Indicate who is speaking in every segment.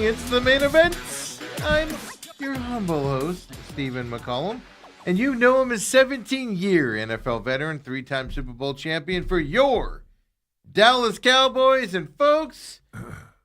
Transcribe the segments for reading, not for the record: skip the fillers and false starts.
Speaker 1: It's the main event. I'm your humble host, Stephen McCollum, and you know him as 17-year NFL veteran, 3-time Super Bowl champion for your Dallas Cowboys. And folks,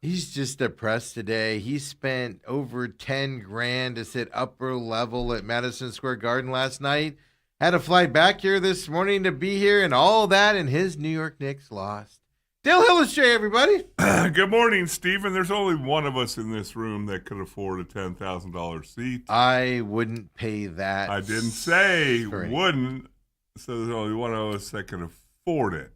Speaker 1: he's just depressed today. He spent over 10 grand to sit upper level at Madison Square Garden last night. Had to fly back here this morning to be here, and all that, and his New York Knicks lost. Dale Hellestrae, everybody.
Speaker 2: Good morning, Stephen. There's only one of us in this room that could afford a $10,000 seat.
Speaker 1: I wouldn't pay that.
Speaker 2: I didn't say wouldn't, so there's only one of us that can afford it.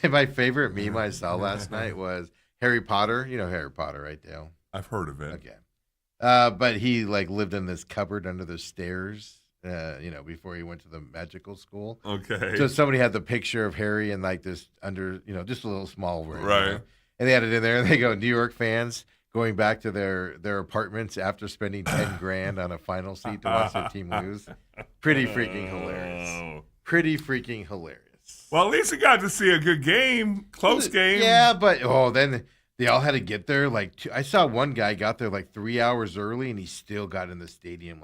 Speaker 1: My favorite meme I saw last night was Harry Potter. You know Harry Potter, right, Dale?
Speaker 2: I've heard of it.
Speaker 1: Okay. But he lived in this cupboard under the stairs. Before he went to the magical school.
Speaker 2: Okay.
Speaker 1: So somebody had the picture of Harry in this under, just a little small room.
Speaker 2: Right.
Speaker 1: And they had it in there, and they go, New York fans going back to their apartments after spending 10 grand on a final seat to watch their team lose. Pretty freaking hilarious. Pretty freaking hilarious.
Speaker 2: Well, at least we got to see a good game, close game.
Speaker 1: Yeah, but then they all had to get there. I saw one guy got there 3 hours early, and he still got in the stadium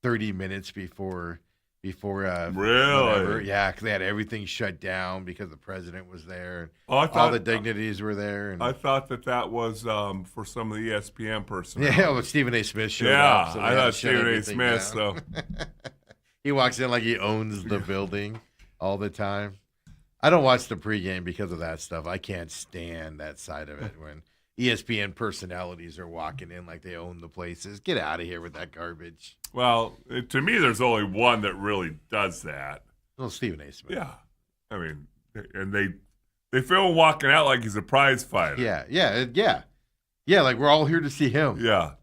Speaker 1: 30 minutes before
Speaker 2: really?
Speaker 1: Whatever. Yeah, because they had everything shut down because the president was there. All the dignitaries were there. And
Speaker 2: I thought that was for some of the ESPN personnel.
Speaker 1: Yeah, well, Stephen A. Smith showed up. So
Speaker 2: I thought Stephen A. Smith. So
Speaker 1: he walks in like he owns the building all the time. I don't watch the pregame because of that stuff. I can't stand that side of it when ESPN personalities are walking in like they own the places. Get out of here with that garbage.
Speaker 2: Well, to me, there's only one that really does that.
Speaker 1: Well, Stephen A. Smith.
Speaker 2: Yeah. I mean, and they film him walking out like he's a prize fighter.
Speaker 1: Yeah, like we're all here to see him.
Speaker 2: Yeah.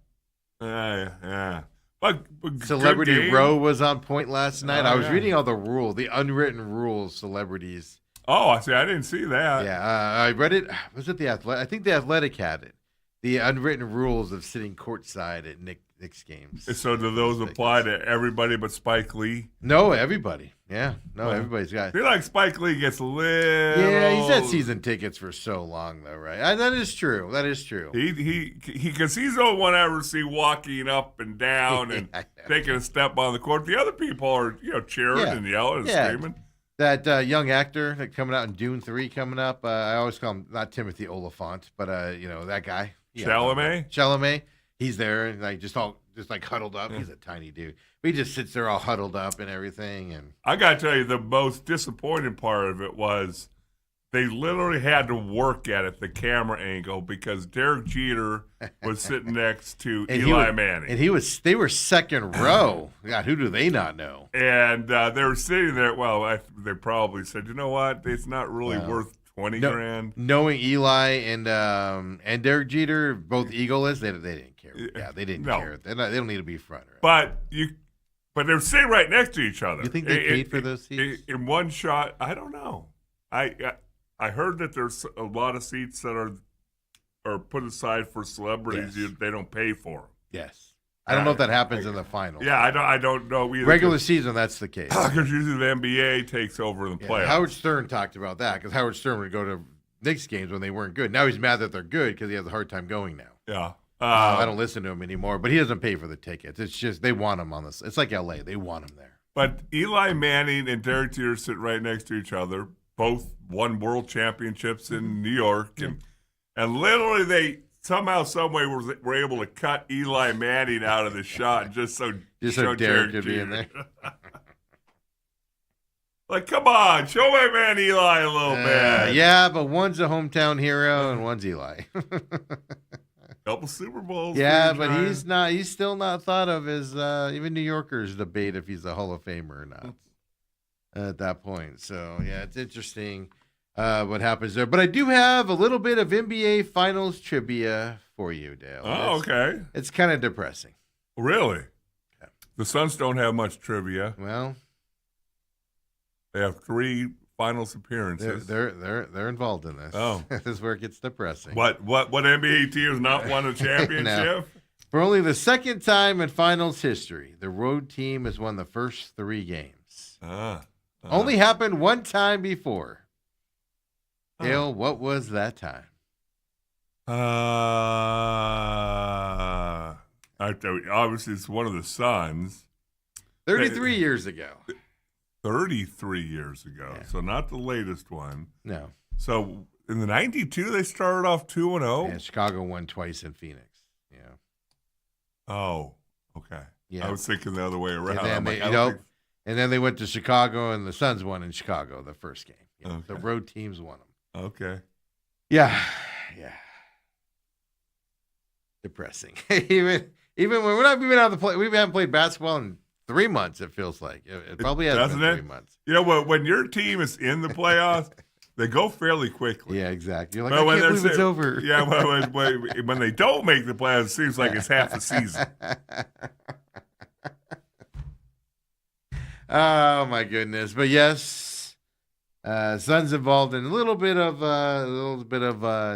Speaker 2: Yeah. But
Speaker 1: Celebrity Row was on point last night. I was reading all the unwritten rules celebrities.
Speaker 2: Oh, I see. I didn't see that.
Speaker 1: Yeah, I read it. Was it the Athletic? I think the Athletic had it. The unwritten rules of sitting courtside at Knicks games.
Speaker 2: So do those apply to everybody but Spike Lee?
Speaker 1: No, everybody. Yeah, no, everybody's got.
Speaker 2: I feel like Spike Lee gets a little.
Speaker 1: Yeah, he's had season tickets for so long, though, right? That is true. That is true.
Speaker 2: Because he's the only one I ever see walking up and down and taking a step on the court. The other people are, cheering and yelling and screaming.
Speaker 1: That young actor that coming out in Dune 3 coming up, I always call him not Timothy Oliphant, but that guy.
Speaker 2: Chalamet?
Speaker 1: He's there and just huddled up. Yeah. He's a tiny dude. But he just sits there all huddled up and everything. And
Speaker 2: I got to tell you, the most disappointing part of it was they literally had to work at it, the camera angle, because Derek Jeter was sitting next to Eli Manning.
Speaker 1: And they were second row. God, who do they not know?
Speaker 2: And they were sitting there. Well, they probably said, you know what? It's not really worth 20 grand.
Speaker 1: Knowing Eli and Derek Jeter, both Eagle-ists, they didn't care. Yeah, they didn't care. They don't need to be front row.
Speaker 2: But they're sitting right next to each other.
Speaker 1: You think they paid for those seats?
Speaker 2: In one shot, I don't know. I heard that there's a lot of seats that are put aside for celebrities.
Speaker 1: Yes.
Speaker 2: They don't pay for them.
Speaker 1: Yes. I don't know if that happens in the finals.
Speaker 2: Yeah, I don't know either.
Speaker 1: Regular season, that's the case.
Speaker 2: Because usually the NBA takes over in the playoffs.
Speaker 1: Howard Stern talked about that because Howard Stern would go to Knicks games when they weren't good. Now he's mad that they're good because he has a hard time going now.
Speaker 2: Yeah.
Speaker 1: I don't listen to him anymore, but he doesn't pay for the tickets. It's just they want him on this. It's like L.A. They want him there.
Speaker 2: But Eli Manning and Derek Jeter sit right next to each other. Both won world championships in New York. And literally they somehow, some way were able to cut Eli Manning out of the shot just so
Speaker 1: Derek could be in there.
Speaker 2: Like, come on, show my man Eli a little bit.
Speaker 1: Yeah, but one's a hometown hero and one's Eli.
Speaker 2: Couple Super Bowls.
Speaker 1: Yeah, but he's still not thought of as even New Yorkers debate if he's a Hall of Famer or not at that point. So, yeah, it's interesting what happens there. But I do have a little bit of NBA Finals trivia for you, Dale.
Speaker 2: Oh, okay.
Speaker 1: It's kind of depressing.
Speaker 2: Really? Yeah. The Suns don't have much trivia.
Speaker 1: Well,
Speaker 2: they have 3 finals appearances.
Speaker 1: They're involved in this.
Speaker 2: Oh.
Speaker 1: This is where it gets depressing.
Speaker 2: What NBA team has not won a championship?
Speaker 1: No. For only the second time in finals history, the road team has won the first 3 games. Only happened one time before. Dale, what was that time?
Speaker 2: Obviously, it's one of the Suns.
Speaker 1: 33 years ago.
Speaker 2: 33 years ago.
Speaker 1: Yeah.
Speaker 2: So not the latest one.
Speaker 1: No.
Speaker 2: So in the 92, they started off 2-0.
Speaker 1: Yeah, Chicago won twice in Phoenix. Yeah.
Speaker 2: Oh, okay.
Speaker 1: Yeah.
Speaker 2: I was thinking the other way around.
Speaker 1: And then they went to Chicago, and the Suns won in Chicago the first game. Yeah.
Speaker 2: Okay.
Speaker 1: The road teams won them.
Speaker 2: Okay.
Speaker 1: Yeah. Depressing. even when we're not even out of the play, we haven't played basketball in 3 months. It feels like it probably has been 3 months.
Speaker 2: You know, when your team is in the playoffs, they go fairly quickly.
Speaker 1: Yeah, exactly. You're like, I can't believe it's over.
Speaker 2: Yeah, when they don't make the playoffs, it seems like it's half a season.
Speaker 1: Oh my goodness! But yes, Suns involved in a little bit of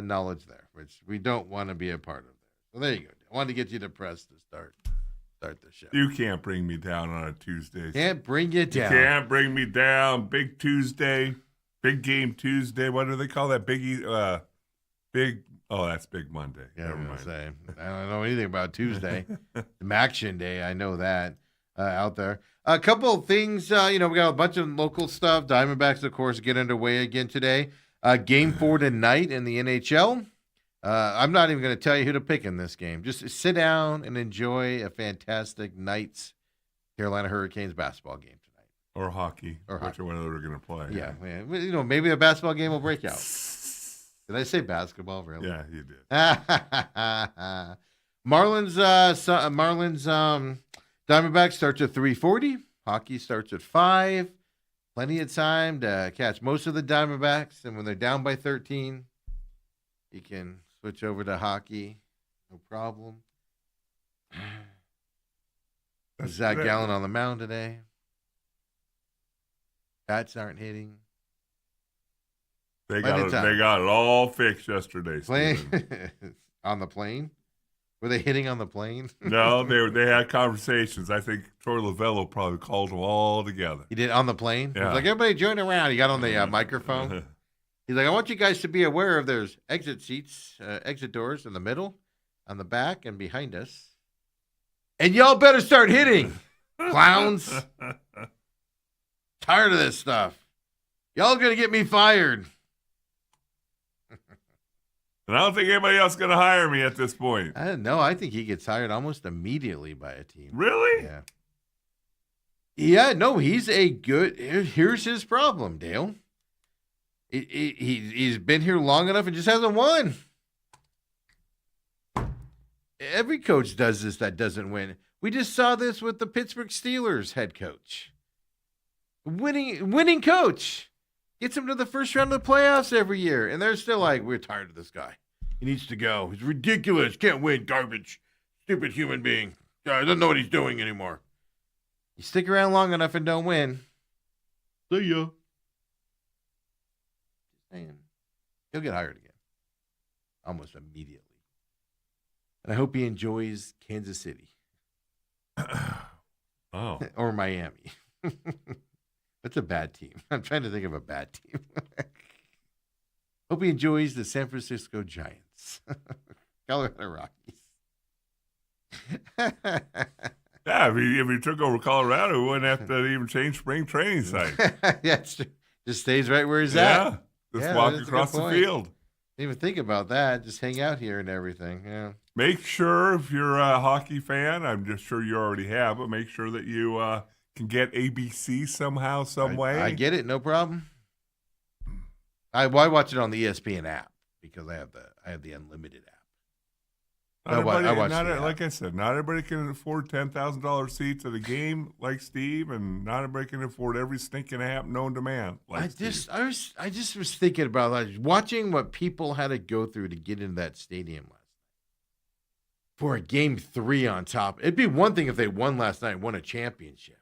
Speaker 1: knowledge there, which we don't want to be a part of. So there you go. I wanted to get you depressed to start the show.
Speaker 2: You can't bring me down on a Tuesday.
Speaker 1: Can't bring you down.
Speaker 2: You can't bring me down. Big Tuesday, big game Tuesday. What do they call that? Big. Oh, that's Big Monday.
Speaker 1: Yeah,
Speaker 2: Never mind.
Speaker 1: I don't know anything about Tuesday. Action Day, I know that out there. A couple of things, we got a bunch of local stuff. Diamondbacks, of course, get underway again today. Game 4 tonight in the NHL. I'm not even going to tell you who to pick in this game. Just sit down and enjoy a fantastic Knights Carolina Hurricanes basketball game tonight.
Speaker 2: Or hockey. Whichever one they're going to play.
Speaker 1: Yeah. Maybe a basketball game will break out. Did I say basketball? Really?
Speaker 2: Yeah, you did.
Speaker 1: Marlins Diamondbacks starts at 3:40. Hockey starts at 5. Plenty of time to catch most of the Diamondbacks, and when they're down by 13, you can switch over to hockey. No problem. Zach Gallen on the mound today. Bats aren't hitting.
Speaker 2: They got it all fixed yesterday.
Speaker 1: On the plane? Were they hitting on the plane?
Speaker 2: No, they had conversations. I think Troy Lavello probably called them all together.
Speaker 1: He did on the plane?
Speaker 2: Yeah.
Speaker 1: He was like, everybody join around. He got on the microphone. He's like, I want you guys to be aware of there's exit doors in the middle, on the back, and behind us. And y'all better start hitting, clowns. Tired of this stuff. Y'all going to get me fired.
Speaker 2: And I don't think anybody else is going to hire me at this point.
Speaker 1: I don't know. I think he gets hired almost immediately by a team.
Speaker 2: Really?
Speaker 1: Yeah. Yeah, no, he's a good. Here's his problem, Dale. He's been here long enough and just hasn't won. Every coach does this that doesn't win. We just saw this with the Pittsburgh Steelers head coach. Winning coach. Gets him to the first round of the playoffs every year. And they're still like, we're tired of this guy. He needs to go. He's ridiculous. Can't win. Garbage. Stupid human being. Doesn't know what he's doing anymore. You stick around long enough and don't win. See ya. Man, he'll get hired again. Almost immediately. And I hope he enjoys Kansas City.
Speaker 2: Oh.
Speaker 1: Or Miami. That's a bad team. I'm trying to think of a bad team. Hope he enjoys the San Francisco Giants. Colorado Rockies.
Speaker 2: Yeah, if he took over Colorado, he wouldn't have to even change spring training site.
Speaker 1: Yeah, just stays right where he's at.
Speaker 2: Just walk across the field.
Speaker 1: Didn't even think about that. Just hang out here and everything. Yeah.
Speaker 2: Make sure if you're a hockey fan, I'm just sure you already have, but make sure that you can get ABC somehow, some way.
Speaker 1: I get it, no problem. I watch it on the ESPN app because I have the unlimited app.
Speaker 2: Like I said, not everybody can afford $10,000 seats at a game like Steve, and not everybody can afford every stinking app known to man. I
Speaker 1: just was thinking about watching what people had to go through to get into that stadium last night for a game 3 on top. It'd be one thing if they won last night and won a championship.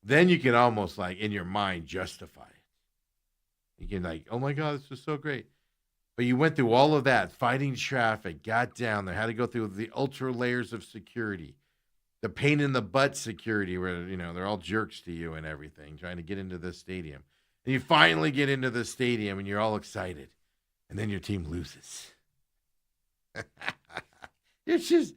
Speaker 1: Then you can almost in your mind justify it. You can oh my God, this was so great. But you went through all of that, fighting traffic, got down there, had to go through the ultra layers of security, the pain in the butt security where, they're all jerks to you and everything, trying to get into this stadium. And you finally get into the stadium and you're all excited. And then your team loses. It's just,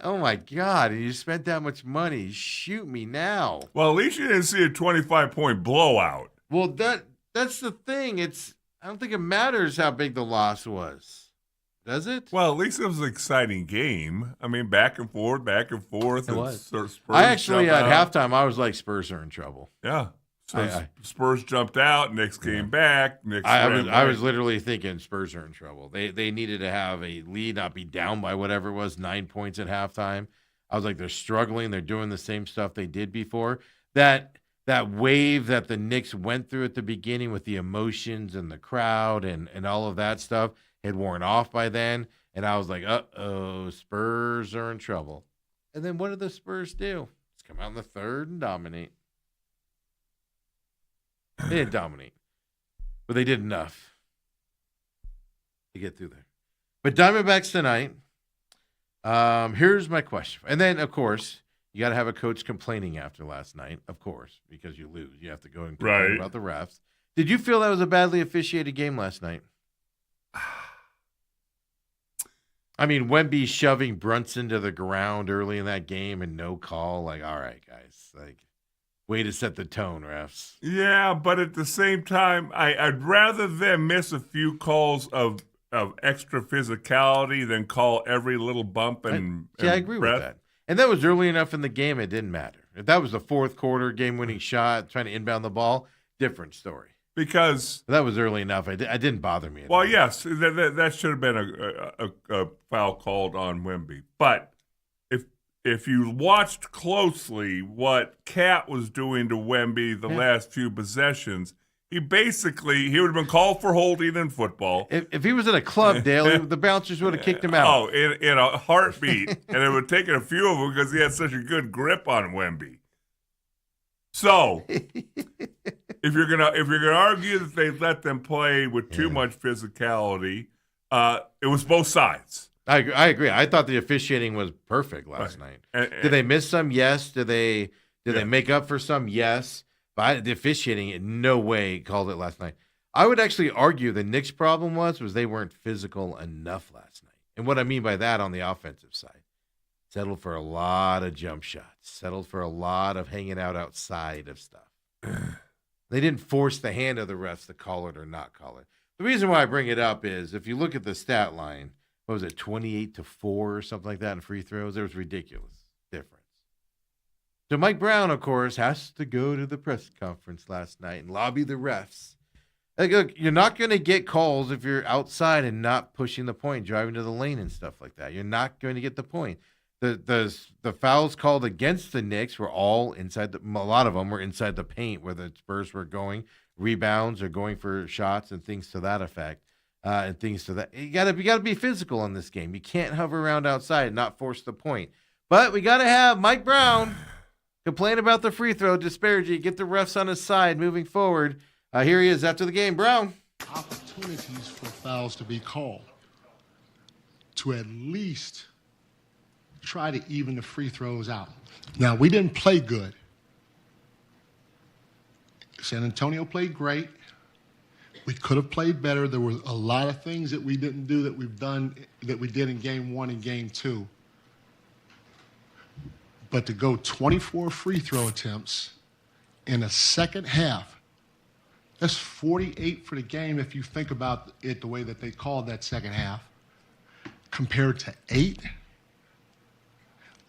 Speaker 1: oh my God, and you spent that much money. Shoot me now.
Speaker 2: Well, at least you didn't see a 25-point blowout.
Speaker 1: Well, that's the thing. I don't think it matters how big the loss was. Does it?
Speaker 2: Well, at least it was an exciting game. I mean, back and forth.
Speaker 1: It was.
Speaker 2: Spurs
Speaker 1: I actually,
Speaker 2: jumped
Speaker 1: at
Speaker 2: out.
Speaker 1: halftime, I was like, Spurs are in trouble.
Speaker 2: Yeah. So Spurs jumped out. Knicks came back. Knicks
Speaker 1: I was literally thinking Spurs are in trouble. They needed to have a lead, not be down by whatever it was, 9 points at halftime. I was like, they're struggling. They're doing the same stuff they did before. That wave that the Knicks went through at the beginning with the emotions and the crowd and all of that stuff had worn off by then. And I was like, uh-oh, Spurs are in trouble. And then what did the Spurs do? Just come out in the third and dominate. They didn't dominate, but they did enough to get through there. But Diamondbacks tonight, here's my question. And then, of course, you got to have a coach complaining after last night, of course, because you lose. You have to go and complain about the refs. Did you feel that was a badly officiated game last night? I mean, Wemby shoving Brunson to the ground early in that game and no call. Like, all right, guys, like, way to set the tone, refs.
Speaker 2: Yeah, but at the same time, I'd rather them miss a few calls of extra physicality than call every little bump and
Speaker 1: I agree with that. And that was early enough in the game, it didn't matter. If that was the fourth quarter game-winning shot, trying to inbound the ball, different story.
Speaker 2: Because
Speaker 1: that was early enough. It didn't bother me at all.
Speaker 2: Well, yes, that should have been a foul called on Wemby. But if you watched closely what Cat was doing to Wemby the last few possessions, he would have been called for holding in football.
Speaker 1: If he was in a club, Dale, the bouncers would have kicked him out.
Speaker 2: Oh, in a heartbeat. And it would have taken a few of them because he had such a good grip on Wemby. So, if you're gonna argue that they let them play with too much physicality, it was both sides.
Speaker 1: I agree. I thought the officiating was perfect last night. Did they miss some? Yes. Did they make up for some? Yes. But the officiating in no way called it last night. I would actually argue the Knicks' problem was they weren't physical enough last night. And what I mean by that on the offensive side, settled for a lot of jump shots, settled for a lot of hanging out outside of stuff. They didn't force the hand of the refs to call it or not call it. The reason why I bring it up is if you look at the stat line, what was it, 28-4 or something like that in free throws? There was ridiculous difference. So Mike Brown, of course, has to go to the press conference last night and lobby the refs. Like, look, you're not going to get calls if you're outside and not pushing the point, driving to the lane and stuff like that. You're not going to get the point. The fouls called against the Knicks were all inside. A lot of them were inside the paint where the Spurs were going rebounds or going for shots and things to that effect. And things to that. You gotta be physical in this game. You can't hover around outside and not force the point. But we gotta have Mike Brown complain about the free throw disparity, get the refs on his side moving forward. Here he is after the game. Brown.
Speaker 3: Opportunities for fouls to be called to at least try to even the free throws out. Now, we didn't play good. San Antonio played great. We could have played better. There were a lot of things that we didn't do that we did in game one and game two. But to go 24 free throw attempts in a second half, that's 48 for the game if you think about it the way that they called that second half, compared to 8.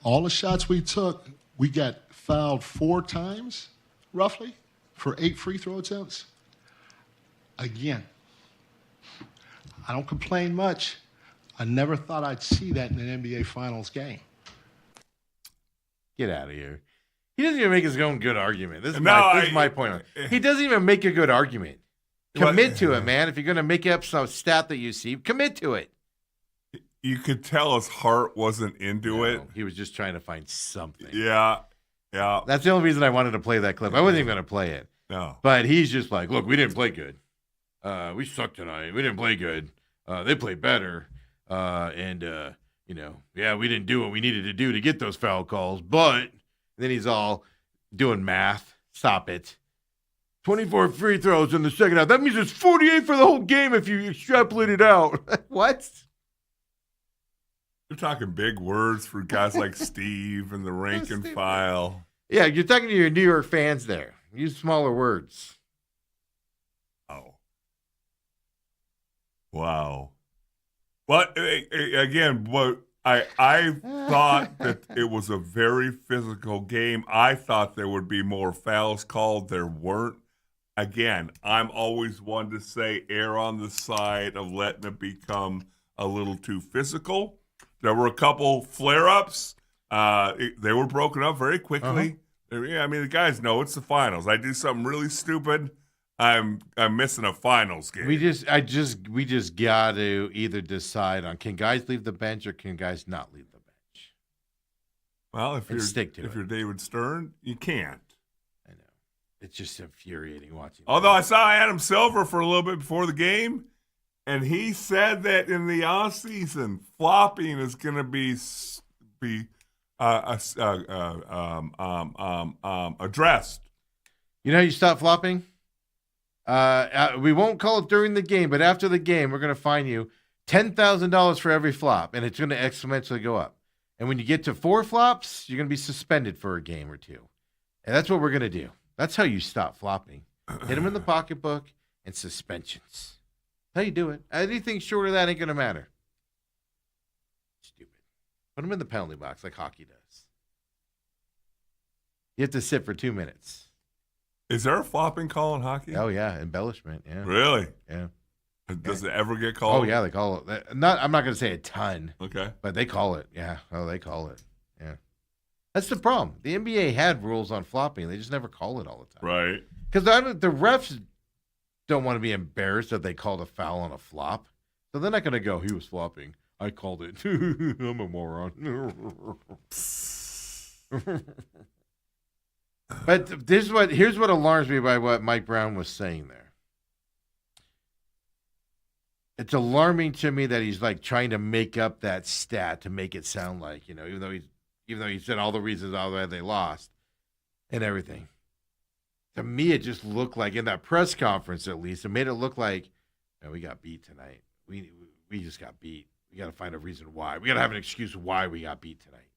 Speaker 3: All the shots we took, we got fouled 4 times, roughly, for 8 free throw attempts. Again, I don't complain much. I never thought I'd see that in an NBA Finals game.
Speaker 1: Get out of here. He doesn't even make his own good argument. This is my point. He doesn't even make a good argument. Commit to it, man. If you're going to make up some stat that you see, commit to it.
Speaker 2: You could tell his heart wasn't into it.
Speaker 1: He was just trying to find something.
Speaker 2: Yeah.
Speaker 1: That's the only reason I wanted to play that clip. I wasn't even going to play it.
Speaker 2: No.
Speaker 1: But he's just like, look, we didn't play good. We sucked tonight. We didn't play good. They played better. We didn't do what we needed to do to get those foul calls. But then he's all doing math. Stop it. 24 free throws in the second half. That means it's 48 for the whole game if you extrapolate it out. What?
Speaker 2: You're talking big words for guys like Steve and the rank and file.
Speaker 1: Yeah, you're talking to your New York fans there. Use smaller words.
Speaker 2: Oh. Wow. But again, what I thought that it was a very physical game. I thought there would be more fouls called. There weren't. Again, I'm always one to say err on the side of letting it become a little too physical. There were a couple flare-ups. They were broken up very quickly. Yeah, I mean, the guys know it's the finals. I do something really stupid, I'm missing a finals game.
Speaker 1: We just got to either decide on can guys leave the bench or can guys not leave the bench.
Speaker 2: Well, if
Speaker 1: you're
Speaker 2: you're David Stern, you can't.
Speaker 1: I know. It's just infuriating watching.
Speaker 2: Although I saw Adam Silver for a little bit before the game, and he said that in the off season, flopping is going to be addressed.
Speaker 1: You know how you stop flopping? We won't call it during the game, but after the game, we're going to fine you $10,000 for every flop, and it's going to exponentially go up. And when you get to 4 flops, you're going to be suspended for a game or 2. And that's what we're going to do. That's how you stop flopping. Hit them in the pocketbook and suspensions. That's how you do it. Anything short of that ain't going to matter. Stupid. Put them in the penalty box like hockey does. You have to sit for 2 minutes.
Speaker 2: Is there a flopping call in hockey?
Speaker 1: Oh, yeah. Embellishment. Yeah.
Speaker 2: Really?
Speaker 1: Yeah.
Speaker 2: Does it ever get called?
Speaker 1: Oh, yeah. They call it. I'm not going to say a ton.
Speaker 2: Okay.
Speaker 1: But they call it. Yeah. Oh, they call it. Yeah. That's the problem. The NBA had rules on flopping. They just never call it all the time.
Speaker 2: Right.
Speaker 1: Because the refs don't want to be embarrassed that they called a foul on a flop. So they're not going to go, he was flopping. I called it. I'm a moron. But here's what alarms me by what Mike Brown was saying there. It's alarming to me that he's like trying to make up that stat to make it sound like, even though he said all the reasons why they lost and everything. To me, it just looked like in that press conference, at least, it made it look like, we got beat tonight. We just got beat. We got to find a reason why. We got to have an excuse why we got beat tonight.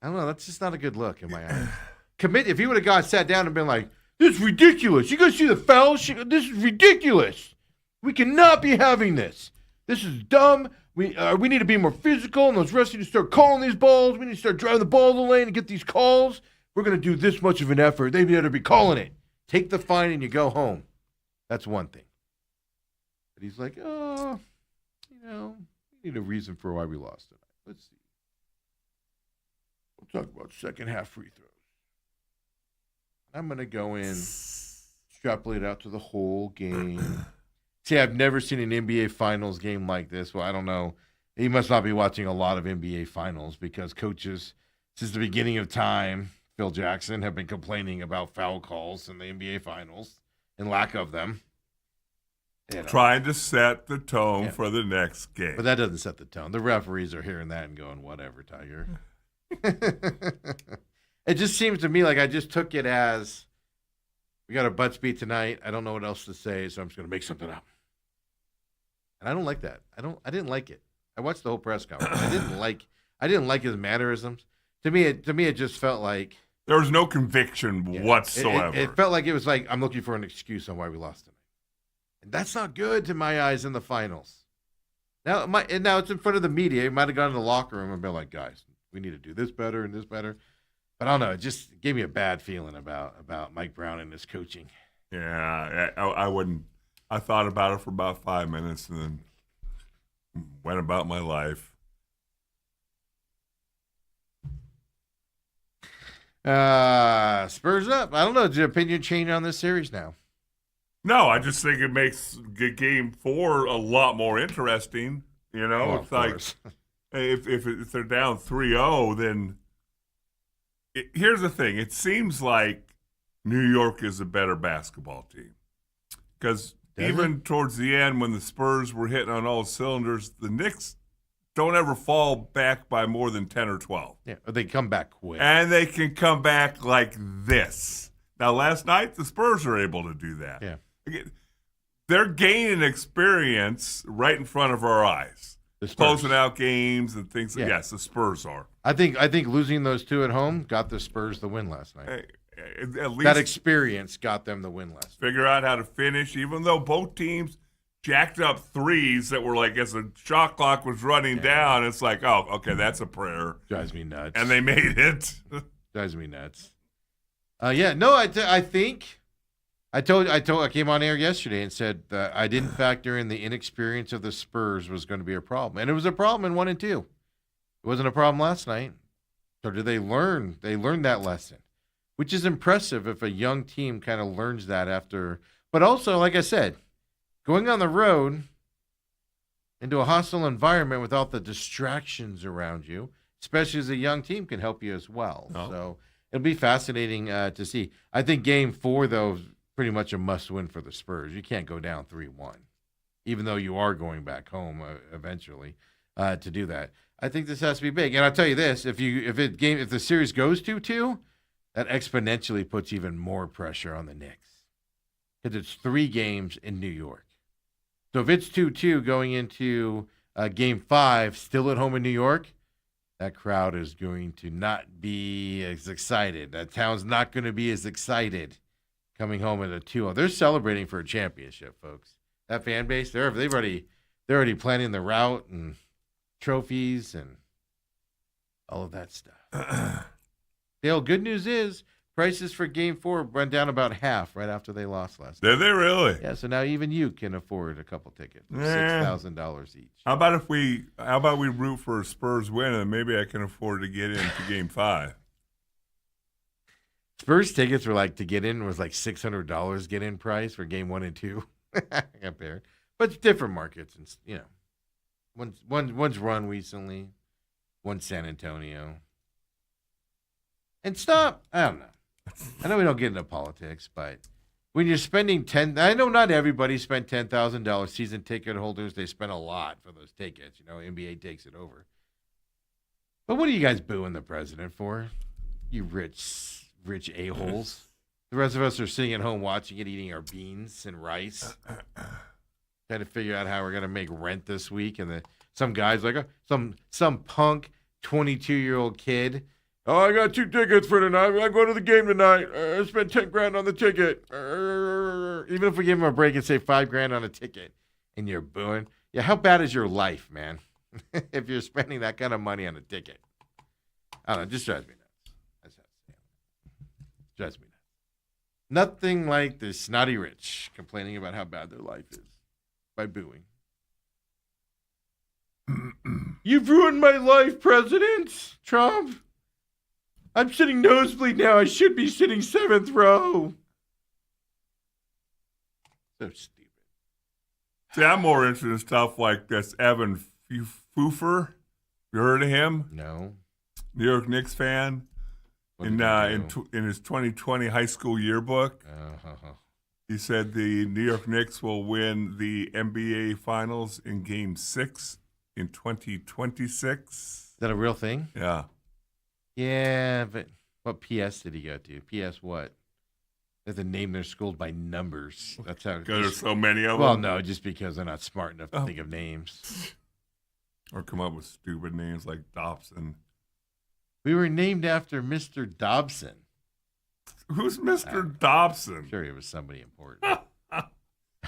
Speaker 1: I don't know. That's just not a good look in my eyes. If he would have sat down and been like, this is ridiculous. You guys see the foul? This is ridiculous. We cannot be having this. This is dumb. We need to be more physical, and those refs need to start calling these balls. We need to start driving the ball to the lane and get these calls. We're going to do this much of an effort. They need to be calling it. Take the fine and you go home. That's one thing. But he's like, we need a reason for why we lost tonight. Let's see. We'll talk about second half free throws. I'm going to go in, extrapolate out to the whole game. See, I've never seen an NBA Finals game like this. Well, I don't know. He must not be watching a lot of NBA Finals because coaches, since the beginning of time, Phil Jackson, have been complaining about foul calls in the NBA Finals and lack of them.
Speaker 2: Trying to set the tone for the next game.
Speaker 1: But that doesn't set the tone. The referees are hearing that and going, whatever, Tiger. It just seems to me like I just took it as we got our butts beat tonight. I don't know what else to say, so I'm just going to make something up. And I don't like that. I didn't like it. I watched the whole press conference. I didn't like his mannerisms. To me, it just felt like
Speaker 2: there was no conviction whatsoever.
Speaker 1: It felt like it was like I'm looking for an excuse on why we lost tonight, and that's not good to my eyes in the finals. Now it's in front of the media. He might have gone in the locker room and been like, guys, we need to do this better and this better. But I don't know. It just gave me a bad feeling about Mike Brown and his coaching.
Speaker 2: Yeah, I wouldn't. I thought about it for about 5 minutes and then went about my life.
Speaker 1: Spurs up. I don't know. Did your opinion change on this series now?
Speaker 2: No, I just think it makes game 4 a lot more interesting. It's like if they're down 3-0, then here's the thing. It seems like New York is a better basketball team because even towards the end when the Spurs were hitting on all cylinders, the Knicks don't ever fall back by more than 10 or 12.
Speaker 1: Yeah, they come back quick.
Speaker 2: And they can come back like this. Now, last night, the Spurs were able to do that.
Speaker 1: Yeah.
Speaker 2: They're gaining experience right in front of our eyes.
Speaker 1: The Spurs.
Speaker 2: closing out games and things.
Speaker 1: Yeah.
Speaker 2: Yes, the Spurs are.
Speaker 1: I think losing those two at home got the Spurs the win last night.
Speaker 2: Hey, at least
Speaker 1: That experience got them the win last night.
Speaker 2: figure out how to finish, even though both teams jacked up threes that were like as the shot clock was running down. It's like, oh, okay, that's a prayer.
Speaker 1: Drives me nuts.
Speaker 2: And they made it.
Speaker 1: Drives me nuts. I think I came on air yesterday and said that I didn't factor in the inexperience of the Spurs was going to be a problem, and it was a problem in 1 and 2. It wasn't a problem last night. So did they learn? They learned that lesson, which is impressive if a young team kind of learns that after. But also, like I said, going on the road into a hostile environment without the distractions around you, especially as a young team, can help you as well.
Speaker 2: Oh.
Speaker 1: So it'll be fascinating to see. I think Game 4, though, is pretty much a must-win for the Spurs. You can't go down 3-1, even though you are going back home eventually to do that. I think this has to be big. And I'll tell you this, if the series goes 2-2, that exponentially puts even more pressure on the Knicks because it's 3 games in New York. So if it's 2-2 going into Game 5, still at home in New York, that crowd is going to not be as excited. That town's not going to be as excited coming home at a 2-0. They're celebrating for a championship, folks. That fan base, they're already planning the route and trophies and all of that stuff. Dale, good news is prices for Game 4 went down about half right after they lost last night.
Speaker 2: Did they really?
Speaker 1: Yeah, so now even you can afford a couple tickets, $6,000 each.
Speaker 2: How about we root for a Spurs win and maybe I can afford to get into Game 5?
Speaker 1: Spurs tickets were like to get in was like $600 get in price for Game 1 and 2. Compared, but it's different markets, and one's run recently, one's San Antonio. And stop. I don't know. I know we don't get into politics, but when you're spending I know not everybody spent $10,000. Season ticket holders, they spend a lot for those tickets. NBA takes it over. But what are you guys booing the president for? You rich a-holes. The rest of us are sitting at home watching it, eating our beans and rice. Trying to figure out how we're going to make rent this week. And some guy's like, some punk 22-year-old kid. Oh, I got 2 tickets for tonight. I'm going to the game tonight. I spent $10,000 on the ticket. Even if we give him a break and say $5,000 on a ticket, and you're booing. Yeah, how bad is your life, man? If you're spending that kind of money on a ticket, I don't know. It just drives me nuts. That's how I say it. Drives me nuts. Nothing like the snotty rich complaining about how bad their life is by booing. You've ruined my life, President Trump. I'm sitting nosebleed now. I should be sitting 7th row. So stupid.
Speaker 2: See, I'm more interested in stuff like this Evan Pfeiffer. You heard of him?
Speaker 1: No.
Speaker 2: New York Knicks fan. In his 2020 high school yearbook, he said the New York Knicks will win the NBA Finals in Game 6 in 2026.
Speaker 1: Is that a real thing?
Speaker 2: Yeah.
Speaker 1: Yeah, but what PS did he go to? PS what? They have to name their schools by numbers. That's how.
Speaker 2: Because there's so many of them.
Speaker 1: Well, no, just because they're not smart enough to think of names.
Speaker 2: Or come up with stupid names like Dobson.
Speaker 1: We were named after Mr. Dobson.
Speaker 2: Who's Mr. Dobson?
Speaker 1: I'm sure he was somebody important.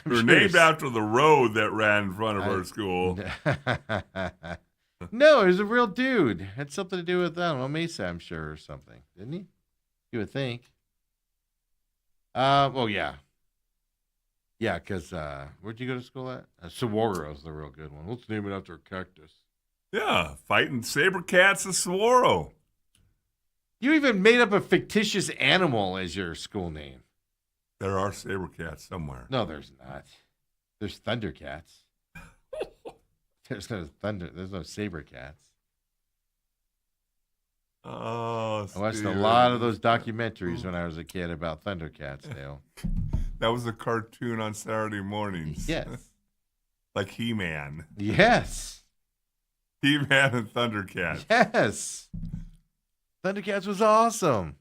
Speaker 2: We're named after the road that ran in front of our school.
Speaker 1: No, he was a real dude. Had something to do with, I don't know, Mesa, I'm sure, or something. Didn't he? You would think. Oh, yeah. Yeah, because where'd you go to school at? Saguaro's the real good one. Let's name it after a cactus.
Speaker 2: Yeah, fighting saber cats of Saguaro.
Speaker 1: You even made up a fictitious animal as your school name.
Speaker 2: There are saber cats somewhere.
Speaker 1: No, there's not. There's Thundercats. There's no saber cats.
Speaker 2: Oh,
Speaker 1: I watched a lot of those documentaries when I was a kid about Thundercats, Dale.
Speaker 2: That was a cartoon on Saturday mornings.
Speaker 1: Yes.
Speaker 2: Like He-Man.
Speaker 1: Yes.
Speaker 2: He-Man and Thundercats.
Speaker 1: Yes. Thundercats was awesome.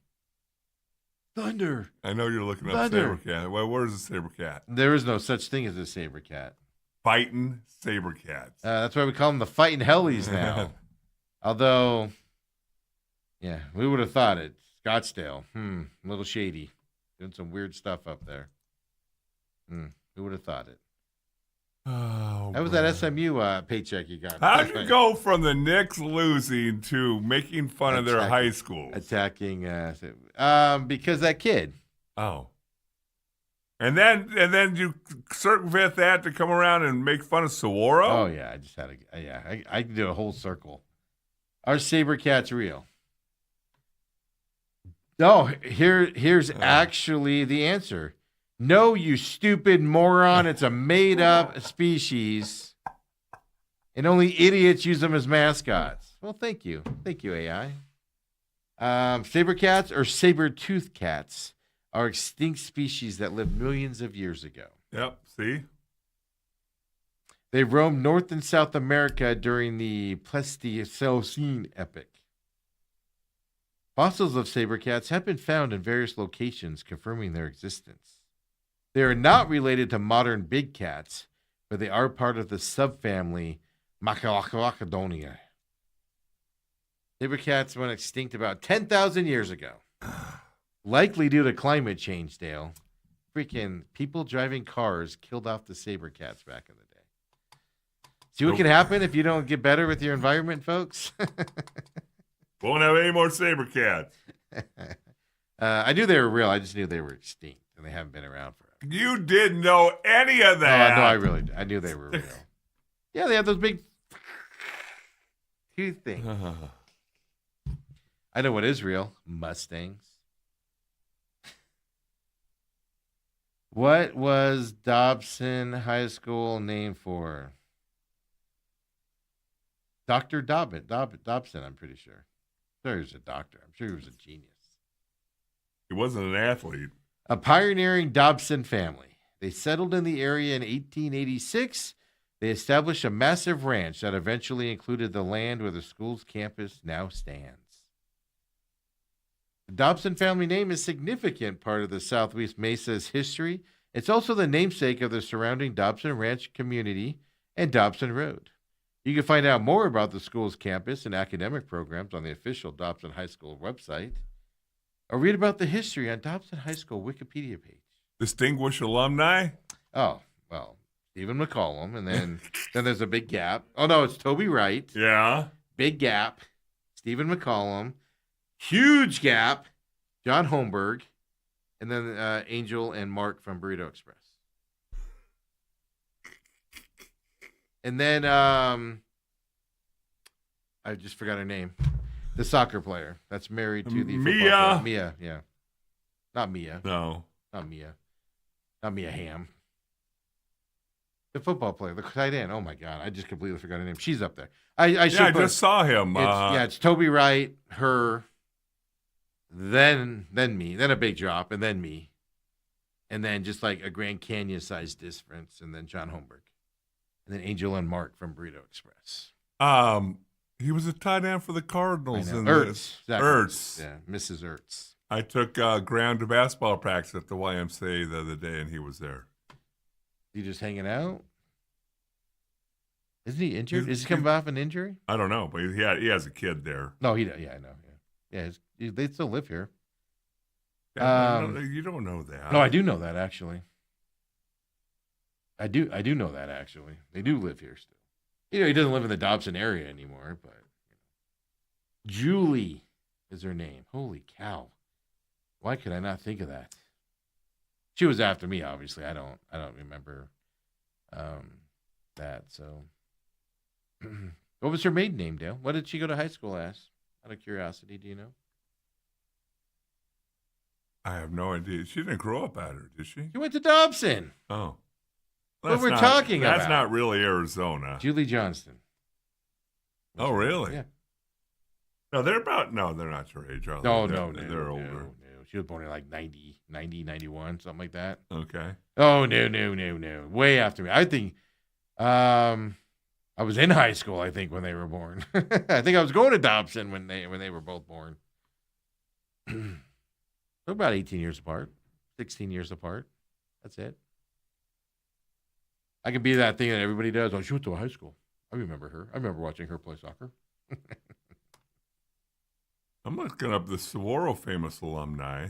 Speaker 1: Thunder.
Speaker 2: I know you're looking up
Speaker 1: Thunder.
Speaker 2: saber cat. Well, where's the saber cat?
Speaker 1: There is no such thing as a saber cat.
Speaker 2: fighting saber cats.
Speaker 1: That's why we call them the Fighting Hellies now. Although, yeah, we would have thought it. Scottsdale, a little shady. Doing some weird stuff up there. Who would have thought it?
Speaker 2: Oh,
Speaker 1: that was that SMU paycheck you got.
Speaker 2: How'd you go from the Knicks losing to making fun of their high school?
Speaker 1: Attacking, because that kid.
Speaker 2: Oh. And then you circumvent that to come around and make fun of Saguaro?
Speaker 1: Oh, yeah. I just had I did a whole circle. Are Sabercats real? No, here's actually the answer. No, you stupid moron. It's a made-up species, and only idiots use them as mascots. Well, thank you. Thank you, AI. Sabercats or saber-toothed cats are extinct species that lived millions of years ago.
Speaker 2: Yep, see?
Speaker 1: They roamed North and South America during the Pleistocene epoch. Fossils of sabercats have been found in various locations, confirming their existence. They are not related to modern big cats, but they are part of the subfamily Macalacodoniae. Sabercats went extinct about 10,000 years ago. Likely due to climate change, Dale. Freaking people driving cars killed off the sabercats back in the day. See what can happen if you don't get better with your environment, folks?
Speaker 2: Won't have any more saber cats.
Speaker 1: I knew they were real. I just knew they were extinct, and they haven't been around forever.
Speaker 2: You didn't know any of that.
Speaker 1: No, I really did. I knew they were real. Yeah, they have those big tooth things. I know what is real. Mustangs. What was Dobson High School named for? Dr. Dobson, I'm pretty sure. I'm sure he was a doctor. I'm sure he was a genius.
Speaker 2: He wasn't an athlete.
Speaker 1: A pioneering Dobson family. They settled in the area in 1886. They established a massive ranch that eventually included the land where the school's campus now stands. The Dobson family name is a significant part of the Southwest Mesa's history. It's also the namesake of the surrounding Dobson Ranch community and Dobson Road. You can find out more about the school's campus and academic programs on the official Dobson High School website, or read about the history on Dobson High School Wikipedia page.
Speaker 2: Distinguished alumni?
Speaker 1: Oh, well, Stephen McCollum, and then there's a big gap. Oh, no, it's Toby Wright.
Speaker 2: Yeah.
Speaker 1: Big gap. Stephen McCollum. Huge gap. John Holmberg. And then Angel and Mark from Burrito Express. And then I just forgot her name. The soccer player that's married to the football player. Mia, yeah. Not Mia.
Speaker 2: No.
Speaker 1: Not Mia. Not Mia Hamm. The football player, the tight end. Oh my God, I just completely forgot her name. She's up there. I
Speaker 2: just saw him.
Speaker 1: It's Toby Wright, her, then me, then a big drop, and then me, and then just like a Grand Canyon sized difference, and then John Holmberg, and then Angel and Mark from Burrito Express.
Speaker 2: He was a tight end for the Cardinals.
Speaker 1: Ertz. Exactly.
Speaker 2: Ertz.
Speaker 1: Yeah, Mrs. Ertz.
Speaker 2: I took ground to basketball practice at the YMCA the other day, and he was there.
Speaker 1: He just hanging out? Isn't he injured? Is he coming off an injury?
Speaker 2: I don't know, but he has a kid there.
Speaker 1: No, he does. Yeah, I know. Yeah, they still live here.
Speaker 2: You don't know that.
Speaker 1: No, I do know that actually. I do know that actually. They do live here still. He doesn't live in the Dobson area anymore, but Julie is her name. Holy cow! Why could I not think of that? She was after me, obviously. I don't remember that. So, what was her maiden name, Dale? What did she go to high school as? Out of curiosity, do you know?
Speaker 2: I have no idea. She didn't grow up at her, did she?
Speaker 1: She went to Dobson.
Speaker 2: Oh.
Speaker 1: What we're talking about.
Speaker 2: That's not really Arizona.
Speaker 1: Julie Johnston.
Speaker 2: Oh, really?
Speaker 1: Yeah.
Speaker 2: No, they're not your age, are they?
Speaker 1: No,
Speaker 2: They're older.
Speaker 1: No. She was born in like 90, 91, something like that.
Speaker 2: Okay.
Speaker 1: Oh, no. Way after me. I think I was in high school, I think, when they were born. I think I was going to Dobson when they were both born. They're about 18 years apart, 16 years apart. That's it. I can be that thing that everybody does. Oh, she went to a high school. I remember her. I remember watching her play soccer.
Speaker 2: I'm looking up the Saguaro famous alumni.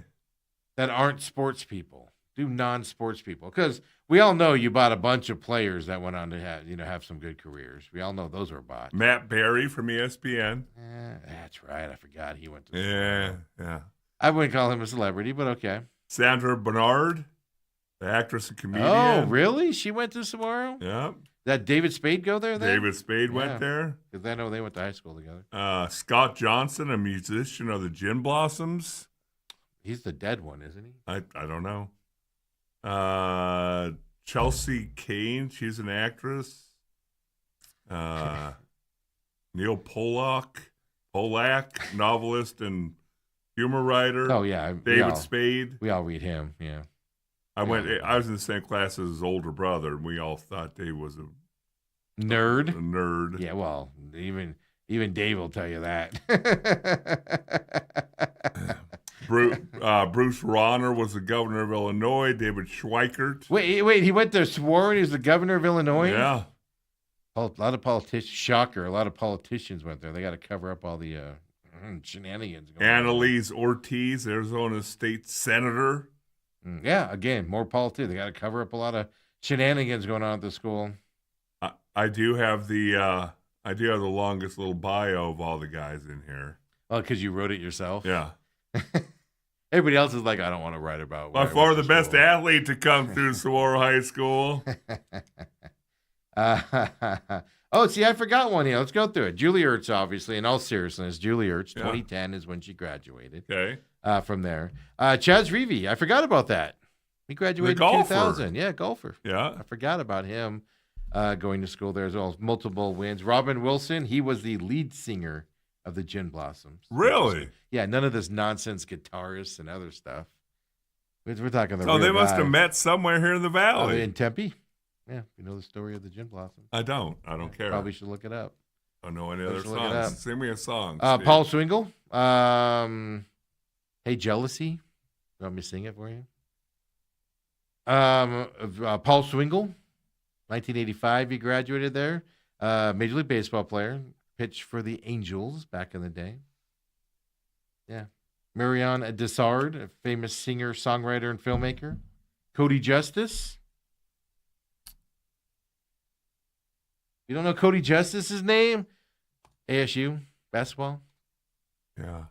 Speaker 1: That aren't sports people. Do non-sports people. Because we all know you bought a bunch of players that went on to have some good careers. We all know those were bought.
Speaker 2: Matt Berry from ESPN.
Speaker 1: That's right. I forgot he went to
Speaker 2: Yeah.
Speaker 1: I wouldn't call him a celebrity, but okay.
Speaker 2: Sandra Bernard, the actress and comedian.
Speaker 1: Oh, really? She went to Saguaro?
Speaker 2: Yeah.
Speaker 1: That David Spade go there then?
Speaker 2: David Spade went there.
Speaker 1: Because I know they went to high school together.
Speaker 2: Scott Johnson, a musician of the Gin Blossoms.
Speaker 1: He's the dead one, isn't he?
Speaker 2: I don't know. Chelsea Kane, she's an actress. Neil Pollack, novelist and humor writer.
Speaker 1: Oh, yeah.
Speaker 2: David Spade.
Speaker 1: We all read him, yeah.
Speaker 2: I was in the same class as his older brother, and we all thought Dave was a nerd.
Speaker 1: Yeah, well, even Dave will tell you that.
Speaker 2: Bruce Rauner was the governor of Illinois. David Schweikert.
Speaker 1: Wait, he went to Saguaro and he was the governor of Illinois?
Speaker 2: Yeah.
Speaker 1: A lot of politicians, shocker, a lot of politicians went there. They got to cover up all the shenanigans going on.
Speaker 2: Annalise Ortiz, Arizona state senator.
Speaker 1: Yeah, again, more politics. They got to cover up a lot of shenanigans going on at the school.
Speaker 2: I do have the longest little bio of all the guys in here.
Speaker 1: Oh, because you wrote it yourself?
Speaker 2: Yeah.
Speaker 1: Everybody else is like, I don't want to write about.
Speaker 2: By far the best athlete to come through Saguaro High School.
Speaker 1: See, I forgot one here. Let's go through it. Julie Ertz, obviously, in all seriousness, Julie Ertz, 2010 is when she graduated.
Speaker 2: Okay.
Speaker 1: From there. Chaz Reavy, I forgot about that. He graduated in 2000. Yeah, golfer.
Speaker 2: Yeah.
Speaker 1: I forgot about him going to school there as well. Multiple wins. Robin Wilson, he was the lead singer of the Gin Blossoms.
Speaker 2: Really?
Speaker 1: Yeah, none of this nonsense guitarists and other stuff. We're talking the
Speaker 2: Oh,
Speaker 1: real
Speaker 2: they must
Speaker 1: guy.
Speaker 2: have met somewhere here in the valley.
Speaker 1: In Tempe? Yeah, you know the story of the Gin Blossoms.
Speaker 2: I don't care.
Speaker 1: Probably should look it up.
Speaker 2: I don't know any other
Speaker 1: Look it up.
Speaker 2: songs. Sing me a song.
Speaker 1: Paul Swingle. Hey, Jealousy. You want me to sing it for you? Paul Swingle. 1985, he graduated there. Major League Baseball player. Pitched for the Angels back in the day. Yeah. Marianne Dessard, a famous singer, songwriter, and filmmaker. Cody Justice. You don't know Cody Justice's name? ASU basketball.
Speaker 2: Yeah.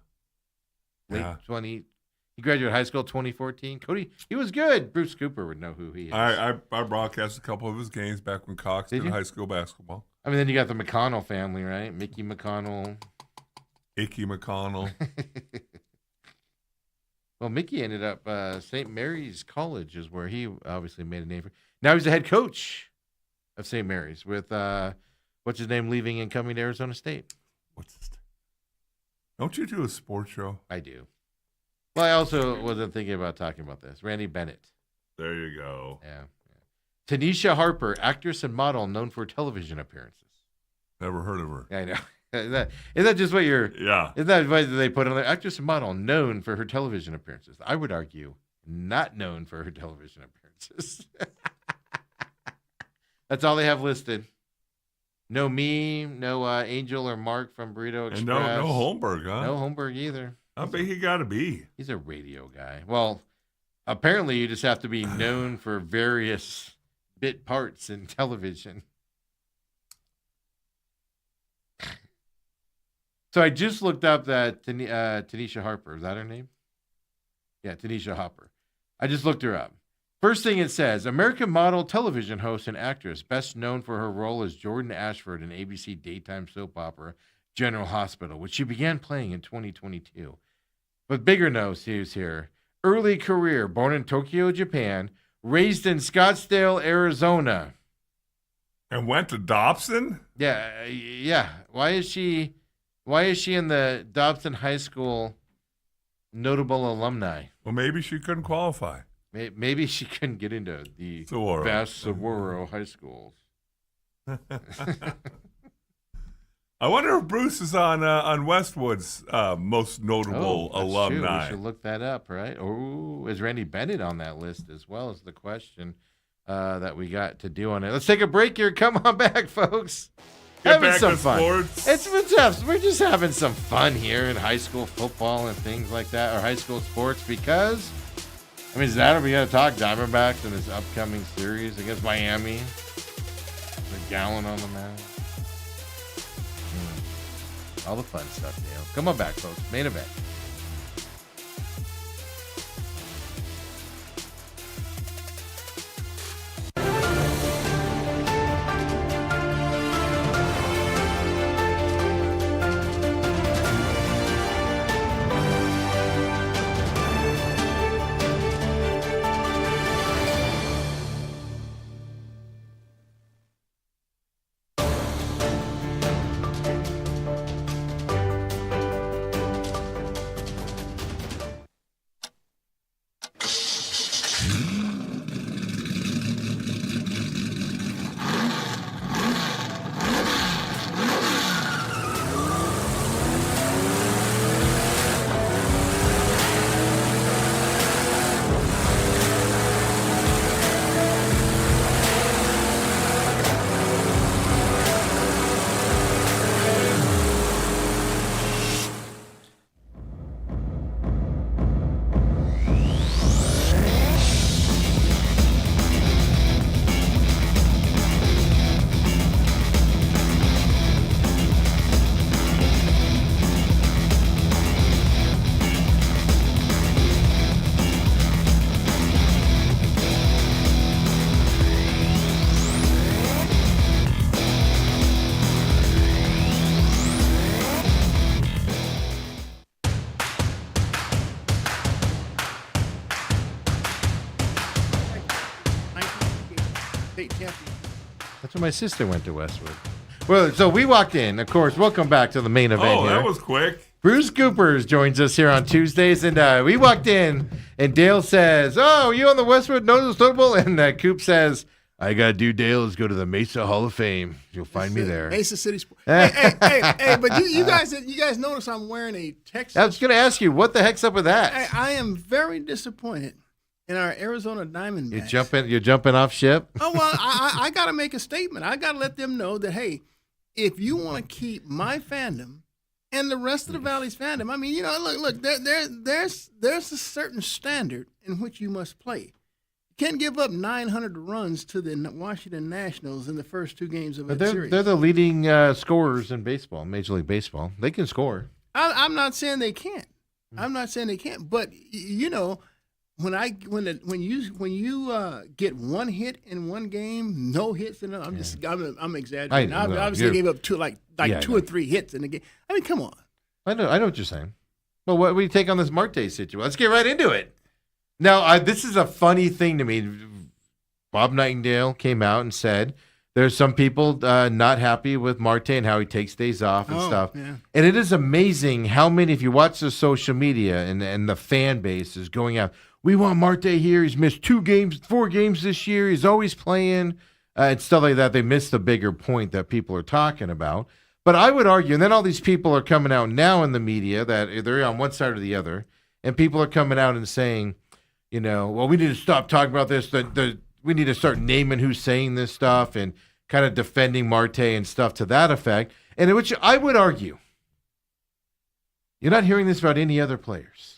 Speaker 1: Late 20. He graduated high school 2014. Cody, he was good. Bruce Cooper would know who he is.
Speaker 2: I broadcast a couple of his games back when Cox did
Speaker 1: you?
Speaker 2: high school basketball.
Speaker 1: I mean, then you got the McConnell family, right? Mickey McConnell.
Speaker 2: Icky McConnell.
Speaker 1: Well, Mickey ended up St. Mary's College is where he obviously made a name for. Now he's the head coach of St. Mary's with what's his name leaving and coming to Arizona State.
Speaker 2: Don't you do a sports show?
Speaker 1: I do. Well, I also wasn't thinking about talking about this. Randy Bennett.
Speaker 2: There you go.
Speaker 1: Yeah. Tanisha Harper, actress and model known for television appearances.
Speaker 2: Never heard of her.
Speaker 1: I know. Is that just what you're...
Speaker 2: Yeah.
Speaker 1: Is that what they put on there? Actress and model known for her television appearances. I would argue not known for her television appearances. That's all they have listed. No me, no Angel or Mark from Burrito Express.
Speaker 2: And no Holmberg, huh?
Speaker 1: No Holmberg either.
Speaker 2: I bet he got to be.
Speaker 1: He's a radio guy. Well, apparently you just have to be known for various bit parts in television. So I just looked up that Tanisha Harper. Is that her name? Yeah, Tanisha Harper. I just looked her up. First thing it says, American model, television host, and actress, best known for her role as Jordan Ashford in ABC daytime soap opera General Hospital, which she began playing in 2022. But bigger news here. Early career, born in Tokyo, Japan, raised in Scottsdale, Arizona.
Speaker 2: And went to Dobson?
Speaker 1: Yeah. Why is she in the Dobson High School notable alumni?
Speaker 2: Well, maybe she couldn't qualify.
Speaker 1: Maybe she couldn't get into the
Speaker 2: Saguaro.
Speaker 1: vast Saguaro high schools.
Speaker 2: I wonder if Bruce is on Westwood's most notable alumni.
Speaker 1: True. We should look that up, right? Oh, is Randy Bennett on that list as well? Is the question. that we got to do on it. Let's take a break here. Come on back, folks.
Speaker 2: Get
Speaker 1: Having
Speaker 2: back
Speaker 1: some
Speaker 2: to
Speaker 1: fun.
Speaker 2: sports.
Speaker 1: It's tough. We're just having some fun here in high school football and things like that, or high school sports, because, I mean, is that, are we going to talk Diamondbacks in this upcoming series against Miami? The gallon on the mound. All the fun stuff, Dale. Come on back, folks. Main event.
Speaker 4: State champion.
Speaker 1: That's when my sister went to Westwood. Well, so we walked in, of course. Welcome back to the main event
Speaker 2: Oh,
Speaker 1: here.
Speaker 2: that was quick.
Speaker 1: Bruce Coopers joins us here on Tuesdays, and we walked in, and Dale says, "Oh, are you on the Westwood Notable?" And Coop says, "I got to do, Dale, is go to the Mesa Hall of Fame. You'll find me there."
Speaker 4: Mesa City Sports. Hey, but you guys notice I'm wearing a Texas.
Speaker 1: I was going to ask you, what the heck's up with that?
Speaker 4: I am very disappointed in our Arizona Diamondbacks.
Speaker 1: You're jumping off ship?
Speaker 4: Oh, well, I got to make a statement. I got to let them know that, hey, if you want to keep my fandom and the rest of the Valley's fandom, I mean, you know, look, there's a certain standard in which you must play. You can't give up 900 runs to the Washington Nationals in the first two games of that series.
Speaker 1: They're the leading scorers in baseball, Major League Baseball. They can score.
Speaker 4: I'm not saying they can't. But you know, when you get one hit in one game, no hits in another, I'm exaggerating. I obviously gave up two or three hits in the game. I mean, come on.
Speaker 1: I know what you're saying. Well, what do you take on this Marte situation? Let's get right into it. Now, this is a funny thing to me. Bob Nightingale came out and said there's some people not happy with Marte and how he takes days off and stuff.
Speaker 4: Yeah.
Speaker 1: And it is amazing how many, if you watch the social media and the fan base is going out, we want Marte here. He's missed 4 games this year. He's always playing and stuff like that. They miss the bigger point that people are talking about. But I would argue, and then all these people are coming out now in the media that they're on one side or the other, and people are coming out and saying, you know, well, we need to stop talking about this. We need to start naming who's saying this stuff and kind of defending Marte and stuff to that effect. And which I would argue, you're not hearing this about any other players.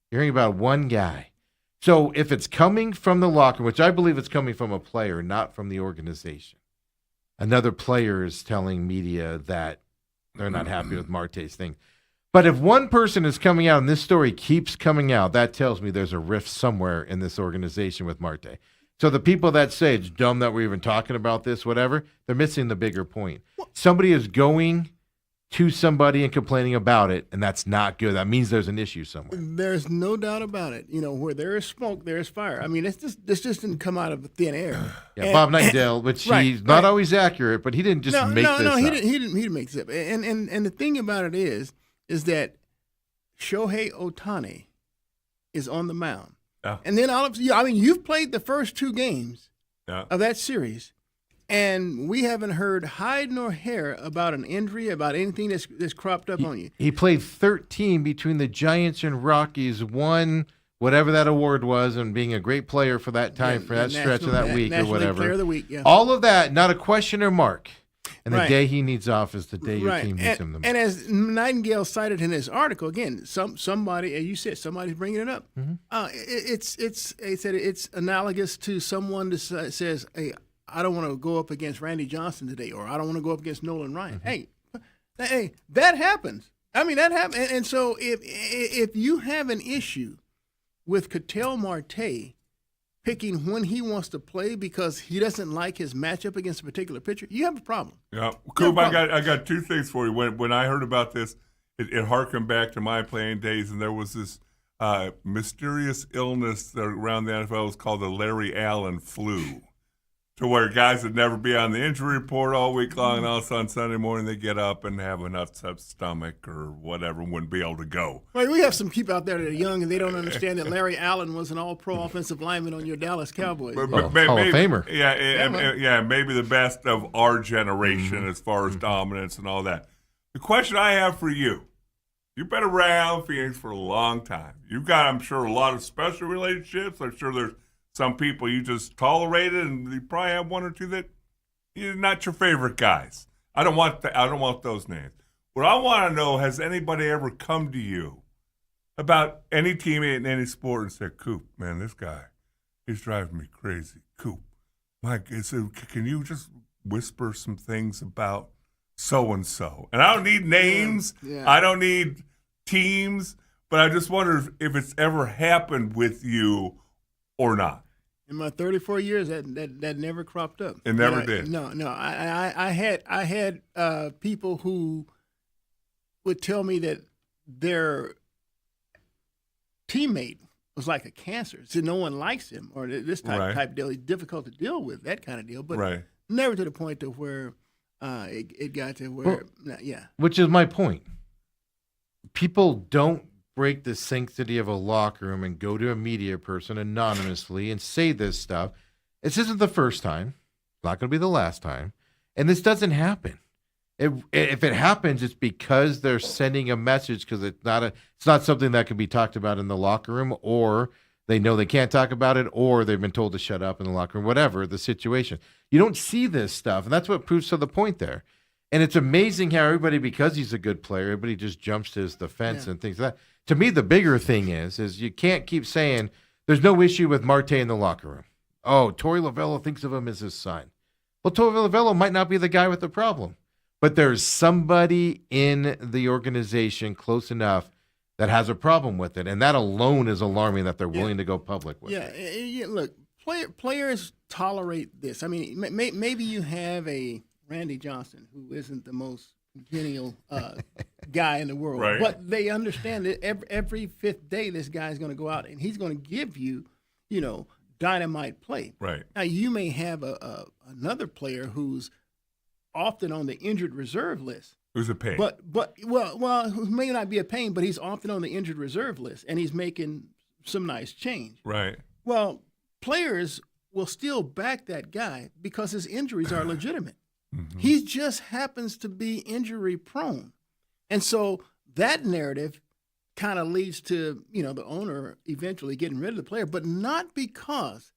Speaker 1: You're hearing about one guy. So if it's coming from the locker, which I believe it's coming from a player, not from the organization, another player is telling media that they're not happy with Marte's thing. But if one person is coming out and this story keeps coming out, that tells me there's a rift somewhere in this organization with Marte. So the people that say it's dumb that we're even talking about this, whatever, they're missing the bigger point. Somebody is going to somebody and complaining about it, and that's not good. That means there's an issue somewhere.
Speaker 4: There's no doubt about it. You know, where there is smoke, there is fire. I mean, this just didn't come out of thin air.
Speaker 1: Yeah, Bob Nightingale, which he's not always accurate, but he didn't just make this up.
Speaker 4: He didn't make this up. And the thing about it is that Shohei Ohtani is on the mound.
Speaker 2: Yeah.
Speaker 4: And then you've played the first 2 games of that series, and we haven't heard hide nor hair about an injury, about anything that's cropped up on you.
Speaker 1: He played 13 between the Giants and Rockies, won, whatever that award was and being a great player for that time, for that stretch of that week or
Speaker 4: National League
Speaker 1: whatever.
Speaker 4: Player of the Week, yeah.
Speaker 1: All of that, not a question or mark. And the
Speaker 4: Right.
Speaker 1: day he needs off is the day your
Speaker 4: Right.
Speaker 1: team needs him the most.
Speaker 4: And as Nightingale cited in his article, again, somebody, as you said, somebody's bringing it up. He said it's analogous to someone that says, "Hey, I don't want to go up against Randy Johnson today," or "I don't want to go up against Nolan Ryan." Hey, that happens. I mean, that happens. And so if you have an issue with Ketel Marte picking when he wants to play because he doesn't like his matchup against a particular pitcher, you have a problem.
Speaker 2: Yeah, Coop, I got two things for you. When I heard about this, it harkened back to my playing days, and there was this mysterious illness that around the NFL was called the Larry Allen flu, to where guys would never be on the injury report all week long, and all of a sudden Sunday morning they get up and have an upset stomach or whatever, and wouldn't be able to go.
Speaker 4: Right, we have some people out there that are young and they don't understand that Larry Allen was an all-pro offensive lineman on your Dallas Cowboys.
Speaker 1: Hall of Famer.
Speaker 2: Yeah, maybe the best of our generation as far as dominance and all that. The question I have for you, you've been around Phoenix for a long time. You've got, I'm sure, a lot of special relationships. I'm sure there's some people you just tolerated, and you probably have one or two that you're not your favorite guys. I don't want those names. What I want to know, has anybody ever come to you about any teammate in any sport and said, "Coop, man, this guy, he's driving me crazy. Coop, Mike, can you just whisper some things about so-and-so?" And I don't need names.
Speaker 4: Yeah.
Speaker 2: I don't need teams. But I just wonder if it's ever happened with you or not.
Speaker 4: In my 34 years, that never cropped up.
Speaker 2: It never did.
Speaker 4: No. I had people who would tell me that their teammate was like a cancer. So no one likes him, or this type of deal. He's difficult to deal with, that kind of deal. But never to the point to where it got to where,
Speaker 1: Which is my point. People don't break the sanctity of a locker room and go to a media person anonymously and say this stuff. This isn't the first time. It's not going to be the last time. And this doesn't happen. If it happens, it's because they're sending a message, because it's not something that can be talked about in the locker room, or they know they can't talk about it, or they've been told to shut up in the locker room, whatever the situation. You don't see this stuff, and that's what proves to the point there. And it's amazing how everybody, because he's a good player, everybody just jumps to his defense and things like that. To me, the bigger thing is you can't keep saying there's no issue with Marte in the locker room. Oh, Torey Lovello thinks of him as his son. Well, Torey Lovello might not be the guy with the problem, but there's somebody in the organization close enough that has a problem with it, and that alone is alarming that they're willing to go public with it.
Speaker 4: Yeah, look, players tolerate this. I mean, maybe you have a Randy Johnson, who isn't the most genial guy in the world, but they understand that every fifth day this guy's going to go out and he's going to give you, dynamite play.
Speaker 2: Right.
Speaker 4: Now you may have another player who's often on the injured reserve list.
Speaker 2: Who's a pain?
Speaker 4: But who may not be a pain, but he's often on the injured reserve list and he's making some nice change.
Speaker 2: Right.
Speaker 4: Well, players will still back that guy because his injuries are legitimate. Mm-hmm. He just happens to be injury prone. And so that narrative kind of leads to, the owner eventually getting rid of the player, but not because,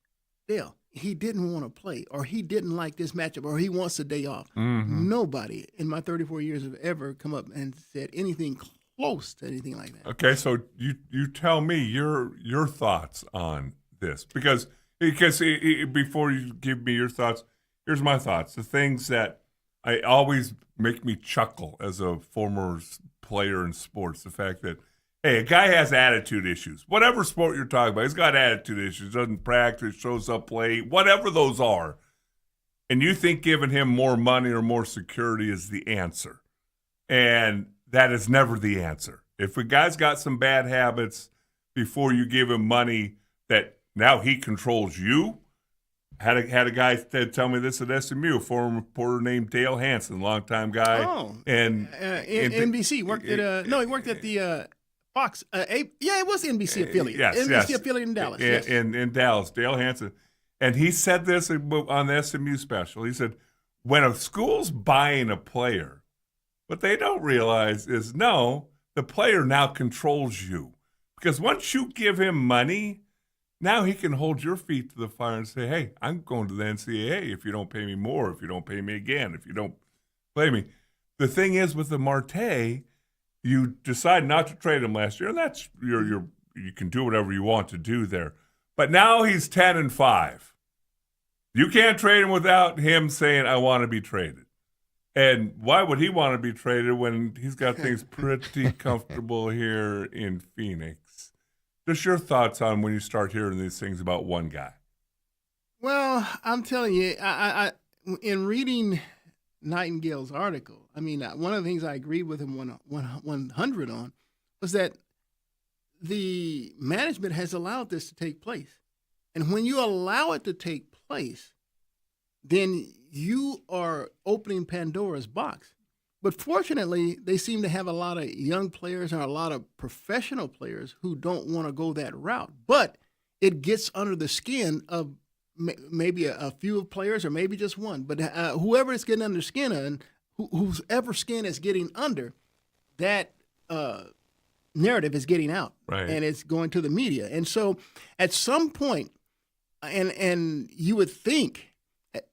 Speaker 4: Dale, he didn't want to play or he didn't like this matchup or he wants a day off. Mm-hmm. Nobody in my 34 years have ever come up and said anything close to anything like that.
Speaker 2: Okay, so you tell me your thoughts on this. Because before you give me your thoughts, here's my thoughts. The things that I always make me chuckle as a former player in sports, the fact that, hey, a guy has attitude issues. Whatever sport you're talking about, he's got attitude issues, doesn't practice, shows up late, whatever those are. And you think giving him more money or more security is the answer. And that is never the answer. If a guy's got some bad habits, before you give him money that now he controls you. Had a guy tell me this at SMU, a former reporter named Dale Hansen, longtime guy.
Speaker 4: Oh,
Speaker 2: and
Speaker 4: NBC worked at he worked at the Fox. It was the NBC affiliate. NBC affiliate in Dallas.
Speaker 2: In Dallas, Dale Hansen, and he said this on the SMU special. He said, when a school's buying a player, what they don't realize is the player now controls you. Because once you give him money, now he can hold your feet to the fire and say, hey, I'm going to the NCAA if you don't pay me more, if you don't pay me again, if you don't play me. The thing is with the Marte, you decide not to trade him last year, and that's you can do whatever you want to do there. But now he's 10-5. You can't trade him without him saying, I want to be traded. And why would he want to be traded when he's got things pretty comfortable here in Phoenix? Just your thoughts on when you start hearing these things about one guy.
Speaker 4: Well, I'm telling you, I in reading Nightingale's article, I mean, one of the things I agreed with him 100 on was that the management has allowed this to take place. And when you allow it to take place, then you are opening Pandora's box. But fortunately, they seem to have a lot of young players and a lot of professional players who don't want to go that route. But it gets under the skin of maybe a few players or maybe just one. But whoever is getting under skin and whoever skin is getting under, that narrative is getting out.
Speaker 2: Right.
Speaker 4: And it's going to the media. And so at some point, and you would think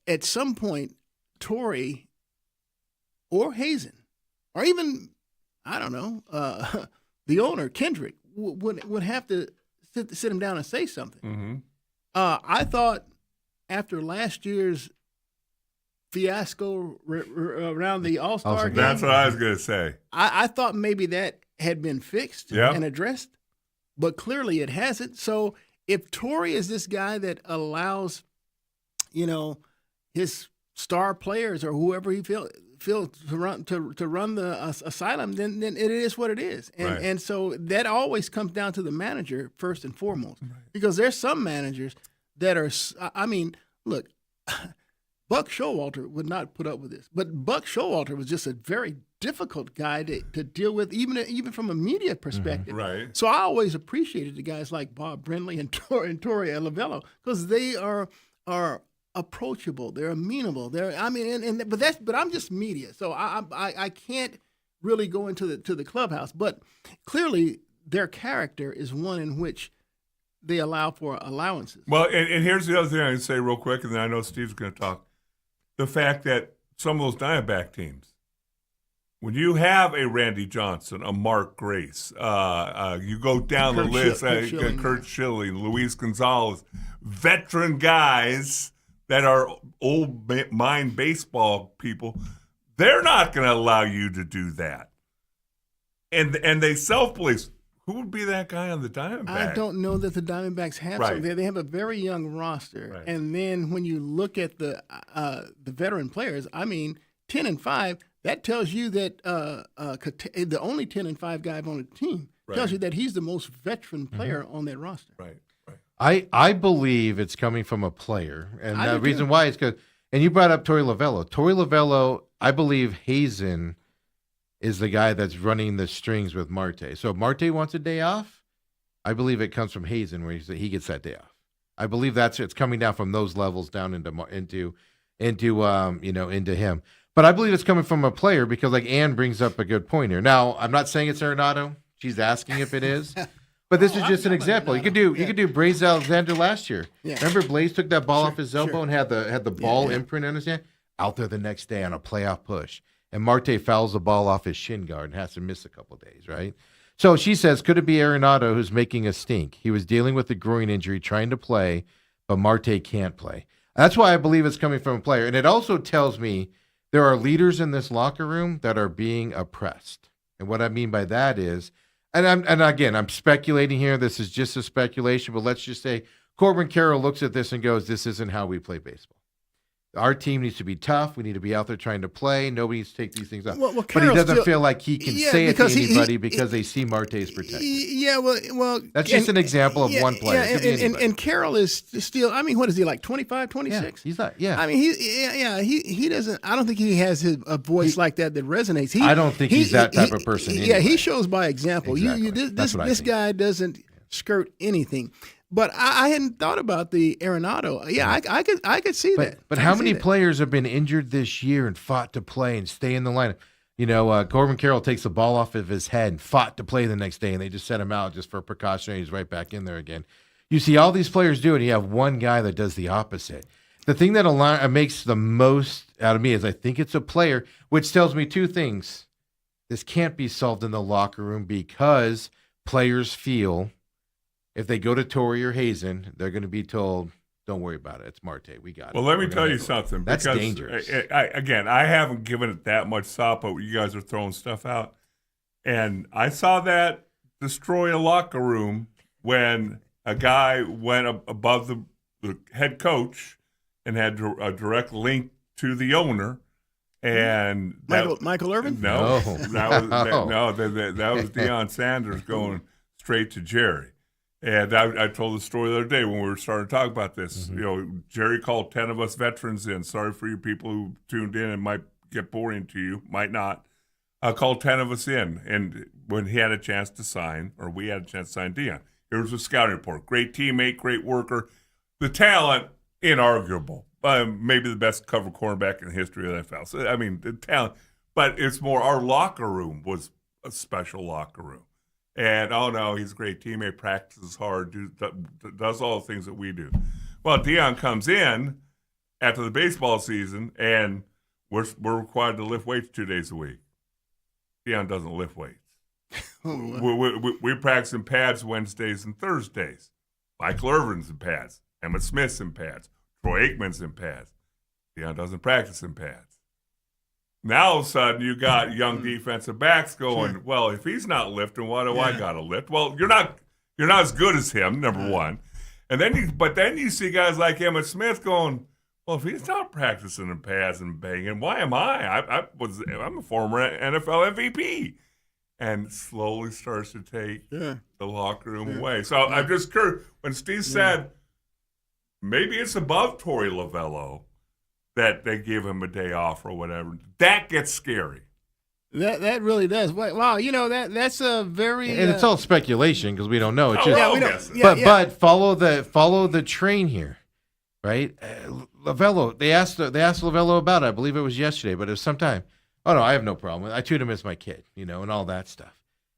Speaker 4: at some point, Torrey or Hazen, or even, I don't know, the owner, Kendrick, would have to sit him down and say something.
Speaker 2: Mm-hmm.
Speaker 4: I thought after last year's fiasco around the All-Star game.
Speaker 2: That's what I was going to say.
Speaker 4: I thought maybe that had been fixed and addressed, but clearly it hasn't. So if Torrey is this guy that allows, his star players or whoever he feels to run the asylum, then it is what it is. And so that always comes down to the manager first and foremost, because there's some managers that are, I mean, look, Buck Showalter would not put up with this, but Buck Showalter was just a very difficult guy to deal with, even from a media perspective.
Speaker 2: Right.
Speaker 4: So I always appreciated the guys like Bob Brindley and Torrey Lavello, because they are approachable, they're amenable. But I'm just media, so I can't really go into the clubhouse. But clearly, their character is one in which they allow for allowances.
Speaker 2: Well, and here's the other thing I can say real quick, and then I know Steve's going to talk. The fact that some of those Diamondback teams, when you have a Randy Johnson, a Mark Grace, you go down the list, Kurt Schilling, Luis Gonzalez, veteran guys that are old mind baseball people, they're not going to allow you to do that. And they self-police. Who would be that guy on the Diamondbacks?
Speaker 4: I don't know that the Diamondbacks have something. They have a very young roster. Right. And then when you look at the veteran players, I mean, 10-5, that tells you that the only 10-5 guy on the team tells you that he's the most veteran player on that roster.
Speaker 2: Right.
Speaker 1: I believe it's coming from a player. And the reason why is because, and you brought up Torrey Lavello. Torrey Lavello, I believe Hazen is the guy that's running the strings with Marte. So if Marte wants a day off, I believe it comes from Hazen where he gets that day off. I believe it's coming down from those levels down into him. But I believe it's coming from a player because, like, Ann brings up a good point here. Now, I'm not saying it's Arenado. She's asking if it is. But this is just an example. You could do Blaze Alexander last year. Yeah. Remember Blaze took that ball off his elbow and had the ball imprint on his hand? Out there the next day on a playoff push. And Marte fouls the ball off his shin guard and has to miss a couple of days, right? So she says, could it be Arenado who's making a stink? He was dealing with a groin injury, trying to play, but Marte can't play. That's why I believe it's coming from a player. And it also tells me there are leaders in this locker room that are being oppressed. And what I mean by that is, and again, I'm speculating here. This is just a speculation, but let's just say Corbin Carroll looks at this and goes, this isn't how we play baseball. Our team needs to be tough. We need to be out there trying to play. Nobody needs to take these things up. But he doesn't feel like he can say it to anybody because they see Marte as protected.
Speaker 4: Yeah, well.
Speaker 1: That's just an example of one player.
Speaker 4: Yeah, and Carroll is still, I mean, what is he, like 25, 26?
Speaker 1: Yeah, he's not, yeah.
Speaker 4: I mean, he doesn't, I don't think he has a voice like that resonates.
Speaker 1: I don't think he's that type of person anyway.
Speaker 4: Yeah, he shows by example.
Speaker 1: Exactly.
Speaker 4: This guy doesn't skirt anything. But I hadn't thought about the Arenado. Yeah, I could see that.
Speaker 1: But how many players have been injured this year and fought to play and stay in the lineup? Corbin Carroll takes the ball off of his head and fought to play the next day, and they just set him out just for precaution. He's right back in there again. You see all these players do it, and you have one guy that does the opposite. The thing that makes the most out of me is I think it's a player, which tells me two things. This can't be solved in the locker room because players feel if they go to Torrey or Hazen, they're going to be told, don't worry about it. It's Marte. We got it.
Speaker 2: Well, let me tell you something.
Speaker 1: That's
Speaker 2: because,
Speaker 1: dangerous.
Speaker 2: I haven't given it that much thought, but you guys are throwing stuff out. And I saw that destroy a locker room when a guy went above the head coach and had a direct link to the owner. And
Speaker 4: Michael Irvin?
Speaker 2: No, that was Deion Sanders going straight to Jerry. And I told the story the other day when we were starting to talk about this.
Speaker 1: Mm-hmm.
Speaker 2: Jerry called 10 of us veterans in. Sorry for you people who tuned in and might get boring to you, might not. Called 10 of us in, and when he had a chance to sign, or we had a chance to sign Deion. Here was a scouting report. Great teammate, great worker. The talent, inarguable. Maybe the best cover cornerback in the history of the NFL. So, I mean, the talent. But it's more our locker room was a special locker room. And, oh, no, he's a great teammate, practices hard, does all the things that we do. Well, Deion comes in after the baseball season, and we're required to lift weights 2 days a week. Deion doesn't lift weights. We practice in pads Wednesdays and Thursdays. Michael Irvin's in pads. Emmitt Smith's in pads. Troy Aikman's in pads. Deion doesn't practice in pads. Now, all of a sudden, you got young defensive backs going, well, if he's not lifting, why do I got to lift? Well, you're not as good as him, number one. And then you see guys like Emmitt Smith going, well, if he's not practicing in pads and banging, why am I? I'm a former NFL MVP. And slowly starts to take the locker room away. So I'm just curious, when Steve said maybe it's above Torey Lovello that they give him a day off or whatever, that gets scary.
Speaker 4: That really does. Wow, that's a very
Speaker 1: and it's all speculation because we don't know. It's
Speaker 4: just
Speaker 1: but follow the train here, right? Lovello, they asked Lovello about it. I believe it was yesterday, but it was sometime. Oh no, I have no problem. I treat him as my kid, and all that stuff.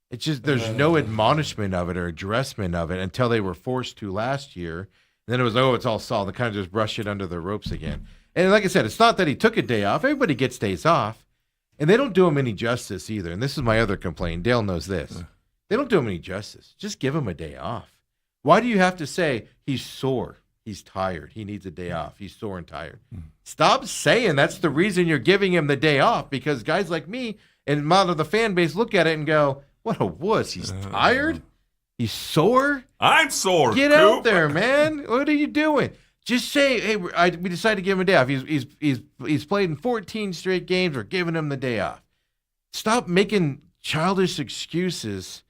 Speaker 1: It's just there's no admonishment of it or addressment of it until they were forced to last year. And then it was it's all solved. They kind of just brush it under the ropes again. And like I said, it's not that he took a day off. Everybody gets days off. And they don't do him any justice either. And this is my other complaint. Dale knows this. They don't do him any justice. Just give him a day off. Why do you have to say he's sore, he's tired, he needs a day off, he's sore and tired? Stop saying that's the reason you're giving him the day off, because guys like me and a lot of the fan base look at it and go, what a wuss. He's tired? He's sore?
Speaker 2: I'm sore,
Speaker 1: Get
Speaker 2: Coop.
Speaker 1: out there, man. What are you doing? Just say, hey, we decided to give him a day off. He's played in 14 straight games. We're giving him the day off. Stop making childish excuses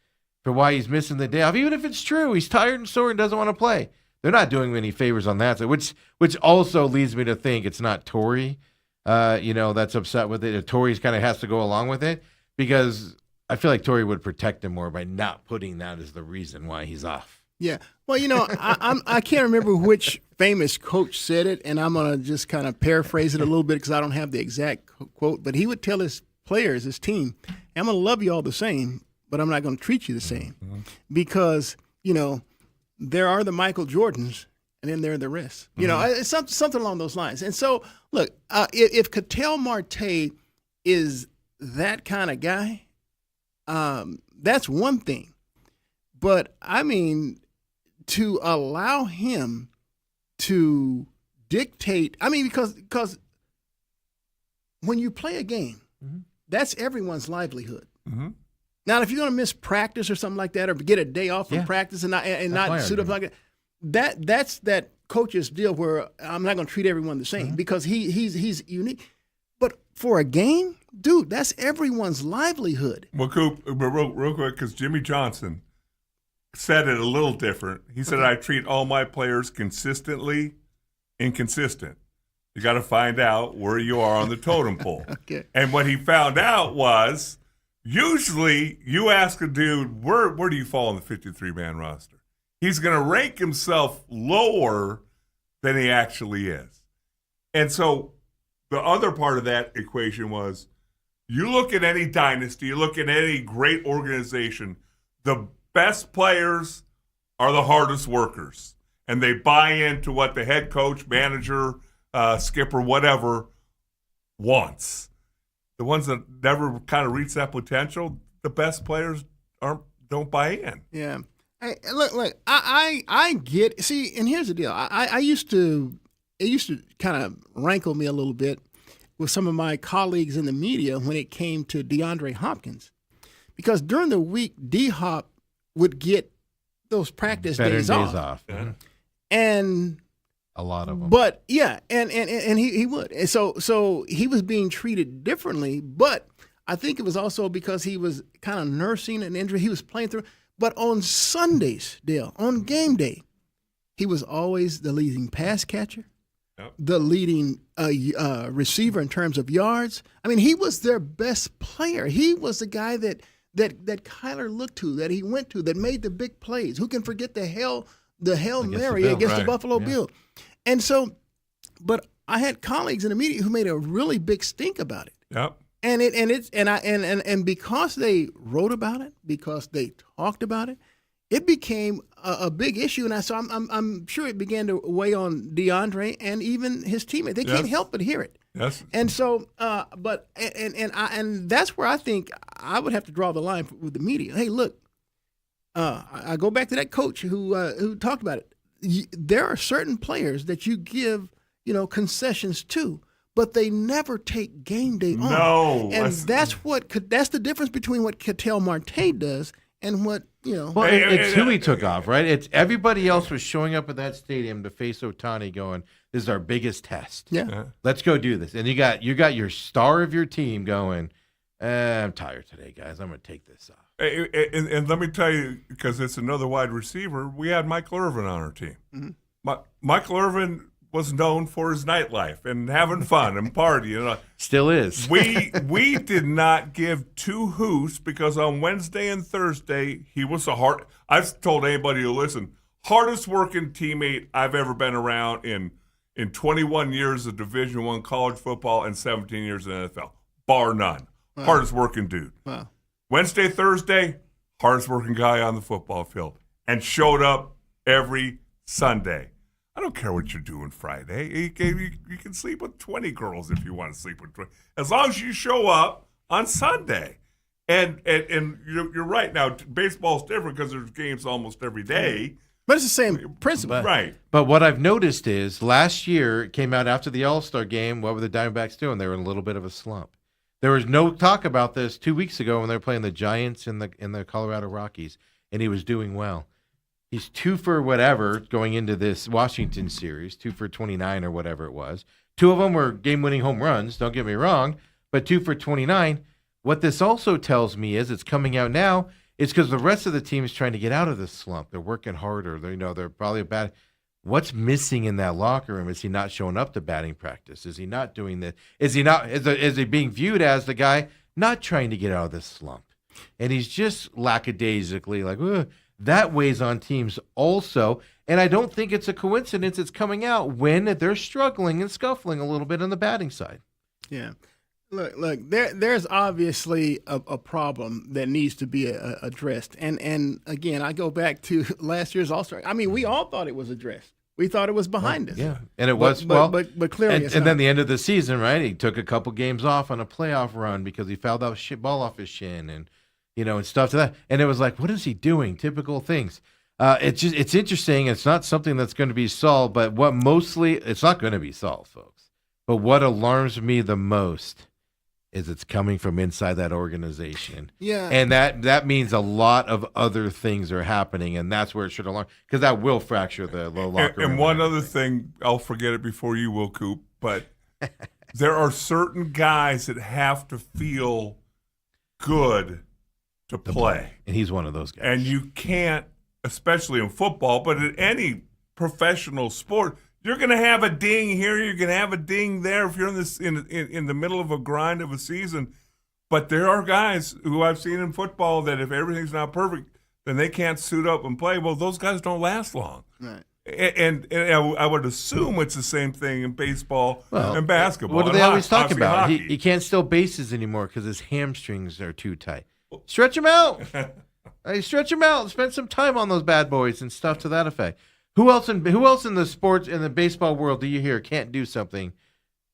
Speaker 1: for why he's missing the day off. Even if it's true, he's tired and sore and doesn't want to play. They're not doing him any favors on that side, which also leads me to think it's not Torrey, that's upset with it. Torrey's kind of has to go along with it, because I feel like Torrey would protect him more by not putting that as the reason why he's off.
Speaker 4: Yeah. Well, I can't remember which famous coach said it, and I'm going to just kind of paraphrase it a little bit because I don't have the exact quote, but he would tell his players, his team, I'm going to love you all the same, but I'm not going to treat you the same, because, there are the Michael Jordans, and then there are the rest. It's something along those lines. And so, look, if Ketel Marte is that kind of guy, that's one thing. But, I mean, to allow him to dictate, because when you play a game, that's everyone's livelihood. Now, if you're going to miss practice or something like that, or get a day off from practice and not suit up like that, that's that coach's deal where I'm not going to treat everyone the same because he's unique. But for a game, dude, that's everyone's livelihood.
Speaker 2: Well, Coop, real quick, because Jimmy Johnson said it a little different. He said, I treat all my players consistently inconsistent. You got to find out where you are on the totem pole. And what he found out was, usually you ask a dude, where do you fall on the 53-man roster? He's going to rank himself lower than he actually is. And so the other part of that equation was, You look at any dynasty, you look at any great organization, the best players are the hardest workers. And they buy into what the head coach, manager, skipper, whatever, wants. The ones that never kind of reach that potential, the best players don't buy in.
Speaker 4: Yeah. Hey, look. I get. See, and here's the deal. I used to. It used to kind of rankle me a little bit with some of my colleagues in the media when it came to DeAndre Hopkins, because during the week D-Hop would get those practice days off.
Speaker 2: Yeah.
Speaker 4: And
Speaker 1: a lot of them.
Speaker 4: But yeah, and he would. And so he was being treated differently, but I think it was also because he was kind of nursing an injury. He was playing through. But on Sundays, Dale, on game day, he was always the leading pass catcher, the leading receiver in terms of yards. I mean, he was their best player. He was the guy that Kyler looked to, that he went to, that made the big plays. Who can forget the Hail Mary against the Buffalo Bills? And so, but I had colleagues in the media who made a really big stink about it.
Speaker 2: Yep.
Speaker 4: And because they wrote about it, because they talked about it, it became a big issue. And so I'm sure it began to weigh on DeAndre and even his teammates. They can't help but hear it.
Speaker 2: Yes.
Speaker 4: And so, and that's where I think I would have to draw the line with the media. Hey, look, I go back to that coach who talked about it. There are certain players that you give, concessions to, but they never take game day off.
Speaker 2: No.
Speaker 4: And that's the difference between what Ketel Marte does and what,
Speaker 1: Well, it's who he took off, right? It's everybody else was showing up at that stadium to face Ohtani going, this is our biggest test.
Speaker 4: Yeah.
Speaker 1: Let's go do this. And you got your star of your team going, I'm tired today, guys. I'm going to take this off.
Speaker 2: And let me tell you, because it's another wide receiver, we had Michael Irvin on our team. Mm-hmm. Michael Irvin was known for his nightlife and having fun and partying.
Speaker 1: Still is.
Speaker 2: We did not give two hoots because on Wednesday and Thursday he was I've told anybody who listen, hardest working teammate I've ever been around in 21 years of Division I college football and 17 years in the NFL, bar none. Wow. Hardest working dude.
Speaker 4: Wow.
Speaker 2: Wednesday, Thursday, hardest working guy on the football field, and showed up every Sunday. I don't care what you're doing Friday. You can sleep with 20 girls if you want to sleep with 20, as long as you show up on Sunday. And you're right. Now, baseball's different because there's games almost every day.
Speaker 4: But it's the same principle.
Speaker 2: Right.
Speaker 1: But what I've noticed is last year it came out after the All-Star game, what were the Diamondbacks doing? They were in a little bit of a slump. There was no talk about this 2 weeks ago when they were playing the Giants in the Colorado Rockies, and he was doing well. He's 2 for whatever going into this Washington series, 2 for 29 or whatever it was. 2 of them were game-winning home runs, don't get me wrong, but 2 for 29. What this also tells me is it's coming out now. It's because the rest of the team is trying to get out of this slump. They're working harder. They're probably bad. What's missing in that locker room? Is he not showing up to batting practice? Is he not doing this? Is he being viewed as the guy not trying to get out of this slump? And he's just lackadaisically like, ugh. That weighs on teams also. And I don't think it's a coincidence it's coming out when they're struggling and scuffling a little bit on the batting side.
Speaker 4: Yeah. Look. There's obviously a problem that needs to be addressed. And again, I go back to last year's All-Star. I mean, we all thought it was addressed. We thought it was behind us.
Speaker 1: Yeah, and it was.
Speaker 4: But clearly,
Speaker 1: and then the end of the season, right? He took a couple games off on a playoff run because he fouled that ball off his shin, and and stuff to that. And it was like, what is he doing? Typical things. It's interesting. It's not something that's going to be solved, but it's not going to be solved, folks. But what alarms me the most is it's coming from inside that organization.
Speaker 4: Yeah.
Speaker 1: And that means a lot of other things are happening, and that's where it should alarm, because that will fracture the locker room.
Speaker 2: And one other thing, I'll forget it before you will, Coop, but there are certain guys that have to feel good to play.
Speaker 1: And he's one of those guys.
Speaker 2: And you can't, especially in football, but in any professional sport, you're going to have a ding here, you're going to have a ding there if you're in the middle of a grind of a season. But there are guys who I've seen in football that if everything's not perfect, then they can't suit up and play. Well, those guys don't last long.
Speaker 4: Right.
Speaker 2: And I would assume it's the same thing in baseball and basketball.
Speaker 1: What do
Speaker 2: and
Speaker 1: they always talk
Speaker 2: obviously
Speaker 1: about?
Speaker 2: hockey.
Speaker 1: He can't steal bases anymore because his hamstrings are too tight. Stretch him out. Hey, stretch him out. Spend some time on those bad boys and stuff to that effect. Who else in the sports in the baseball world do you hear can't do something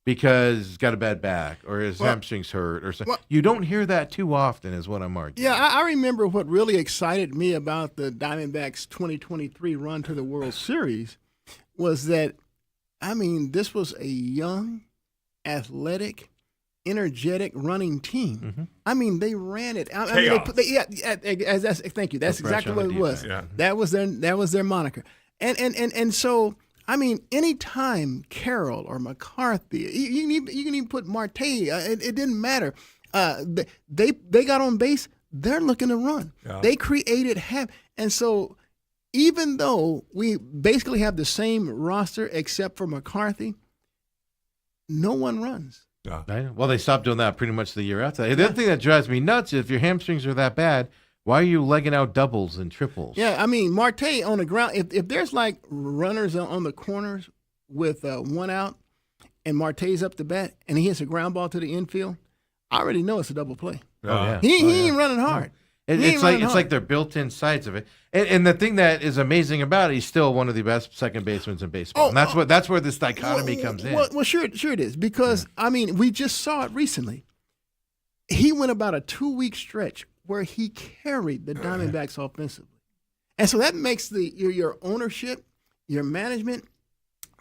Speaker 1: because he's got a bad back or his hamstrings hurt or something? You don't hear that too often, is what I'm arguing.
Speaker 4: Yeah, I remember what really excited me about the Diamondbacks' 2023 run to the World Series was that, I mean, this was a young, athletic, energetic running team.
Speaker 1: Mm-hmm.
Speaker 4: I mean, they ran it. Thank you. That's exactly what it was.
Speaker 2: Yeah.
Speaker 4: That was their moniker. And so, I mean, anytime Carroll or McCarthy, you can even put Marte. It didn't matter. They got on base. They're looking to run.
Speaker 2: Yeah.
Speaker 4: They created and so even though we basically have the same roster except for McCarthy, no one runs.
Speaker 2: Yeah.
Speaker 1: I know. Well, they stopped doing that pretty much the year after. The other thing that drives me nuts is if your hamstrings are that bad, why are you legging out doubles and triples?
Speaker 4: Yeah, I mean, Marte on the ground, if there's like runners on the corners with one out and Marte's up to bat and he hits a ground ball to the infield, I already know it's a double play. He ain't running hard.
Speaker 1: It's like they're built-in sides of it. And the thing that is amazing about it, he's still one of the best second basemen in baseball. And that's where this dichotomy comes in.
Speaker 4: Well, sure it is because I mean we just saw it recently. He went about a 2-week stretch where he carried the Diamondbacks offensively, and so that makes your ownership, your management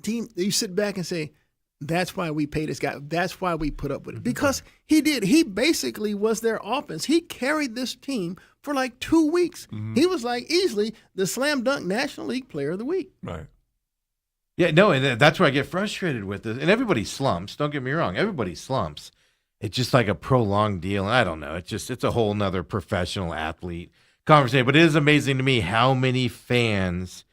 Speaker 4: team. You sit back and say, "That's why we pay this guy. That's why we put up with it because he did. He basically was their offense. He carried this team for like 2 weeks. He was like easily the slam dunk National League Player of the Week.
Speaker 2: Right.
Speaker 1: Yeah, no, and that's where I get frustrated with it. And everybody slumps. Don't get me wrong. Everybody slumps. It's just like a prolonged deal. And I don't know. It's a whole nother professional athlete conversation. But it is amazing to me how many fans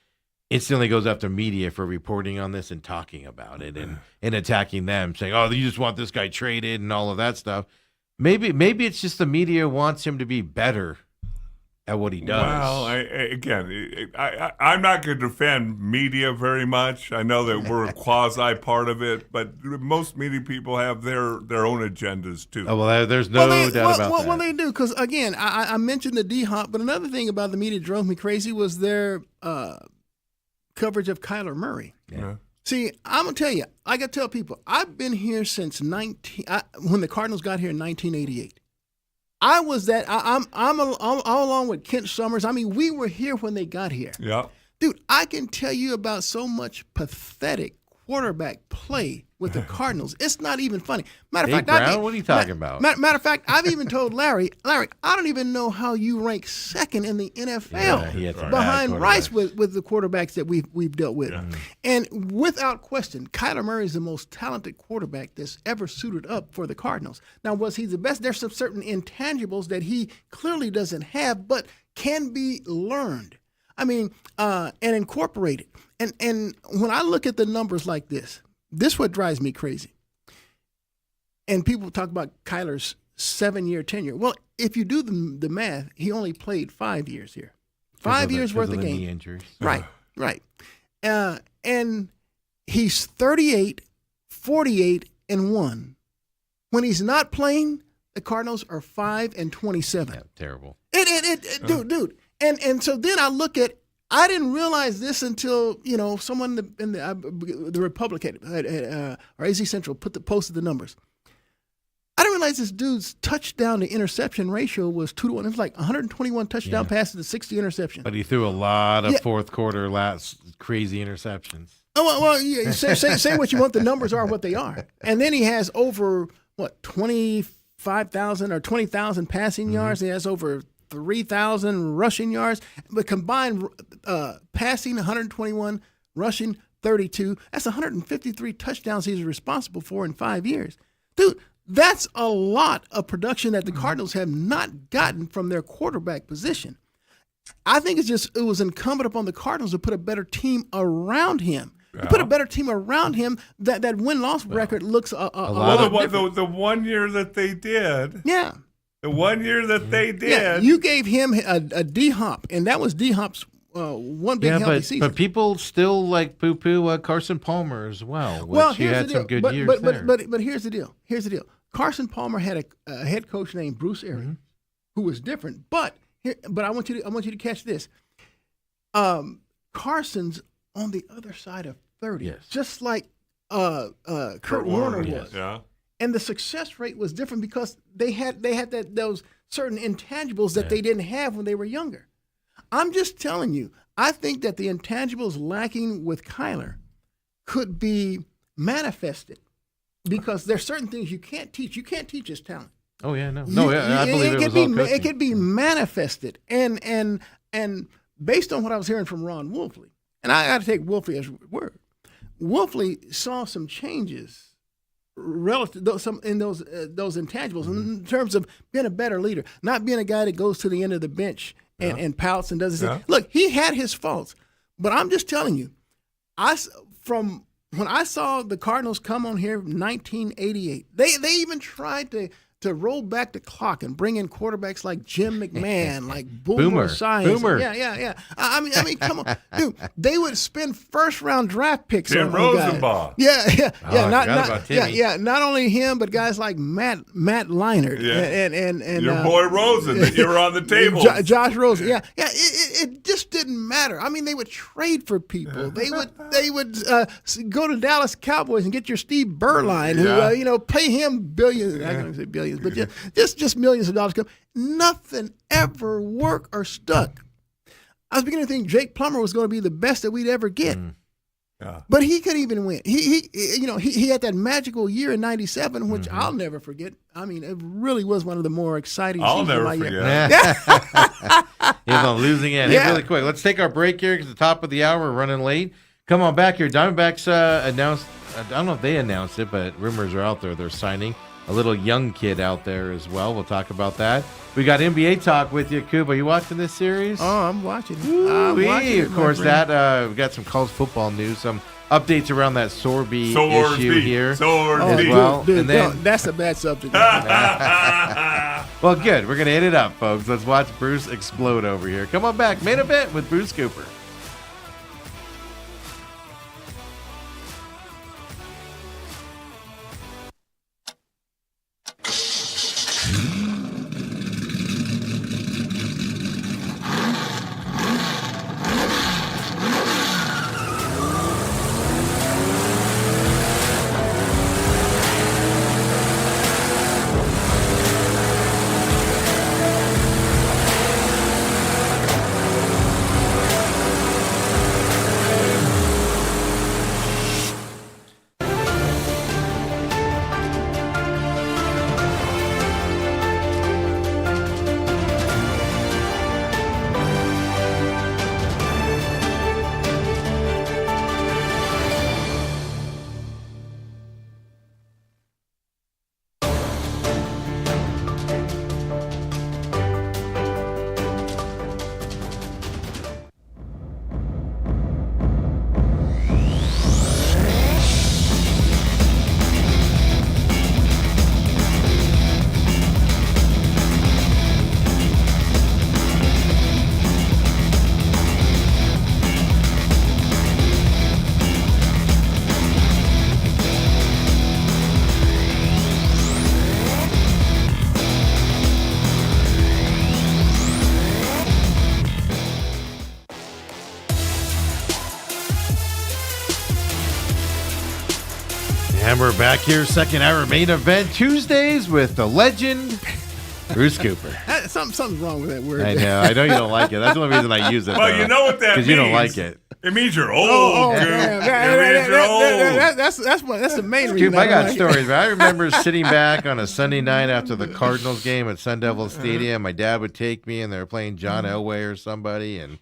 Speaker 1: instantly goes after media for reporting on this and talking about it and attacking them, saying, "Oh, you just want this guy traded" and all of that stuff. Maybe it's just the media wants him to be better at what he does.
Speaker 2: Well, I'm not going to defend media very much. I know that we're a quasi part of it, but most media people have their own agendas too.
Speaker 1: Oh, well, there's no doubt about that.
Speaker 4: Well, they do because again, I mentioned the D-Hop, but another thing about the media drove me crazy was their coverage of Kyler Murray.
Speaker 2: Yeah.
Speaker 4: See, I'm gonna tell you, I gotta tell people, I've been here since when the Cardinals got here in 1988. I was that. I'm all along with Kent Summers. I mean, we were here when they got here.
Speaker 2: Yeah.
Speaker 4: Dude, I can tell you about so much pathetic quarterback play with the Cardinals. It's not even funny. Matter of fact,
Speaker 1: Brown, what are you talking about?
Speaker 4: Matter of fact, I've even told Larry, I don't even know how you rank second in the NFL
Speaker 1: he had some bad
Speaker 4: behind Rice
Speaker 1: quarterbacks.
Speaker 4: with the quarterbacks that we've dealt with.
Speaker 2: Yeah.
Speaker 4: And without question, Kyler Murray is the most talented quarterback that's ever suited up for the Cardinals. Now, was he the best? There's some certain intangibles that he clearly doesn't have, but can be learned. I mean, and incorporated. And when I look at the numbers like this what drives me crazy. And people talk about Kyler's 7-year tenure. Well, if you do the math, he only played 5 years here. 5 years worth of game.
Speaker 1: Injuries.
Speaker 4: Right. And he's 38, 48, and 1. When he's not playing, the Cardinals are 5-27.
Speaker 1: Yeah, terrible.
Speaker 4: Dude. And so then I look at. I didn't realize this until someone in the Republican or AZ Central posted the numbers. I didn't realize this dude's touchdown to interception ratio was 2-1. It was like 121 touchdown passes to 60 interceptions.
Speaker 1: But he threw a lot of fourth quarter crazy interceptions.
Speaker 4: Oh well, yeah. Say what you want. The numbers are what they are. And then he has over 25,000 or 20,000 passing yards. He has over 3,000 rushing yards, but combined passing 121, rushing 32. That's 153 touchdowns he's responsible for in 5 years. Dude, that's a lot of production that the Cardinals have not gotten from their quarterback position. I think it was incumbent upon the Cardinals to put a better team around him.
Speaker 2: Yeah.
Speaker 4: To put a better team around him, that win-loss record looks a lot different.
Speaker 2: The 1 year that they did.
Speaker 4: Yeah.
Speaker 2: The 1 year that they did.
Speaker 4: Yeah, you gave him a D-Hop, and that was D-Hop's one big healthy season.
Speaker 1: But people still like poo-poo Carson Palmer as well.
Speaker 4: Well,
Speaker 1: he
Speaker 4: here's
Speaker 1: had
Speaker 4: the
Speaker 1: some
Speaker 4: deal.
Speaker 1: good years there.
Speaker 4: But here's the deal. Carson Palmer had a head coach named Bruce Arians, who was different. But I want you to catch this. Carson's on the other side of 30, just like Kurt Warner was.
Speaker 2: Yeah.
Speaker 4: And the success rate was different because they had those certain intangibles that they didn't have when they were younger. I'm just telling you, I think that the intangibles lacking with Kyler could be manifested because there's certain things you can't teach. You can't teach his talent.
Speaker 1: Oh yeah, I believe it was all coaching.
Speaker 4: It could be manifested, and based on what I was hearing from Ron Wolfley, and I got to take Wolfley as word. Wolfley saw some changes relative those intangibles in terms of being a better leader, not being a guy that goes to the end of the bench and pouts and does his thing. Look, he had his faults, but I'm just telling you, from when I saw the Cardinals come on here in 1988, they even tried to roll back the clock and bring in quarterbacks like Jim McMahon, like Boomer Science.
Speaker 1: Boomer.
Speaker 4: Yeah. I mean, come on, dude. They would spend first-round draft picks
Speaker 2: Tim
Speaker 4: on
Speaker 2: Rosenbaum.
Speaker 4: guys.
Speaker 1: Yeah.
Speaker 4: Not only him, but guys like Matt Leinart and
Speaker 2: your boy Rosen that you were on the table.
Speaker 4: Josh Rosen. Yeah. It just didn't matter. I mean, they would trade for people. They would go to Dallas Cowboys and get your Steve Berline, who pay him billions. I'm going to say billions, but just millions of dollars. Nothing ever worked or stuck. I was beginning to think Jake Plummer was going to be the best that we'd ever get.
Speaker 2: Yeah.
Speaker 4: But he couldn't even win. He had that magical year in '97, which I'll never forget. I mean, it really was one of the more exciting seasons of my year.
Speaker 1: He's on losing end. Hey, really quick, let's take our break here because the top of the hour, we're running late. Come on back here. Diamondbacks announced, I don't know if they announced it, but rumors are out there they're signing a little young kid out there as well. We'll talk about that. We got NBA talk with you, Coop. Are you watching this series?
Speaker 4: Oh, I'm watching.
Speaker 1: Of course, we got some college football news, some updates around that Sorby issue here as well.
Speaker 4: Dude,
Speaker 1: and then,
Speaker 4: that's a bad subject.
Speaker 1: well, good. We're going to hit it up, folks. Let's watch Bruce explode over here. Come on back. Main event with Bruce Cooper. And we're back here, second hour main event, Tuesdays with the legend, Bruce Cooper.
Speaker 4: Something's wrong with that word.
Speaker 1: I know you don't like it. That's the only reason I use it.
Speaker 2: Well, you know what that means.
Speaker 1: Because you don't like it.
Speaker 2: It means you're old, Coop.
Speaker 4: That's the main reason.
Speaker 1: Coop, I got stories. I remember sitting back on a Sunday night after the Cardinals game at Sun Devil Stadium. My dad would take me, and they were playing John Elway or somebody, and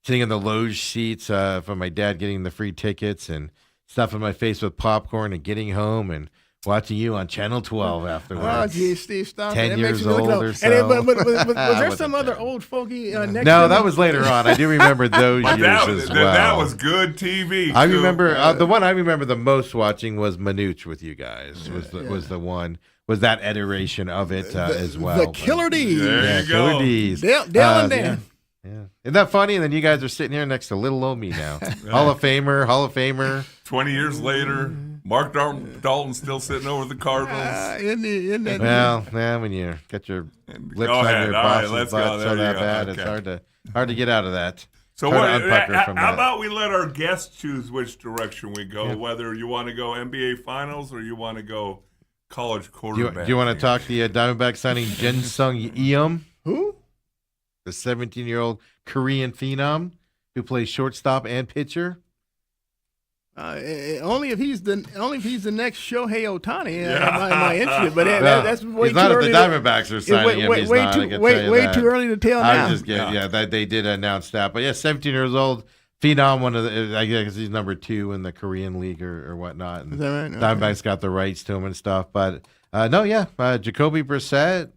Speaker 1: sitting in the loge seats from my dad getting the free tickets and stuffing my face with popcorn and getting home and watching you on Channel 12 afterwards.
Speaker 4: Oh, geez, Steve, stop
Speaker 1: 10 years old or so.
Speaker 4: And was there some other old fogey next
Speaker 1: No,
Speaker 4: to
Speaker 1: that
Speaker 4: me?
Speaker 1: was later on. I do remember those years as well.
Speaker 2: That was good TV.
Speaker 1: I remember the one I remember the most watching was Manuch with you guys. Was the one. Was that iteration of it as well.
Speaker 4: The Killer D's.
Speaker 2: There you go.
Speaker 1: Killer D's.
Speaker 4: Dale and Dan.
Speaker 1: Yeah. Isn't that funny? And then you guys are sitting here next to little old me now. Hall of Famer.
Speaker 2: 20 years later, Mark Dalton's still sitting over the Cardinals.
Speaker 4: In that,
Speaker 1: Well, when you get your lips on
Speaker 2: ahead.
Speaker 1: your
Speaker 2: All right,
Speaker 1: boss's
Speaker 2: let's
Speaker 1: butt
Speaker 2: go.
Speaker 1: so
Speaker 2: There
Speaker 1: that
Speaker 2: you go.
Speaker 1: bad,
Speaker 2: Okay.
Speaker 1: it's hard to get out of that.
Speaker 2: So
Speaker 1: Hard to unpucker from
Speaker 2: how
Speaker 1: that.
Speaker 2: about we let our guests choose which direction we go,
Speaker 1: Yeah.
Speaker 2: whether you want to go NBA Finals or you want to go college
Speaker 1: Do
Speaker 2: quarterback.
Speaker 1: you want to talk the Diamondback signing Jin Sung Yeom,
Speaker 4: who?
Speaker 1: the 17-year-old Korean phenom who plays shortstop and pitcher?
Speaker 4: Only if he's the next Shohei Ohtani.
Speaker 2: Yeah.
Speaker 4: Am I interested? But
Speaker 1: Well,
Speaker 4: that's way
Speaker 1: he's
Speaker 4: too
Speaker 1: not
Speaker 4: early.
Speaker 1: if the Diamondbacks are signing him. He's not. I can tell you
Speaker 4: way
Speaker 1: that.
Speaker 4: too early to tell
Speaker 1: I
Speaker 4: now.
Speaker 1: was just kidding. They did announce that. But 17 years old, phenom, one of the, I guess he's number 2 in the Korean league or whatnot. And
Speaker 4: Is that right? Okay.
Speaker 1: Diamondbacks got the rights to him and stuff. But Jacoby Brissett,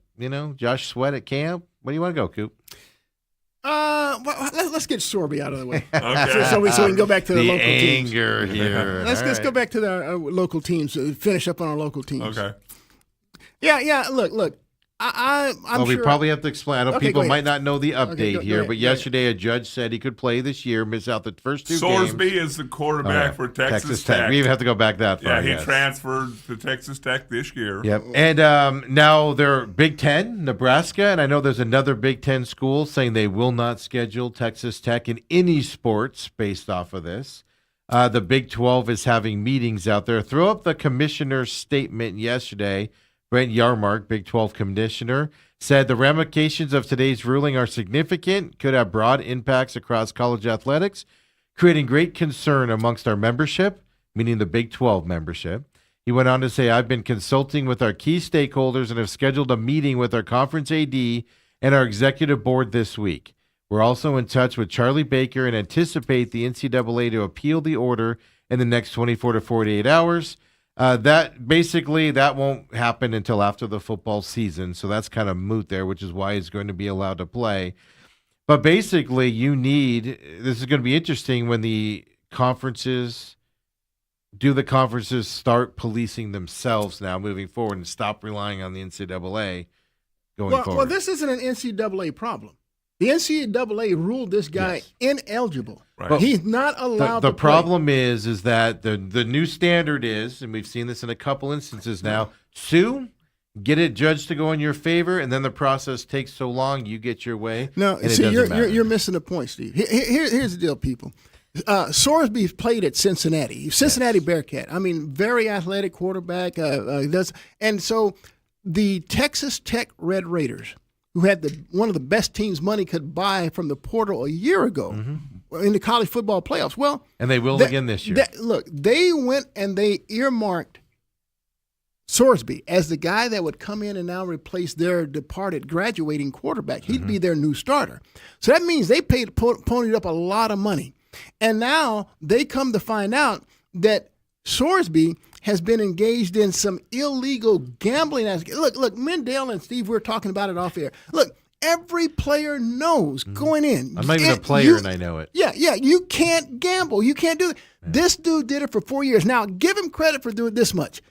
Speaker 1: Josh Sweat at camp. Where do you want to go, Coop?
Speaker 4: Well, let's get Sorby out of the way,
Speaker 2: Okay.
Speaker 4: so we can go back to the
Speaker 1: The
Speaker 4: local teams.
Speaker 1: anger here.
Speaker 4: Let's go back to our local teams. Finish up on our local teams.
Speaker 2: Okay.
Speaker 4: Yeah. Look. I'm
Speaker 1: Well,
Speaker 4: sure.
Speaker 1: we probably have to explain. I know
Speaker 4: Okay,
Speaker 1: people
Speaker 4: go
Speaker 1: might
Speaker 4: ahead.
Speaker 1: not know the update
Speaker 4: go
Speaker 1: here,
Speaker 4: ahead,
Speaker 1: but
Speaker 4: go
Speaker 1: yesterday a judge said he could play this year, miss out the first 2 games.
Speaker 2: Sorsby is the quarterback for Texas Tech.
Speaker 1: We even have to go back that far.
Speaker 2: Yeah, he
Speaker 1: yes.
Speaker 2: transferred to Texas Tech this year.
Speaker 1: Yep. And now they're Big Ten, Nebraska, and I know there's another Big Ten school saying they will not schedule Texas Tech in any sports based off of this. The Big 12 is having meetings out there. Throw up the commissioner's statement yesterday. Brent Yarmark, Big 12 commissioner, said the ramifications of today's ruling are significant, could have broad impacts across college athletics, creating great concern amongst our membership, meaning the Big 12 membership. He went on to say, I've been consulting with our key stakeholders and have scheduled a meeting with our conference AD and our executive board this week. We're also in touch with Charlie Baker and anticipate the NCAA to appeal the order in the next 24 to 48 hours. That won't happen until after the football season, so that's kind of moot there, which is why he's going to be allowed to play. But basically, this is going to be interesting when the conferences start policing themselves now moving forward and stop relying on the NCAA going forward.
Speaker 4: Well, this isn't an NCAA problem. The NCAA ruled this guy ineligible.
Speaker 2: Right.
Speaker 4: He's not allowed
Speaker 1: The
Speaker 4: to play.
Speaker 1: problem is that the new standard is, and we've seen this in a couple instances now, sue, get it judged to go in your favor, and then the process takes so long, you get your way.
Speaker 4: No,
Speaker 1: and
Speaker 4: see,
Speaker 1: it doesn't matter.
Speaker 4: you're missing the point, Steve. Here's the deal, people. Sorsby played at Cincinnati, Bearcat. I mean, very athletic quarterback. And so the Texas Tech Red Raiders, who had one of the best teams money could buy from the portal a year ago in the college football playoffs. Well,
Speaker 1: and they will again this year.
Speaker 4: Look, they went and they earmarked Sorsby as the guy that would come in and now replace their departed graduating quarterback. He'd be their new starter. So that means they ponied up a lot of money. And now they come to find out that Sorsby has been engaged in some illegal gambling. Look, Mendel and Steve, we're talking about it off air. Look, every player knows going in.
Speaker 1: I'm not even a player, and I know it.
Speaker 4: Yeah, you can't gamble. You can't do it. Yeah. This dude did it for 4 years. Now, give him credit for doing this much.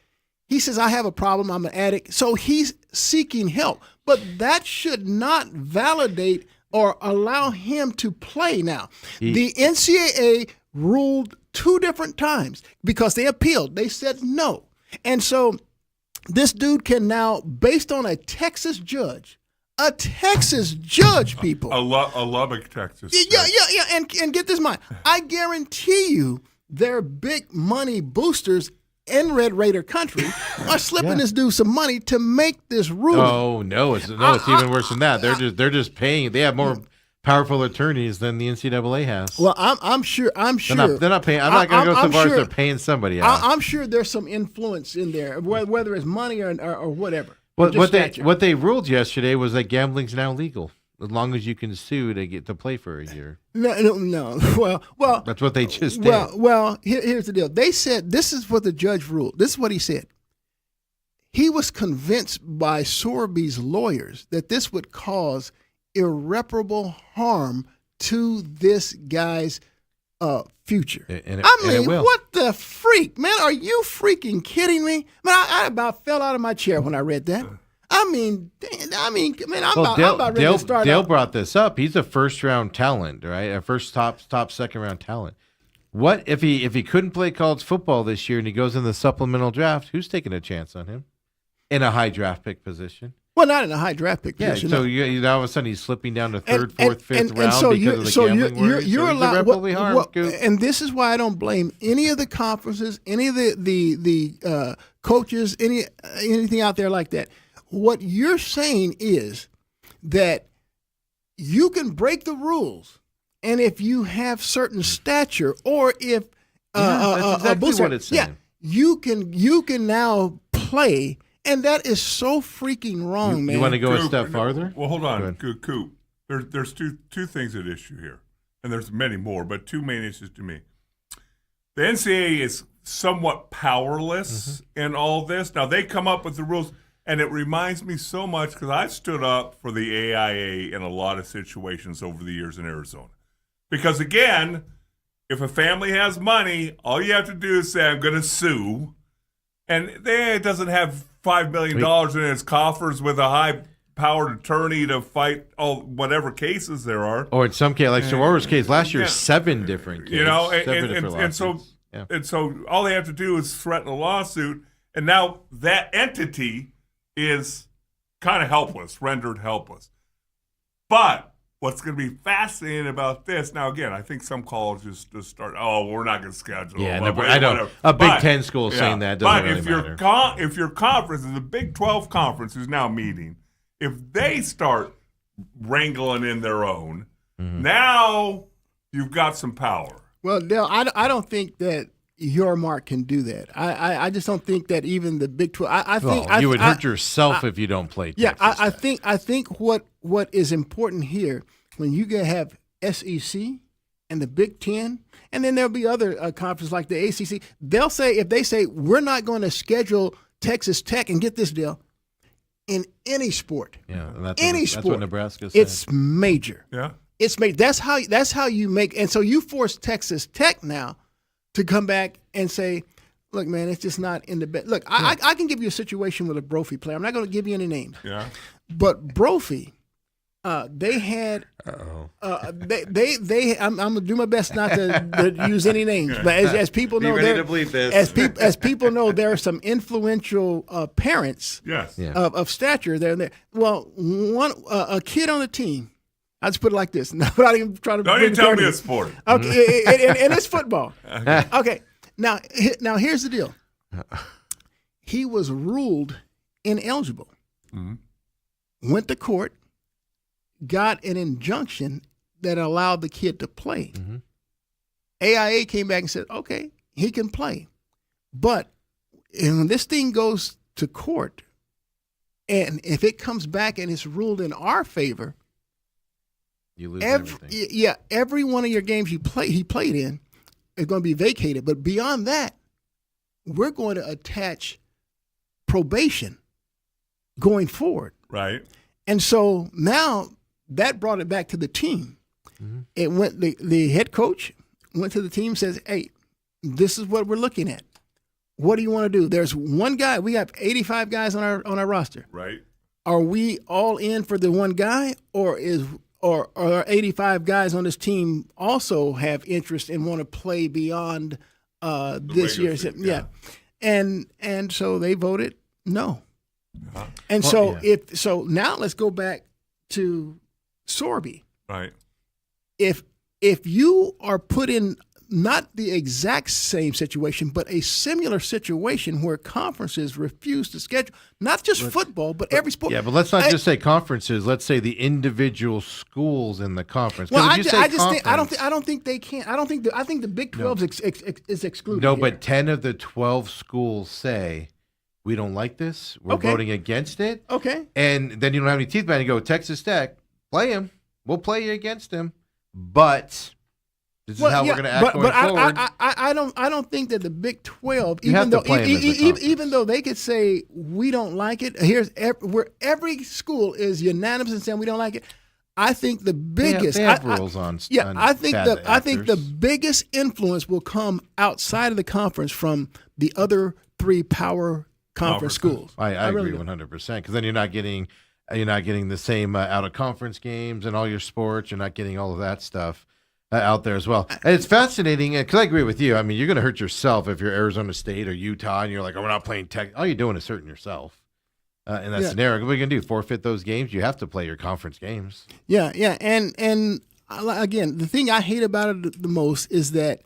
Speaker 4: He says, I have a problem. I'm an addict. So he's seeking help. But that should not validate or allow him to play now. The NCAA ruled 2 different times because they appealed. They said no. And so this dude can now, based on a Texas judge, people.
Speaker 2: A Lubbock, Texas.
Speaker 4: Yeah. And get this in mind. I guarantee you their big money boosters in Red Raider country are slipping this dude some money to make this ruling.
Speaker 1: Oh, no, it's even worse than that. They're just paying. They have more powerful attorneys than the NCAA has.
Speaker 4: Well, I'm sure.
Speaker 1: They're not paying. I'm not going to go so far as they're paying somebody out.
Speaker 4: I'm sure there's some influence in there, whether it's money or whatever.
Speaker 1: What they ruled yesterday was that gambling's now legal as long as you can sue to get to play for a year.
Speaker 4: No. Well,
Speaker 1: that's what they just did.
Speaker 4: Well, here's the deal. They said this is what the judge ruled. This is what he said. He was convinced by Sorby's lawyers that this would cause irreparable harm to this guy's future. What the freak, man? Are you freaking kidding me? Man, I about fell out of my chair when I read that. man, I'm
Speaker 1: Well,
Speaker 4: about ready to start
Speaker 1: Dale
Speaker 4: out.
Speaker 1: brought this up. He's a first round talent, right? A first top second round talent. What if he couldn't play college football this year and he goes in the supplemental draft? Who's taking a chance on him in a high draft pick position?
Speaker 4: Well, not in a high draft pick
Speaker 1: Yeah,
Speaker 4: position.
Speaker 1: so
Speaker 4: no.
Speaker 1: you all of a sudden he's slipping down to third,
Speaker 4: And-
Speaker 1: fourth,
Speaker 4: and-
Speaker 1: fifth
Speaker 4: and
Speaker 1: round
Speaker 4: so
Speaker 1: because
Speaker 4: you're-
Speaker 1: of the
Speaker 4: so
Speaker 1: gambling worries.
Speaker 4: you're
Speaker 1: So he's
Speaker 4: allowed,
Speaker 1: irreparably harmed.
Speaker 4: well,
Speaker 1: Good.
Speaker 4: and this is why I don't blame any of the conferences, any of the coaches, anything out there like that. What you're saying is that you can break the rules, and if you have certain stature, or if
Speaker 1: that's exactly what it's saying.
Speaker 4: you can now play, and that is so freaking wrong, man.
Speaker 1: You want to go a
Speaker 2: Coop,
Speaker 1: step farther?
Speaker 2: Well, hold
Speaker 1: Go
Speaker 2: on,
Speaker 1: ahead.
Speaker 2: Coop. There's two things at issue here, and there's many more, but two main issues to me. The NCAA is somewhat powerless in all this. Now, they come up with the rules, and it reminds me so much because I stood up for the AIA in a lot of situations over the years in Arizona. Because, again, if a family has money, all you have to do is say, I'm going to sue. And they doesn't have $5 million in its coffers with a high-powered attorney to fight all whatever cases there are.
Speaker 1: Or in some case, like Sorora's case last year,
Speaker 2: Yeah.
Speaker 1: 7 different cases.
Speaker 2: You know,
Speaker 1: seven different
Speaker 2: and so
Speaker 1: lawsuits. Yeah.
Speaker 2: and so all they have to do is threaten a lawsuit, and now that entity is kind of helpless, rendered helpless. But what's going to be fascinating about this, now again, I think some colleges just start, we're not going to schedule.
Speaker 1: Yeah,
Speaker 2: well,
Speaker 1: I know.
Speaker 2: whatever.
Speaker 1: A Big
Speaker 2: But-
Speaker 1: Ten school saying that doesn't really matter.
Speaker 2: But if your conference, the Big 12 conference is now meeting, if they start wrangling in their own, now you've got some power.
Speaker 4: Well, Dale, I don't think that your mark can do that. I just don't think that even the Big 12. I think
Speaker 1: Well, you would hurt yourself if you don't play.
Speaker 4: Yeah,
Speaker 1: Texas Tech.
Speaker 4: I think what is important here when you have SEC and the Big Ten, and then there'll be other conferences like the ACC. They'll say, if they say we're not going to schedule Texas Tech, and get this, Dale, in any sport,
Speaker 1: Yeah, and that's
Speaker 4: sport,
Speaker 1: what Nebraska said.
Speaker 4: it's major.
Speaker 2: Yeah.
Speaker 4: It's major. That's how you make. And so you force Texas Tech now to come back and say, look, man, it's just not in the best. Look, I can give you a situation with a Brophy player. I'm not going to give you any names.
Speaker 2: Yeah.
Speaker 4: But Brophy, they had. I'm gonna do my best not to use any names, but as people know,
Speaker 1: ready to bleep this.
Speaker 4: as people know, there are some influential parents
Speaker 2: Yes.
Speaker 1: Yeah.
Speaker 4: of stature there. Well, a kid on the team. I just put it like this. Without even trying to.
Speaker 2: Don't
Speaker 4: bring
Speaker 2: even tell me
Speaker 4: clarity.
Speaker 2: it's sport.
Speaker 4: Okay, and it's football. Okay, now here's the deal. He was ruled ineligible. Went to court, got an injunction that allowed the kid to play. AIA came back and said, okay, he can play. But when this thing goes to court, and if it comes back and it's ruled in our favor,
Speaker 1: You lose everything.
Speaker 4: every one of your games he played in is going to be vacated. But beyond that, we're going to attach probation going forward.
Speaker 2: Right.
Speaker 4: And so now that brought it back to the team. It went. The head coach went to the team and says, hey, this is what we're looking at. What do you want to do? There's one guy. We have 85 guys on our roster.
Speaker 2: Right.
Speaker 4: Are we all in for the one guy, or are 85 guys on this team also have interest and want to play beyond this
Speaker 2: regular
Speaker 4: year?
Speaker 2: season,
Speaker 4: Yeah. And so they voted no. And
Speaker 1: Well,
Speaker 4: so now let's go back to Sorby.
Speaker 2: Right.
Speaker 4: If you are put in not the exact same situation, but a similar situation where conferences refuse to schedule not just football, but every sport.
Speaker 1: Yeah, but let's not just say conferences. Let's say the individual schools in the conference. 'Cause
Speaker 4: Well,
Speaker 1: if
Speaker 4: I
Speaker 1: you
Speaker 4: just
Speaker 1: say
Speaker 4: think I
Speaker 1: conference-
Speaker 4: don't think they can. I think the Big 12 is excluded.
Speaker 1: No,
Speaker 4: here.
Speaker 1: but 10 of the 12 schools say we don't like this. We're
Speaker 4: Okay.
Speaker 1: voting against it.
Speaker 4: Okay.
Speaker 1: And then you don't have any teeth behind. You go Texas Tech, play him. We'll play you against him. But this is how we're going to act going forward.
Speaker 4: I don't think that the Big 12,
Speaker 1: You have
Speaker 4: even
Speaker 1: to
Speaker 4: though
Speaker 1: play 'em as a conference.
Speaker 4: even though they could say we don't like it, where every school is unanimous in saying we don't like it. I think the biggest
Speaker 1: they have rules on. on
Speaker 4: I think
Speaker 1: bad
Speaker 4: I think the
Speaker 1: actors.
Speaker 4: biggest influence will come outside of the conference from the other three power conference schools.
Speaker 1: I
Speaker 4: really
Speaker 1: agree
Speaker 4: do.
Speaker 1: 100% because then you're not getting the same out of conference games and all your sports. You're not getting all of that stuff out there as well. And it's fascinating because I agree with you. I mean, you're going to hurt yourself if you're Arizona State or Utah and you're like, oh, we're not playing Tech. All you're doing is hurting yourself in that scenario. What are you going to do? Forfeit those games? You have to play your conference games.
Speaker 4: Yeah, and again, the thing I hate about it the most is that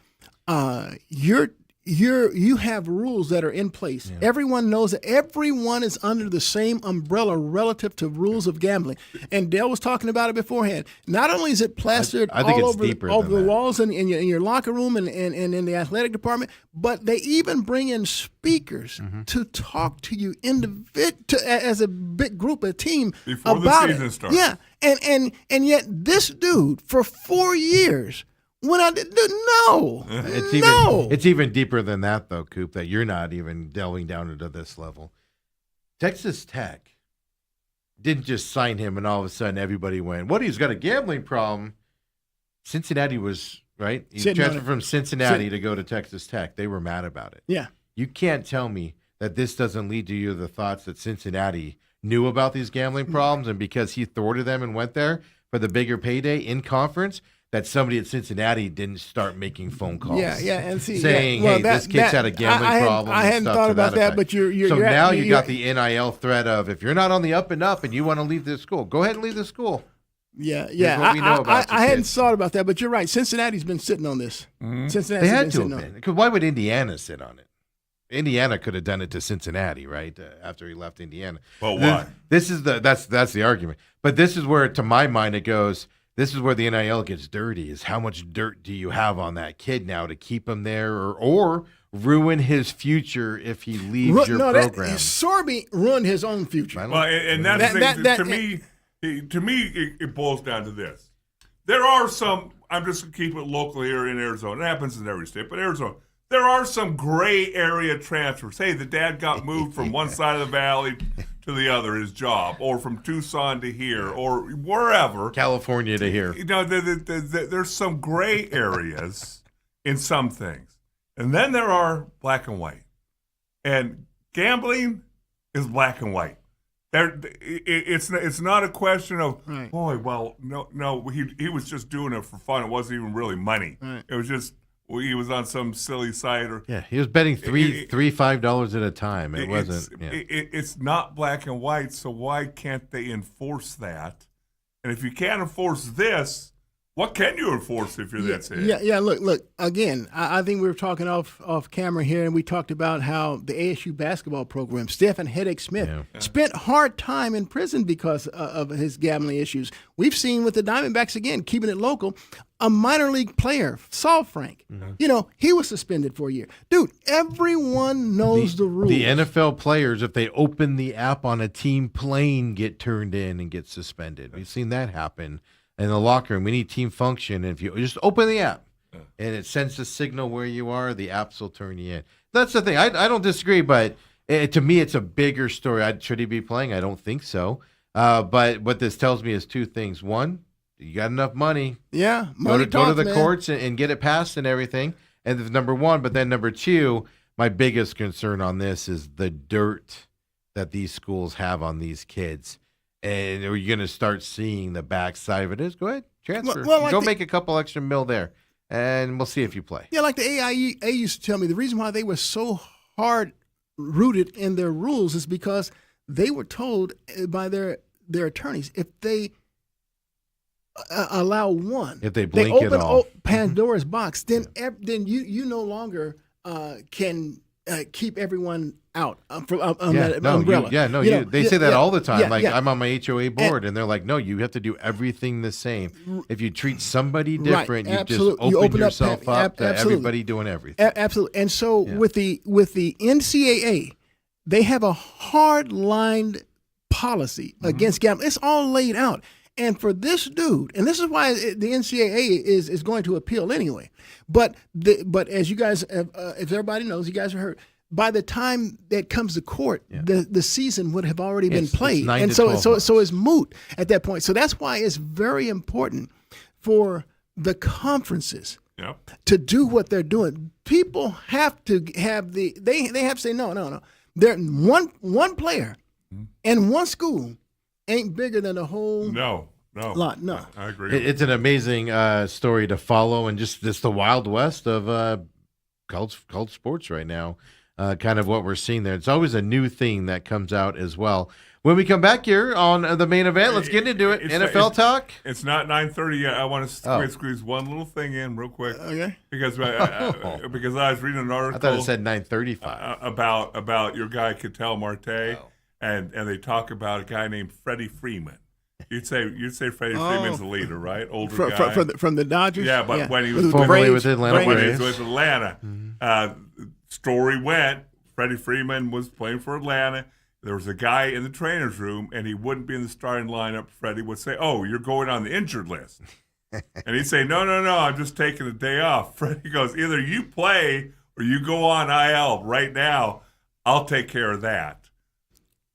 Speaker 4: you have rules that are in place. Yeah. Everyone knows that everyone is under the same umbrella relative to rules of gambling. And Dale was talking about it beforehand. Not only is it plastered all over the walls in your locker room and in the athletic department, but they even bring in speakers to talk to you as a big group, a team
Speaker 2: before
Speaker 4: about
Speaker 2: the season starts.
Speaker 4: Yeah, and yet this dude for 4 years. When I did no,
Speaker 1: it's even deeper than that, though, Coop. That you're not even delving down into this level. Texas Tech didn't just sign him, and all of a sudden everybody went, "What? He's got a gambling problem." Cincinnati was right. He transferred from Cincinnati to go to Texas Tech. They were mad about it.
Speaker 4: Yeah,
Speaker 1: you can't tell me that this doesn't lead to you the thoughts that Cincinnati knew about these gambling problems, and because he thwarted them and went there for the bigger payday in conference. That somebody at Cincinnati didn't start making phone calls.
Speaker 4: Yeah, and
Speaker 1: saying, "Hey, this kid's had a gambling problem."
Speaker 4: I hadn't thought about that, but you're
Speaker 1: now you got the NIL threat of if you're not on the up and up and you want to leave this school, go ahead and leave the school.
Speaker 4: Yeah. I hadn't thought about that, but you're right. Cincinnati's been sitting on this.
Speaker 1: They had to have been. Because why would Indiana sit on it? Indiana could have done it to Cincinnati, right? After he left Indiana.
Speaker 2: But why?
Speaker 1: That's the argument. But this is where, to my mind, it goes. This is where the NIL gets dirty, is how much dirt do you have on that kid now to keep him there or ruin his future if he leaves your program?
Speaker 4: Sorby ruined his own future.
Speaker 2: Well, and that's to me, it boils down to this. There are some, I'm just going to keep it local here in Arizona. It happens in every state, but Arizona. There are some gray area transfers. Hey, the dad got moved from one side of the valley to the other, his job, or from Tucson to here, or wherever.
Speaker 1: California to here.
Speaker 2: You know, there's some gray areas in some things. And then there are black and white. And gambling is black and white. It's not a question of, boy, well, no, he was just doing it for fun. It wasn't even really money. Right. It was just... he was on some silly site, or
Speaker 1: he was betting $5 at a time. It wasn't.
Speaker 2: It's not black and white. So why can't they enforce that? And if you can't enforce this, what can you enforce if you're that sad?
Speaker 4: Yeah. Look. Again, I think we were talking off camera here, and we talked about how the ASU basketball program, Stephen Hedrick Smith, spent hard time in prison because of his gambling issues. We've seen with the Diamondbacks again, keeping it local. A minor league player, Saul Frank, he was suspended for a year. Dude, everyone knows the rules.
Speaker 1: The NFL players, if they open the app on a team plane, get turned in and get suspended. We've seen that happen in the locker room. We need team function. And if you just open the app and it sends a signal where you are, the apps will turn you in. That's the thing. I don't disagree, but to me, it's a bigger story. Should he be playing? I don't think so. But what this tells me is two things. One, you got enough money.
Speaker 4: Yeah,
Speaker 1: go to the courts and get it passed and everything. And that's number one. But then number two, my biggest concern on this is the dirt that these schools have on these kids. And are you going to start seeing the backside of it? Go ahead, transfer. Go make a couple extra mil there, and we'll see if you play.
Speaker 4: Yeah, like the AIA used to tell me, the reason why they were so hard-rooted in their rules is because they were told by their attorneys, if they allow one,
Speaker 1: if they blink
Speaker 4: it
Speaker 1: all,
Speaker 4: Pandora's box, then you no longer can keep everyone out from that umbrella.
Speaker 1: They say that all the time. I'm on my HOA board, and they're like, no, you have to do everything the same. If you treat somebody different, you just open yourself up to everybody doing everything.
Speaker 4: Absolutely. And so with the NCAA, they have a hard-lined policy against gambling. It's all laid out. And for this dude, and this is why the NCAA is going to appeal anyway. But as you guys, if everybody knows, you guys have heard, by the time that comes to court, the season would have already been played, and so it's moot at that point. So that's why it's very important for the conferences to do what they're doing. People have to have they have to say no. There, one player and one school ain't bigger than the whole
Speaker 2: No.
Speaker 4: lot. No.
Speaker 2: I agree.
Speaker 1: It's an amazing story to follow, and just the Wild West of college sports right now. Kind of what we're seeing there. It's always a new thing that comes out as well. When we come back here on the main event, let's get into it. NFL talk.
Speaker 2: It's not 9:30 yet. I want to squeeze one little thing in real quick.
Speaker 4: Okay.
Speaker 2: Because I was reading an article.
Speaker 1: I thought it said 9:35.
Speaker 2: About your guy Ketel Marte, and they talk about a guy named Freddie Freeman. You'd say Freddie Freeman's the leader, right? Older guy
Speaker 4: from the Dodgers.
Speaker 2: Yeah, but when he was
Speaker 1: formerly with Atlanta,
Speaker 2: when he was with Atlanta, story went Freddie Freeman was playing for Atlanta. There was a guy in the trainer's room, and he wouldn't be in the starting lineup. Freddie would say, "Oh, you're going on the injured list," and he'd say, "No, I'm just taking a day off." Freddie goes, "Either you play or you go on IL right now. I'll take care of that."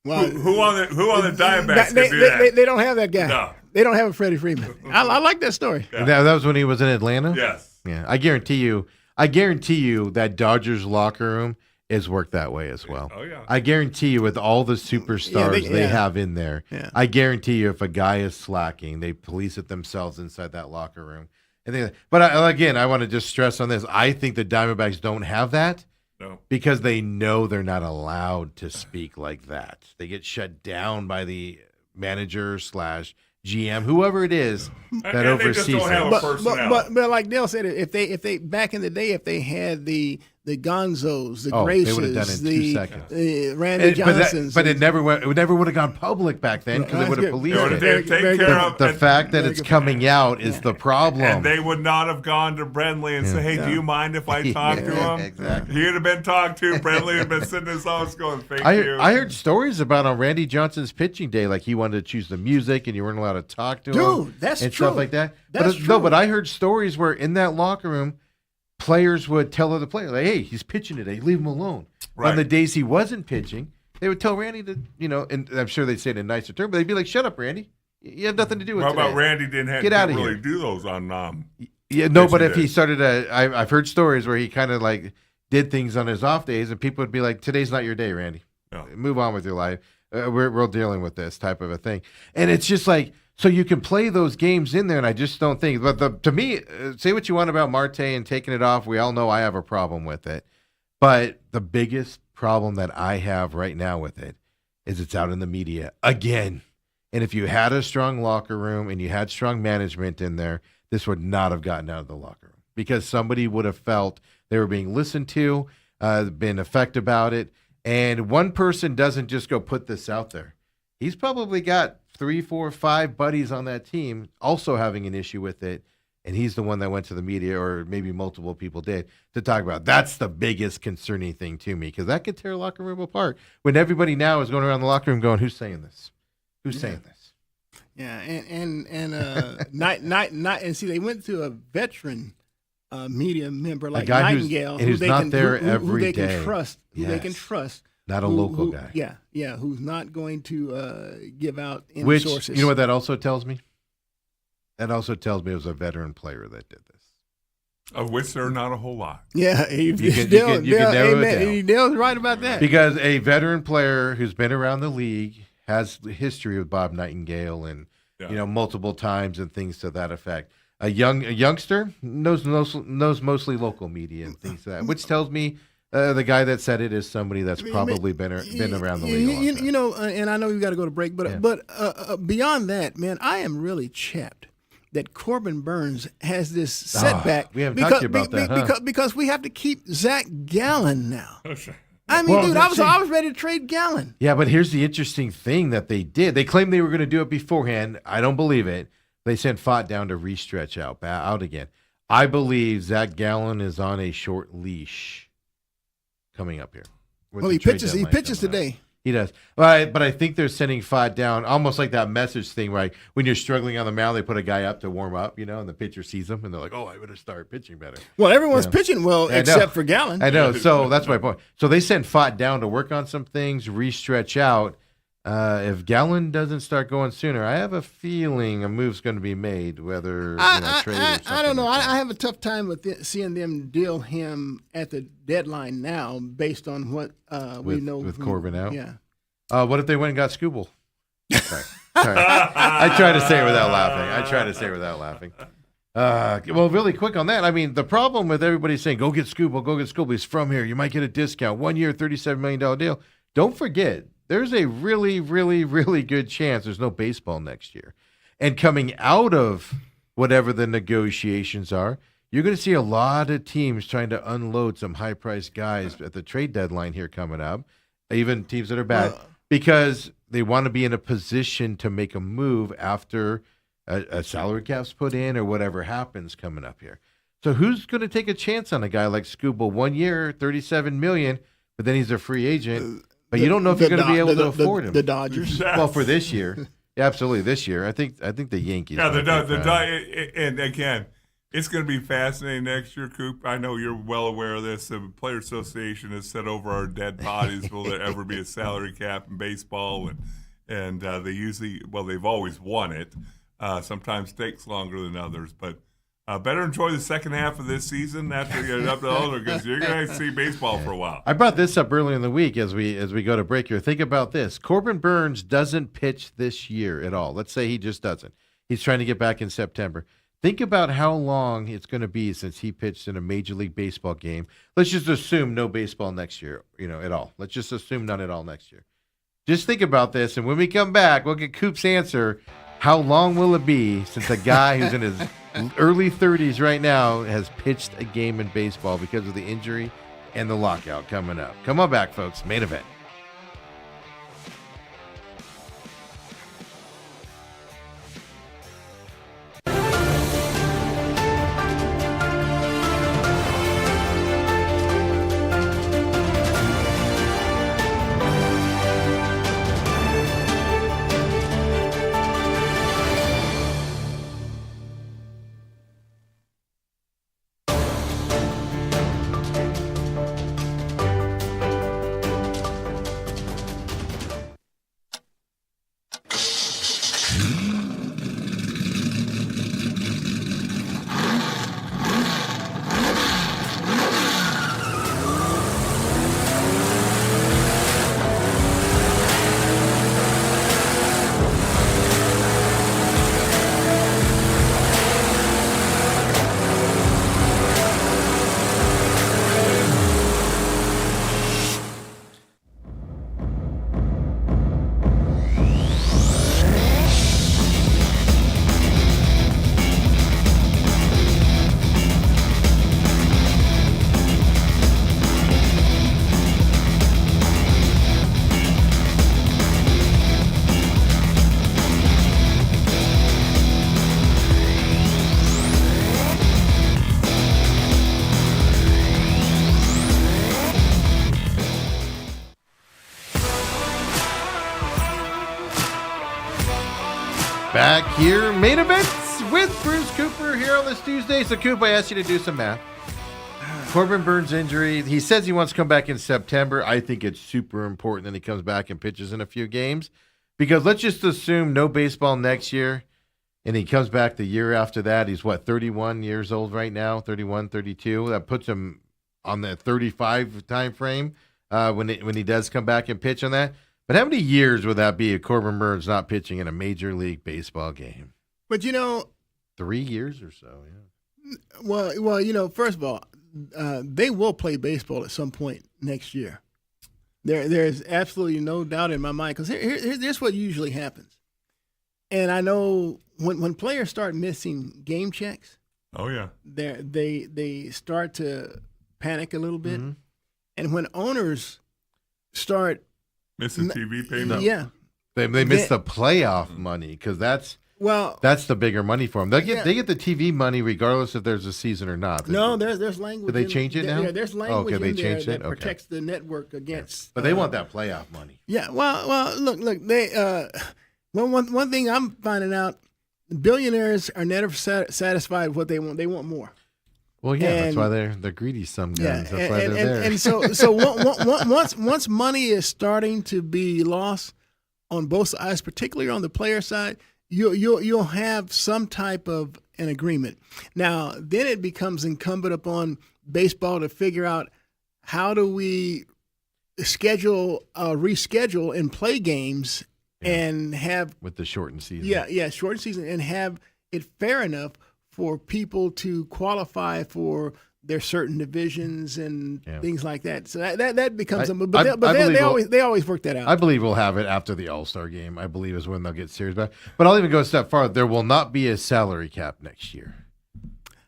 Speaker 4: Well,
Speaker 2: who on the Diamondbacks can do that?
Speaker 4: They don't have that guy.
Speaker 2: No.
Speaker 4: They don't have a Freddie Freeman. I like that story.
Speaker 1: Yeah. That was when he was in Atlanta?
Speaker 2: Yes.
Speaker 1: Yeah. I guarantee you that Dodgers locker room is worked that way as well.
Speaker 2: Oh, yeah.
Speaker 1: I guarantee you with all the superstars they have in there, I guarantee you if a guy is slacking, they police it themselves inside that locker room. But I want to just stress on this. I think the Diamondbacks don't have that.
Speaker 2: No.
Speaker 1: Because they know they're not allowed to speak like that. They get shut down by the manager / GM, whoever it is that oversees
Speaker 2: they just don't have
Speaker 1: it.
Speaker 2: a personnel.
Speaker 4: But like Dale said, if they back in the day, if they had the Gonzos, the
Speaker 1: they would have done it
Speaker 4: Graces,
Speaker 1: in 2 seconds.
Speaker 4: the Randy Johnsons,
Speaker 1: But it never would have gone public back then because they would have policed it. The fact that it's coming out is the problem.
Speaker 2: And they would not have gone to Brenly and say, "Hey, do you mind if I talk to him?"
Speaker 1: Exactly.
Speaker 2: He'd have been talked to. Brenly had been sitting in his office going, "Thank you."
Speaker 1: I heard stories about on Randy Johnson's pitching day, like he wanted to choose the music and you weren't allowed to talk to him.
Speaker 4: Dude, that's
Speaker 1: and
Speaker 4: true.
Speaker 1: Stuff like that.
Speaker 4: That's
Speaker 1: true.
Speaker 4: true.
Speaker 1: No, but I heard stories where in that locker room, players would tell other players, like, "Hey, he's pitching today. Leave him alone."
Speaker 2: Right.
Speaker 1: On the days he wasn't pitching, they would tell Randy to, and I'm sure they'd say it in a nicer term, but they'd be like, "Shut up, Randy. You have nothing to do with
Speaker 2: What
Speaker 1: today."
Speaker 2: about Randy didn't really do those on
Speaker 1: Yeah, no, but if
Speaker 2: did.
Speaker 1: he started I've heard stories where he kind of like did things on his off days, and people would be like, "Today's not your day, Randy.
Speaker 2: No.
Speaker 1: Move on with your life. We're dealing with this type of a thing." And it's just like, so you can play those games in there, and I just don't think. But to me, say what you want about Marte and taking it off. We all know I have a problem with it. But the biggest problem that I have right now with it is it's out in the media again. And if you had a strong locker room and you had strong management in there, this would not have gotten out of the locker room because somebody would have felt they were being listened to, been effective about it. And one person doesn't just go put this out there. He's probably got 3, 4, 5 buddies on that team also having an issue with it. And he's the one that went to the media, or maybe multiple people did, to talk about. That's the biggest concerning thing to me, because that could tear a locker room apart. When everybody now is going around the locker room going, "Who's saying this? Who's saying this?"
Speaker 4: Yeah, and not and see, they went to a veteran media member like Nightingale,
Speaker 1: who's not there
Speaker 4: who
Speaker 1: every
Speaker 4: they
Speaker 1: day.
Speaker 4: can trust, who they can
Speaker 1: Yes.
Speaker 4: trust,
Speaker 1: Not a local guy.
Speaker 4: Yeah, who's not going to give out any
Speaker 1: Which,
Speaker 4: sources.
Speaker 1: you know what that also tells me? That also tells me it was a veteran player that did this.
Speaker 2: Of which there are not a whole lot.
Speaker 4: Yeah,
Speaker 1: You can narrow it down.
Speaker 4: Dale's right about that.
Speaker 1: Because a veteran player who's been around the league has history with Bob Nightingale and multiple times and things to that effect. A youngster knows mostly local media and things like that, which tells me the guy that said it is somebody that's probably been around the league a long time.
Speaker 4: And I know you got to go to break, but beyond that, man, I am really chapped that Corbin Burns has this setback.
Speaker 1: We haven't talked to you about that,
Speaker 4: because we have to keep Zach Gallen now. I mean, dude, I was ready to trade Gallen.
Speaker 1: Yeah, but here's the interesting thing that they did. They claimed they were going to do it beforehand. I don't believe it. They sent Fott down to restretch out again. I believe Zach Gallen is on a short leash coming up here.
Speaker 4: Well, he pitches today.
Speaker 1: He does. But I think they're sending Fott down almost like that message thing, right? When you're struggling on the mound, they put a guy up to warm up, and the pitcher sees him, and they're like, "Oh, I better start pitching better."
Speaker 4: Well, everyone's pitching well except for Gallen.
Speaker 1: I know. So that's my point. So they sent Fott down to work on some things, restretch out, If Gallen doesn't start going sooner, I have a feeling a move's going to be made, whether trade or something.
Speaker 4: I don't know.
Speaker 1: like that.
Speaker 4: I have a tough time with seeing them deal him at the deadline now, based on what we know
Speaker 1: with Corbin out.
Speaker 4: Yeah.
Speaker 1: What if they went and got Scooble? Sorry. I try to say it without laughing. Well, really quick on that. I mean, the problem with everybody saying, go get Scooble, he's from here. You might get a discount. 1 year, $37 million deal. Don't forget, there's a really, really, really good chance there's no baseball next year. And coming out of whatever the negotiations are, you're going to see a lot of teams trying to unload some high-priced guys at the trade deadline here coming up, even teams that are bad, because they want to be in a position to make a move after a salary cap's put in or whatever happens coming up here. So who's going to take a chance on a guy like Scooble? 1 year, $37 million, but then he's a free agent. But you don't know if you're going to be able to afford him.
Speaker 4: The Dodgers.
Speaker 1: Well, for this year, yeah, absolutely, this year. I think the Yankees.
Speaker 2: Yeah, and again, it's going to be fascinating next year, Coop. I know you're well aware of this. The Player Association has said over our dead bodies, will there ever be a salary cap in baseball? And they usually, they've always won it. Sometimes takes longer than others, but better enjoy the second half of this season after you get up to older, because you're going to see baseball for a while.
Speaker 1: I brought this up earlier in the week as we go to break here. Think about this. Corbin Burns doesn't pitch this year at all. Let's say he just doesn't. He's trying to get back in September. Think about how long it's going to be since he pitched in a Major League Baseball game. Let's just assume no baseball next year, at all. Let's just assume none at all next year. Just think about this, and when we come back, we'll get Coop's answer. How long will it be since a guy who's in his early 30s right now has pitched a game in baseball because of the injury and the lockout coming up? Come on back, folks. Main event. Back here, main events with Bruce Cooper here on this Tuesday. So, Coop, I asked you to do some math. Corbin Burns' injury, he says he wants to come back in September. I think it's super important that he comes back and pitches in a few games, because let's just assume no baseball next year, and he comes back the year after that. He's, 31 years old right now, 31, 32. That puts him on the 35 time frame when he does come back and pitch on that. But how many years would that be if Corbin Burns not pitching in a Major League Baseball game?
Speaker 4: But
Speaker 1: 3 years or so, yeah.
Speaker 4: Well, first of all, they will play baseball at some point next year. There's absolutely no doubt in my mind, because here's what usually happens. And I know when players start missing game checks,
Speaker 2: oh yeah,
Speaker 4: they start to panic a little bit,
Speaker 1: Mm-hmm.
Speaker 4: and when owners start
Speaker 2: missing TV payments.
Speaker 4: yeah,
Speaker 1: They miss the playoff money, because that's the bigger money for them. They get the TV money regardless if there's a season or not.
Speaker 4: No, there's language.
Speaker 1: Did they change it now?
Speaker 4: Yeah, there's language
Speaker 1: they
Speaker 4: in there
Speaker 1: changed
Speaker 4: that
Speaker 1: it? Okay.
Speaker 4: protects the network against.
Speaker 1: But they want that playoff money.
Speaker 4: Yeah, well, look. They one thing I'm finding out: billionaires are never satisfied with what they want. They want more.
Speaker 1: Well, yeah, that's why they're greedy. Some guys. That's why they're there.
Speaker 4: And so once money is starting to be lost on both sides, particularly on the player side, you'll have some type of an agreement. Now, then it becomes incumbent upon baseball to figure out how do we reschedule and play games and have
Speaker 1: with the shortened season.
Speaker 4: Shortened season, and have it fair enough for people to qualify for their certain divisions and things like that. So that becomes they always work that out.
Speaker 1: I believe we'll have it after the All-Star game. I believe is when they'll get serious about it. But I'll even go a step farther. There will not be a salary cap next year.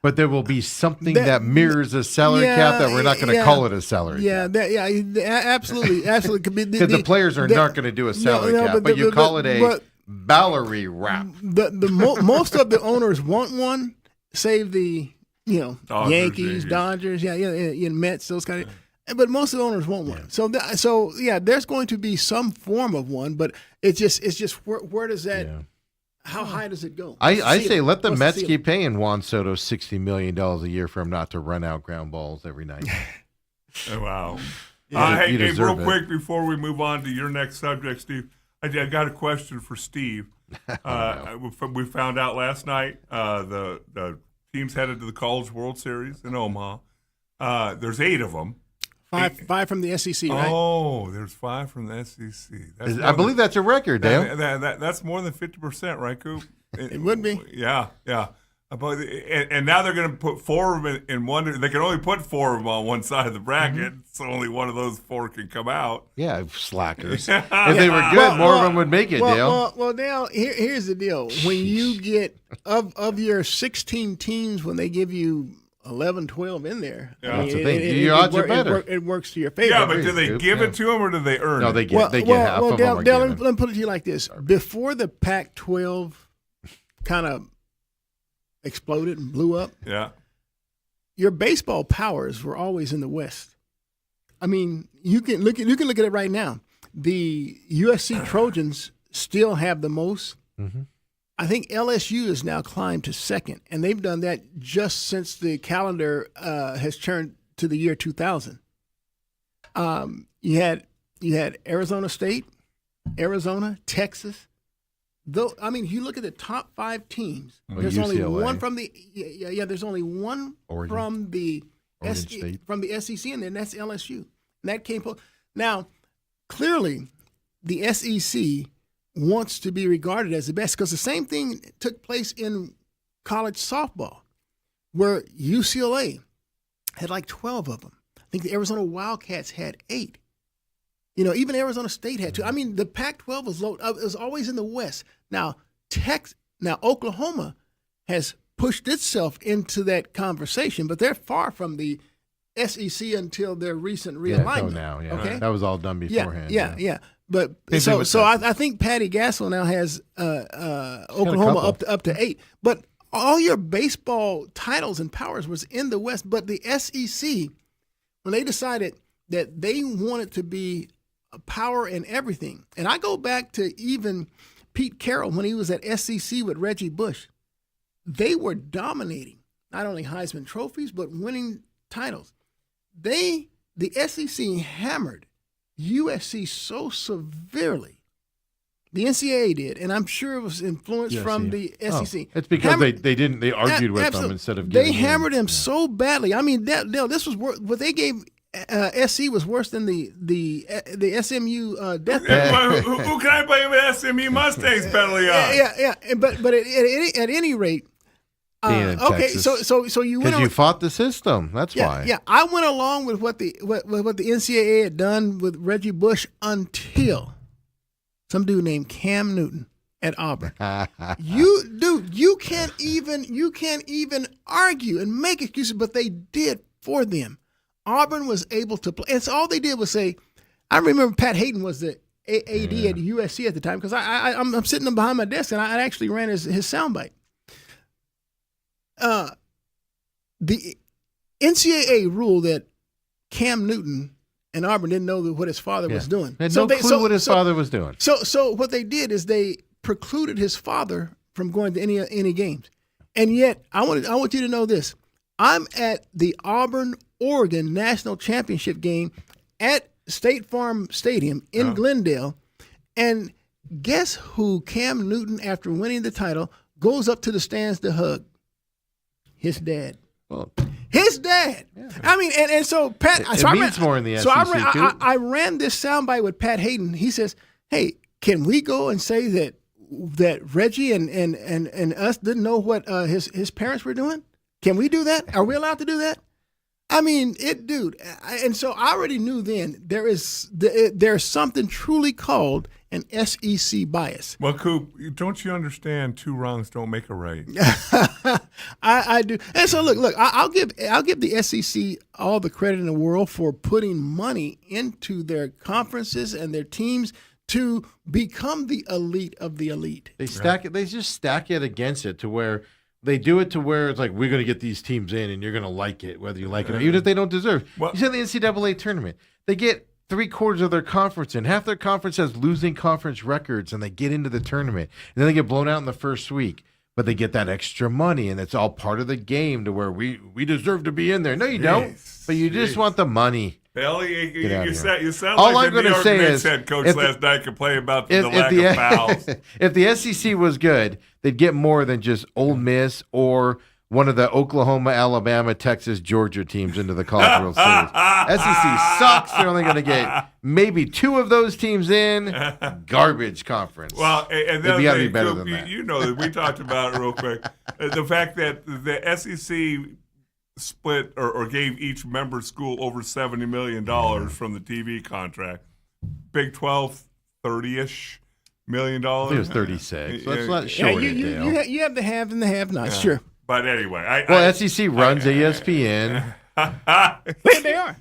Speaker 1: But there will be something that mirrors a salary cap that we're not going to call it a salary cap.
Speaker 4: Absolutely.
Speaker 1: Because the players are not going to do a salary cap, but you call it a Valerie wrap.
Speaker 4: Most of the owners want one, save the
Speaker 2: Dodgers,
Speaker 4: Yankees, Dodgers, Mets, those kind of. But most of the owners want one. So there's going to be some form of one, but it's just where does that? Yeah. How high does it go?
Speaker 1: I say let the Mets keep paying Juan Soto $60 million a year for him not to run out ground balls every night.
Speaker 2: Wow.
Speaker 1: Hey,
Speaker 2: real quick before we move on to your next subject, Steve, I got a question for Steve. We found out last night the teams headed to the College World Series in Omaha. There's 8 of them.
Speaker 4: Five from the SEC, right?
Speaker 2: Oh, there's 5 from the SEC.
Speaker 1: I believe that's a record, Dale.
Speaker 2: That's more than 50%, right, Coop?
Speaker 4: It would be.
Speaker 2: Yeah. And now they're going to put 4 of them in one. They can only put 4 of them on one side of the bracket, so only one of those 4 can come out.
Speaker 1: Yeah, slackers. If they were good, more of them would make it, Dale.
Speaker 4: Well, Dale, here's the deal. When you get, of your 16 teams, when they give you 11, 12 in there.
Speaker 1: Yeah. That's the thing. Your odds are better.
Speaker 4: It works to your favor.
Speaker 2: Yeah, but do they give it to them or do they earn it?
Speaker 1: No, they get half of them.
Speaker 4: Dale, let me put it to you like this. Before the Pac-12 kind of exploded and blew up, your baseball powers were always in the West. I mean, you can look at it right now. The USC Trojans still have the most. Mm-hmm. I think LSU has now climbed to second, and they've done that just since the calendar has turned to the year 2000. You had Arizona State, Arizona, Texas. Though I mean, if you look at the top 5 teams, there's only one from the there's only one
Speaker 1: Oregon.
Speaker 4: from the SEC, and then that's LSU. And that came now. Clearly, the SEC wants to be regarded as the best because the same thing took place in college softball, where UCLA had like 12 of them. I think the Arizona Wildcats had 8. Even Arizona State had 2. I mean, the Pac-12 was always in the West. Now, Oklahoma has pushed itself into that conversation, but they're far from the SEC until their recent realignment.
Speaker 1: Okay? That was all done beforehand.
Speaker 4: Yeah. But I think Patty Gassel now has Oklahoma up to 8. But all your baseball titles and powers was in the West. But the SEC, when they decided that they wanted to be a power in everything, and I go back to even Pete Carroll when he was at SEC with Reggie Bush, they were dominating not only Heisman trophies but winning titles. The SEC hammered USC so severely. The NCAA did, and I'm sure it was influenced from the SEC.
Speaker 1: It's because they argued with them instead of
Speaker 4: they hammered them so badly. I mean, this was what they gave SC was worse than the SMU death penalty.
Speaker 2: Who can I blame with SMU Mustangs penalty on?
Speaker 4: Yeah. But at any rate. Okay, so you went
Speaker 1: because you fought the system. That's why.
Speaker 4: Yeah, I went along with what the NCAA had done with Reggie Bush until some dude named Cam Newton at Auburn. You can't even argue and make excuses, but they did for them. Auburn was able to play. And so all they did was say, I remember Pat Hayden was the AD at USC at the time because I'm sitting behind my desk and I actually ran his soundbite. The NCAA ruled that Cam Newton and Auburn didn't know what his father was doing.
Speaker 1: They had no clue what his father was doing.
Speaker 4: So what they did is they precluded his father from going to any games. And yet, I want you to know this. I'm at the Auburn-Oregon National Championship game at State Farm Stadium in Glendale, and Guess who Cam Newton, after winning the title, goes up to the stands to hug? His dad.
Speaker 1: Well,
Speaker 4: His dad.
Speaker 1: Yeah.
Speaker 4: I mean, and so Pat.
Speaker 1: It means more in the
Speaker 4: so
Speaker 1: SEC, too.
Speaker 4: I ran this soundbite with Pat Hayden. He says, "Hey, can we go and say that Reggie and us didn't know what his parents were doing? Can we do that? Are we allowed to do that?" I mean, dude. And so I already knew then there's something truly called an SEC bias.
Speaker 2: Well, Coop, don't you understand? 2 wrongs don't make a right.
Speaker 4: I do. And so look, I'll give the SEC all the credit in the world for putting money into their conferences and their teams to become the elite of the elite.
Speaker 1: They stack it. They just stack it against it to where they do it to where it's like, we're going to get these teams in and you're going to like it, whether you like it or even if they don't deserve.
Speaker 2: Well,
Speaker 1: you said the NCAA tournament. They get 3/4 of their conference in. Half their conference has losing conference records, and they get into the tournament. And then they get blown out in the first week. But they get that extra money, and it's all part of the game to where we deserve to be in there. No, you don't. But you just want the money.
Speaker 2: Hell, you sound
Speaker 1: All
Speaker 2: like
Speaker 1: I'm
Speaker 2: the New
Speaker 1: gonna
Speaker 2: York
Speaker 1: say
Speaker 2: Knicks
Speaker 1: is,
Speaker 2: head coach
Speaker 1: if
Speaker 2: last night complaining about the
Speaker 1: If
Speaker 2: lack of fouls.
Speaker 1: if the SEC was good, they'd get more than just Ole Miss or one of the Oklahoma, Alabama, Texas, Georgia teams into the College World Series. SEC sucks. They're only going to get maybe 2 of those teams in. Garbage conference.
Speaker 2: Well, and then
Speaker 1: They've got to be better than that.
Speaker 2: you know that we talked about it real quick. The fact that the SEC split or gave each member school over $70 million from the TV contract. Big 12, 30-ish $million.
Speaker 1: I think it was 36. Let's not short it, Dale.
Speaker 4: You have the have and the have-nots, sure.
Speaker 2: But anyway,
Speaker 1: SEC runs ESPN.
Speaker 4: They are.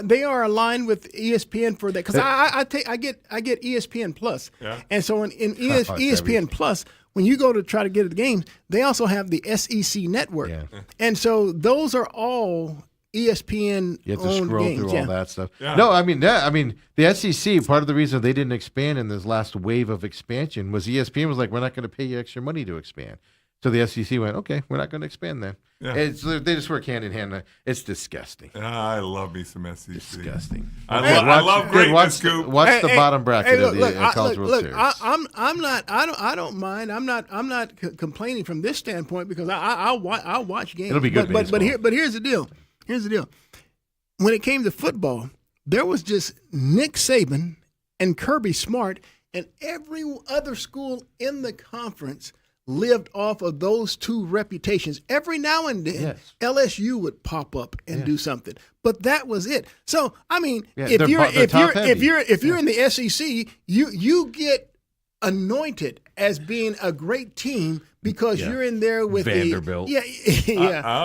Speaker 4: They are aligned with ESPN for that because I get ESPN Plus, and so in ESPN Plus, when you go to try to get at the games, they also have the SEC network, and so those are all ESPN.
Speaker 1: You have to scroll
Speaker 4: games,
Speaker 1: through all that stuff. Yeah. No, I mean the SEC. Part of the reason they didn't expand in this last wave of expansion was ESPN was like, we're not going to pay you extra money to expand. So the SEC went, okay, we're not going to expand then. Yeah. They just work hand in hand. It's disgusting.
Speaker 2: I love me some SEC.
Speaker 1: Disgusting.
Speaker 2: I love greatness, Scoop.
Speaker 1: Watch the bottom bracket of the College World Series.
Speaker 4: I don't mind. I'm not complaining from this standpoint because I'll watch games.
Speaker 1: It'll be good.
Speaker 4: But here's the deal. When it came to football, there was just Nick Saban and Kirby Smart, and every other school in the conference lived off of those 2 reputations. Every now and then, LSU would pop up and do something, but that was it. So, I mean, if you're in the SEC, you get anointed as being a great team because you're in there with
Speaker 1: Vanderbilt.
Speaker 2: I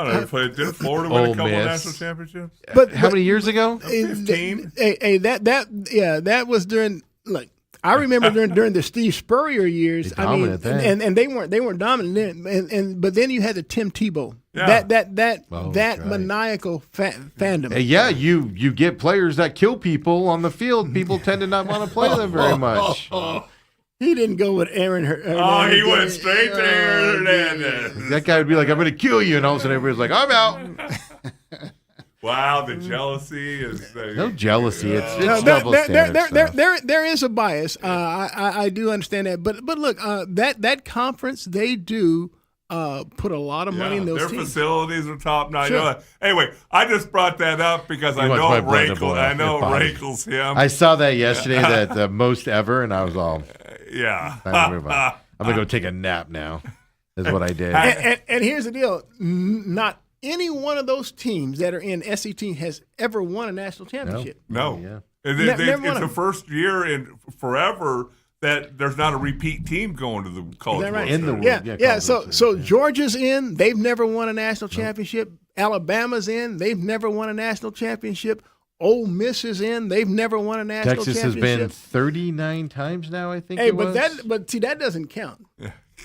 Speaker 2: don't know. Did Florida win a couple national championships?
Speaker 1: But how many years ago?
Speaker 2: 15.
Speaker 4: That was during I remember during the Steve Spurrier years. And they weren't dominant then. But then you had the Tim Tebow. Yeah. That maniacal fandom.
Speaker 1: Yeah, you get players that kill people on the field. People tend to not want to play them very much.
Speaker 4: He didn't go with Aaron Hernandez.
Speaker 2: Oh, he went straight to Aaron Hernandez.
Speaker 1: That guy would be like, I'm going to kill you. And all of a sudden everybody's like, I'm out.
Speaker 2: Wow, the jealousy is
Speaker 1: no jealousy. It's double standard.
Speaker 4: There is a bias. I do understand that, but look, that conference they do put a lot of money in those
Speaker 2: their
Speaker 4: teams.
Speaker 2: Facilities are top notch. Sure. Anyway, I just brought that up because I know Rankles him.
Speaker 1: I saw that yesterday, that the most ever, and I was all
Speaker 2: yeah.
Speaker 1: Time to move on. I'm gonna go take a nap now. Is what I did.
Speaker 4: And here's the deal: not any one of those teams that are in SEC has ever won a national championship.
Speaker 2: No. It's the first year in forever that there's not a repeat team going to the College World Series.
Speaker 4: So Georgia's in. They've never won a national championship. Alabama's in. They've never won a national championship. Ole Miss is in. They've never won a national championship.
Speaker 1: Texas has been 39 times now, I think.
Speaker 4: But see, that doesn't count.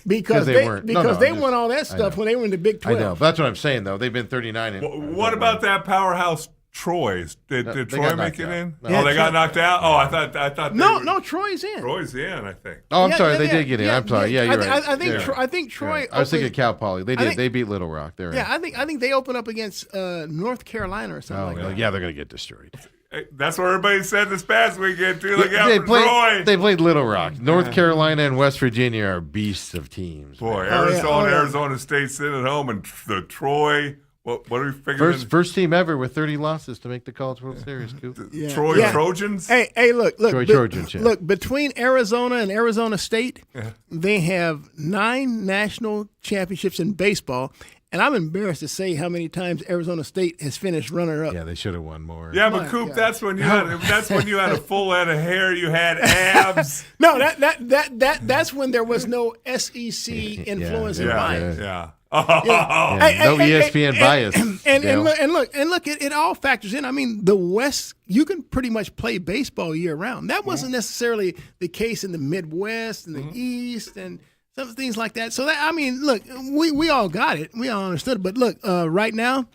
Speaker 4: Because they won all that stuff when they were in the Big 12.
Speaker 1: I know. But that's what I'm saying, though. They've been 39.
Speaker 2: What about that powerhouse Troy? Did Troy make it in?
Speaker 1: No.
Speaker 2: They got knocked out? Oh, I thought
Speaker 4: No, Troy's in.
Speaker 2: Troy's in, I think.
Speaker 1: Oh, I'm sorry. They did get in. I'm sorry. Yeah, you're right.
Speaker 4: I think Troy.
Speaker 1: I was thinking Cal Poly. They did. They beat Little Rock. They're in.
Speaker 4: I think they open up against North Carolina or something like that.
Speaker 1: Yeah, they're going to get destroyed.
Speaker 2: That's what everybody said this past weekend, too. Look out for Troy.
Speaker 1: They played Little Rock. North Carolina and West Virginia are beasts of teams.
Speaker 2: Boy,
Speaker 1: man.
Speaker 2: Arizona State sitting at home, and the Troy. What are we figuring?
Speaker 1: First team ever with 30 losses to make the College World Series, Coop.
Speaker 2: Troy Trojans?
Speaker 4: Hey, look.
Speaker 1: Troy Trojans, yeah.
Speaker 4: Look, between Arizona and Arizona State, they have 9 national championships in baseball. And I'm embarrassed to say how many times Arizona State has finished runner-up.
Speaker 1: Yeah, they should have won more.
Speaker 2: Yeah, but Coop, that's when you had a full head of hair. You had abs.
Speaker 4: No, that's when there was no SEC influence in bias.
Speaker 2: Yeah.
Speaker 1: No ESPN bias.
Speaker 4: And look, it all factors in. I mean, the West, you can pretty much play baseball year round. That wasn't necessarily the case in the Midwest and the East and some things like that. So look, we all got it. We all understood it. But look, right now,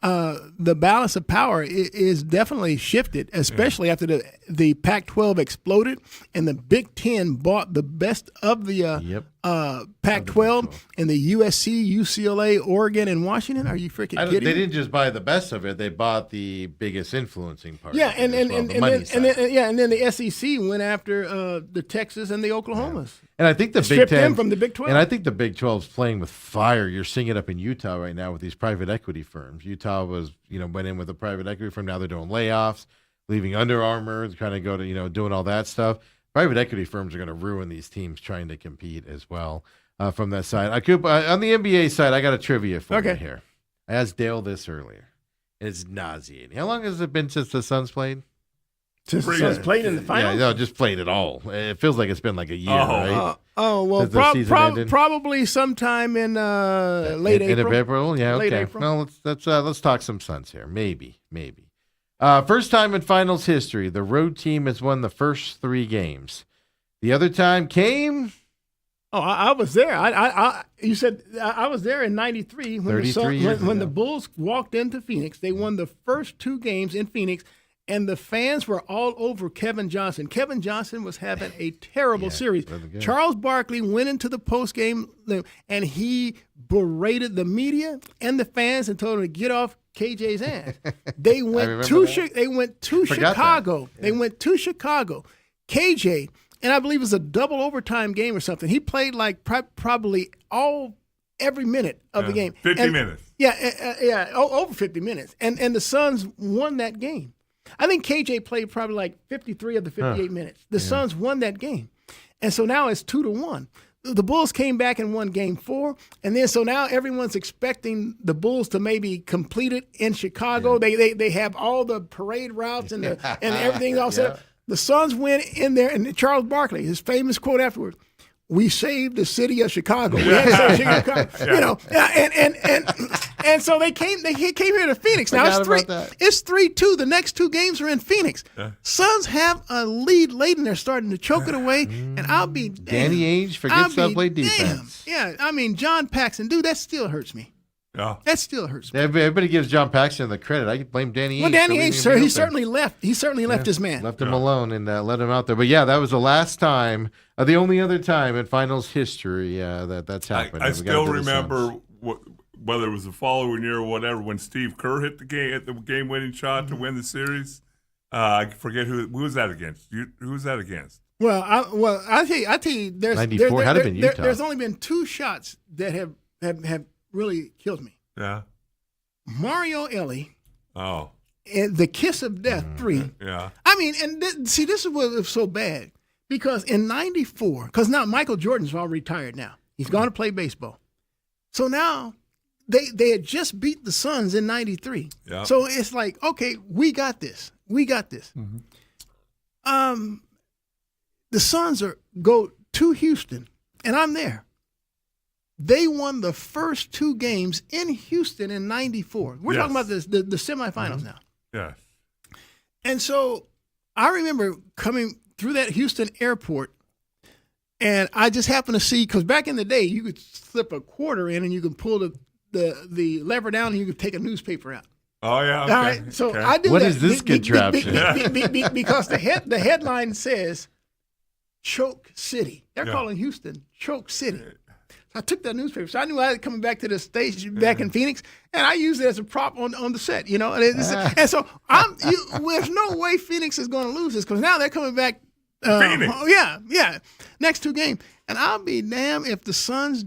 Speaker 4: the balance of power is definitely shifted, especially after the Pac-12 exploded and the Big Ten bought the best of the Pac-12 and the USC, UCLA, Oregon, and Washington. Are you freaking kidding me?
Speaker 1: They didn't just buy the best of it; they bought the biggest influencing part.
Speaker 4: Yeah,
Speaker 1: and then
Speaker 4: the SEC went after the Texas and the Oklahomas.
Speaker 1: And I think the Big
Speaker 4: Stripped
Speaker 1: Ten
Speaker 4: them from the Big 12.
Speaker 1: And I think the Big 12 is playing with fire. You're seeing it up in Utah right now with these private equity firms. Utah went in with a private equity firm. Now they're doing layoffs, leaving Under Armour, trying to go to doing all that stuff. Private equity firms are going to ruin these teams trying to compete as well from that side. On the NBA side, I got a trivia for you here. I asked Dale this earlier. It's nauseating. How long has it been since the Suns played?
Speaker 4: Since the Suns played in the finals?
Speaker 1: Yeah, no, just played it all. It feels like it's been like a year, right?
Speaker 4: Well, probably sometime in late April.
Speaker 1: In April, yeah, okay.
Speaker 4: Late April.
Speaker 1: Well, let's talk some Suns here. Maybe. First time in finals history, the road team has won the first 3 games. The other time came.
Speaker 4: Oh, I was there. You said I was there in '93 when the Bulls walked into Phoenix. They won the first 2 games in Phoenix. And the fans were all over Kevin Johnson. Kevin Johnson was having a terrible series. Charles Barkley went into the postgame and he berated the media and the fans and told them to get off KJ's ass. They went to Chicago. They went to Chicago. KJ, and I believe it was a double overtime game or something. He played like probably every minute of the game.
Speaker 2: 50 minutes.
Speaker 4: Yeah, over 50 minutes. And the Suns won that game. I think KJ played probably like 53 of the 58 minutes. The Suns won that game. And so now it's 2-1. The Bulls came back and won game 4. And then so now everyone's expecting the Bulls to maybe complete it in Chicago. Yeah. They have all the parade routes and everything all set up. The Suns went in there, and Charles Barkley, his famous quote afterwards, "We saved the city of Chicago." We had to save Chicago. And so they came here to Phoenix. Now it's 3-2. The next 2 games are in Phoenix. Suns have a lead late, and they're starting to choke it away. And I'll be damned.
Speaker 1: Danny Ainge forgets to play defense.
Speaker 4: Yeah, I mean John Paxson, dude, that still hurts me.
Speaker 2: Yeah.
Speaker 4: That still hurts me.
Speaker 1: Everybody gives John Paxson the credit. I blame Danny Ainge.
Speaker 4: Well, Danny Ainge, sir, he certainly left. He certainly left his man.
Speaker 1: Left him alone and let him out there. But yeah, that was the last time, the only other time in finals history that's happened.
Speaker 2: I still remember whether it was the following year or whatever when Steve Kerr hit the game-winning shot to win the series. I forget who was that against. Who was that against?
Speaker 4: Well, I tell you, there's
Speaker 1: 94 had it been Utah.
Speaker 4: There's only been 2 shots that have really killed me.
Speaker 2: Yeah.
Speaker 4: Mario Elie.
Speaker 2: Oh.
Speaker 4: And the Kiss of Death 3.
Speaker 2: Yeah.
Speaker 4: I mean, and this is what was so bad. Because in 94, because now Michael Jordan's all retired now. He's gone to play baseball. So now they had just beat the Suns in 93.
Speaker 2: Yeah.
Speaker 4: So it's like, okay, we got this. Mm-hmm. The Suns go to Houston, and I'm there. They won the first 2 games in Houston in 94. We're talking about the semifinals now.
Speaker 2: Yes.
Speaker 4: And so I remember coming through that Houston airport, and I just happened to see, because back in the day, you could slip a quarter in and you could pull the lever down and you could take a newspaper out.
Speaker 2: Oh, yeah. Okay.
Speaker 4: All right. So I do
Speaker 1: what
Speaker 4: that.
Speaker 1: What is this contraption?
Speaker 4: Because the headline says Choke City. They're calling Houston Choke City. I took that newspaper. So I knew I was coming back to the stage back in Phoenix, and I used it as a prop on the set, you know. And so there's no way Phoenix is going to lose this because now they're coming back.
Speaker 2: Phoenix.
Speaker 4: Yeah. Next 2 games. And I'll be damned if the Suns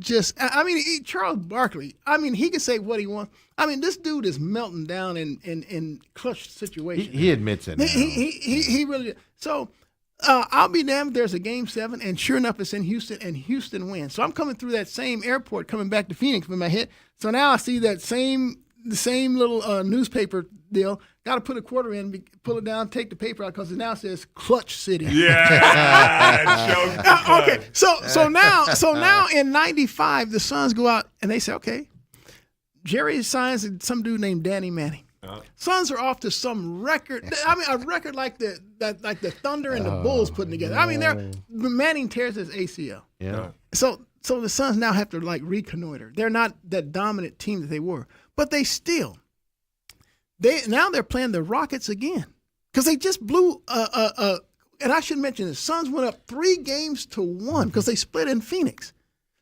Speaker 4: Charles Barkley, he can say what he wants. This dude is melting down in clutch situations.
Speaker 1: He admits it now.
Speaker 4: He really – so I'll be damned if there's a Game 7, and sure enough, it's in Houston, and Houston wins. So I'm coming through that same airport coming back to Phoenix with my head. So now I see the same little newspaper deal. Got to put a quarter in, pull it down, take the paper out because it now says Clutch City.
Speaker 2: Yeah.
Speaker 4: Okay. So now in '95, the Suns go out and they say, okay, Jerry signs some dude named Danny Manning. Suns are off to some record. A record like the Thunder and the Bulls putting together. Manning tears his ACL.
Speaker 1: Yeah.
Speaker 4: So the Suns now have to reconnoiter. They're not that dominant team that they were, but they're playing the Rockets again because they just blew and I should mention this. Suns went up 3-1 because they split in Phoenix.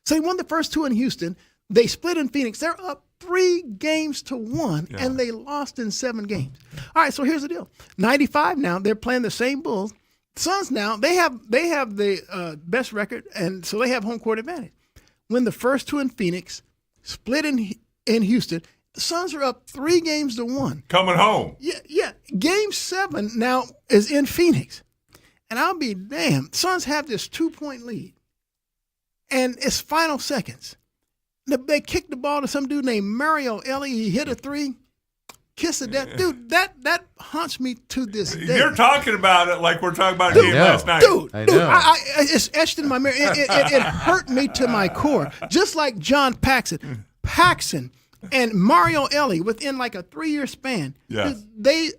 Speaker 4: So they won the first 2 in Houston. They split in Phoenix. They're up 3-1, and they lost in 7 games. All right, so here's the deal. 95 now, they're playing the same Bulls. Suns now, they have the best record, and so they have home court advantage. When the first 2 in Phoenix, split in Houston, the Suns are up 3-1.
Speaker 2: Coming home.
Speaker 4: Yeah. Game 7 now is in Phoenix. And I'll be damned. Suns have this 2-point lead. And it's final seconds. They kicked the ball to some dude named Mario Ellie. He hit a 3. Kiss of death. Dude, that haunts me to this day.
Speaker 2: You're talking about it like we're talking about a game last night.
Speaker 4: Dude,
Speaker 1: I know.
Speaker 4: It's etched in my memory. It hurt me to my core. Just like John Paxson. Paxson and Mario Ellie within like a 3-year span.
Speaker 2: Yes.
Speaker 4: They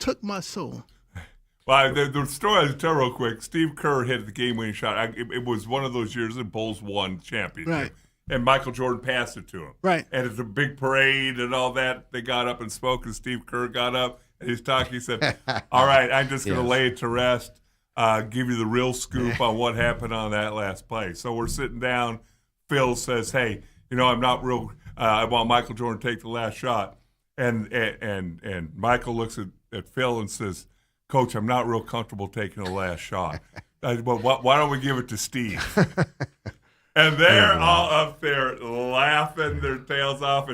Speaker 4: took my soul.
Speaker 2: Well, the story I'll tell real quick. Steve Kerr hit the game-winning shot. It was one of those years the Bulls won the championship.
Speaker 4: Right.
Speaker 2: And Michael Jordan passed it to him.
Speaker 4: Right.
Speaker 2: And it's a big parade and all that. They got up and spoke, and Steve Kerr got up and he's talking. He said, all right, I'm just going to lay it to rest, give you the real scoop on what happened on that last play. So we're sitting down. Phil says, hey, I'm not real I want Michael Jordan to take the last shot. And Michael looks at Phil and says, Coach, I'm not real comfortable taking the last shot. Well, why don't we give it to Steve? And they're all up there laughing their tails off.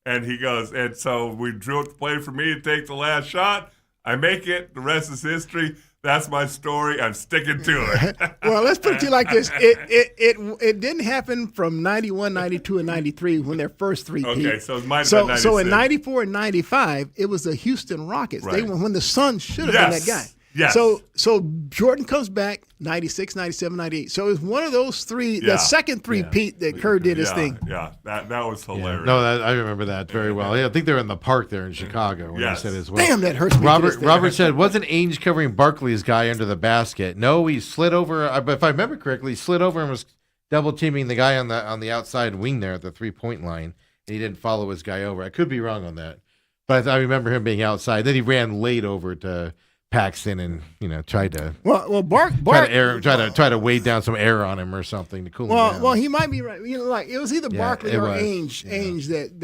Speaker 2: And he goes, and so we drew up the play for me to take the last shot. I make it. The rest is history. That's my story. I'm sticking to it.
Speaker 4: Well, let's put it to you like this. It didn't happen from 91, 92, and 93 when their first 3 peaked.
Speaker 2: Okay, so it might have been 96.
Speaker 4: So in 94 and 95, it was the Houston Rockets.
Speaker 2: Right.
Speaker 4: When the Suns should have been that guy.
Speaker 2: Yes.
Speaker 4: So Jordan comes back 96, 97, 98. So it was one of those 3, the second 3-peat that Kerr did his thing.
Speaker 2: Yeah, that was hilarious.
Speaker 1: No, I remember that very well. Yeah, I think they were in the park there in Chicago when he said as well.
Speaker 4: Damn, that hurts me.
Speaker 1: Robert said, wasn't Ainge covering Barkley's guy under the basket? No, he slid over. If I remember correctly, he slid over and was double teaming the guy on the outside wing there at the 3-point line, and he didn't follow his guy over. I could be wrong on that, but I remember him being outside. Then he ran late over to Paxton and tried to try to weigh down some air on him or something to cool him down.
Speaker 4: Well, he might be right. It was either Barkley or Ainge.
Speaker 1: Yeah.
Speaker 4: Ainge that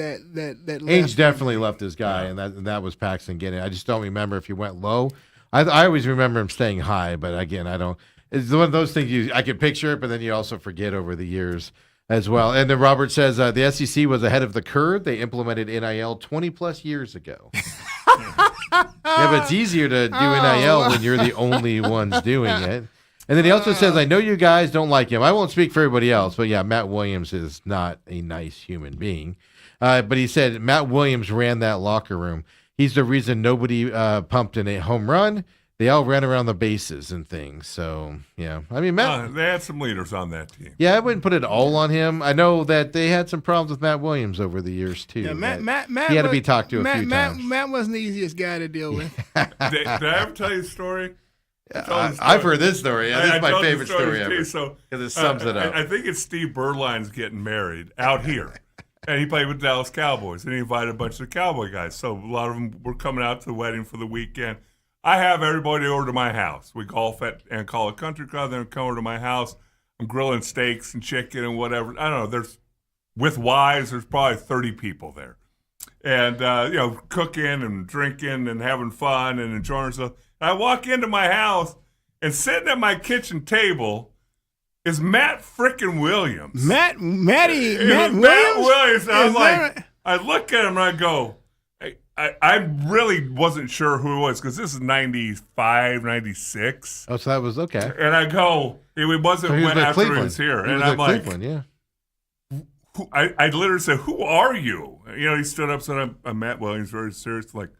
Speaker 4: left.
Speaker 1: Ainge definitely left his guy, and that was Paxton getting it. I just don't remember if he went low. I always remember him staying high, but again, I don't. It's one of those things I can picture it, but then you also forget over the years as well. And then Robert says the SEC was ahead of the curve. They implemented NIL 20 plus years ago. Yeah, but it's easier to do NIL when you're the only ones doing it. And then he also says, I know you guys don't like him. I won't speak for everybody else, but yeah, Matt Williams is not a nice human being. But he said Matt Williams ran that locker room. He's the reason nobody pumped in a home run. They all ran around the bases and things. So, yeah. I mean, Matt.
Speaker 2: They had some leaders on that team.
Speaker 1: Yeah, I wouldn't put it all on him. I know that they had some problems with Matt Williams over the years, too.
Speaker 4: Yeah, Matt
Speaker 1: he had to be talked to a few times.
Speaker 4: Matt wasn't the easiest guy to deal with.
Speaker 2: Did I ever tell you a story?
Speaker 1: I've heard this story. Yeah, this is my favorite story ever.
Speaker 2: Because
Speaker 1: it sums it up.
Speaker 2: I think it's Steve Berline's getting married out here. And he played with Dallas Cowboys. And he invited a bunch of Cowboy guys. So a lot of them were coming out to the wedding for the weekend. I have everybody over to my house. We golf at and call it Country Club. Then come over to my house. I'm grilling steaks and chicken and whatever. I don't know. With wives, there's probably 30 people there. And, cooking and drinking and having fun and enjoying ourselves. And I walk into my house, and sitting at my kitchen table is Matt frickin' Williams.
Speaker 4: Matt Williams?
Speaker 2: And I'm like, I look at him and I go, I really wasn't sure who it was because this is 95, 96.
Speaker 1: Oh, so that was okay.
Speaker 2: And I go, it wasn't
Speaker 1: So he was
Speaker 2: when
Speaker 1: at
Speaker 2: after
Speaker 1: Cleveland.
Speaker 2: he was here.
Speaker 1: He
Speaker 2: And
Speaker 1: was
Speaker 2: I'm
Speaker 1: at
Speaker 2: like,
Speaker 1: Cleveland, yeah.
Speaker 2: I literally said, "Who are you?" He stood up, said, "I'm Matt Williams." Very serious, like,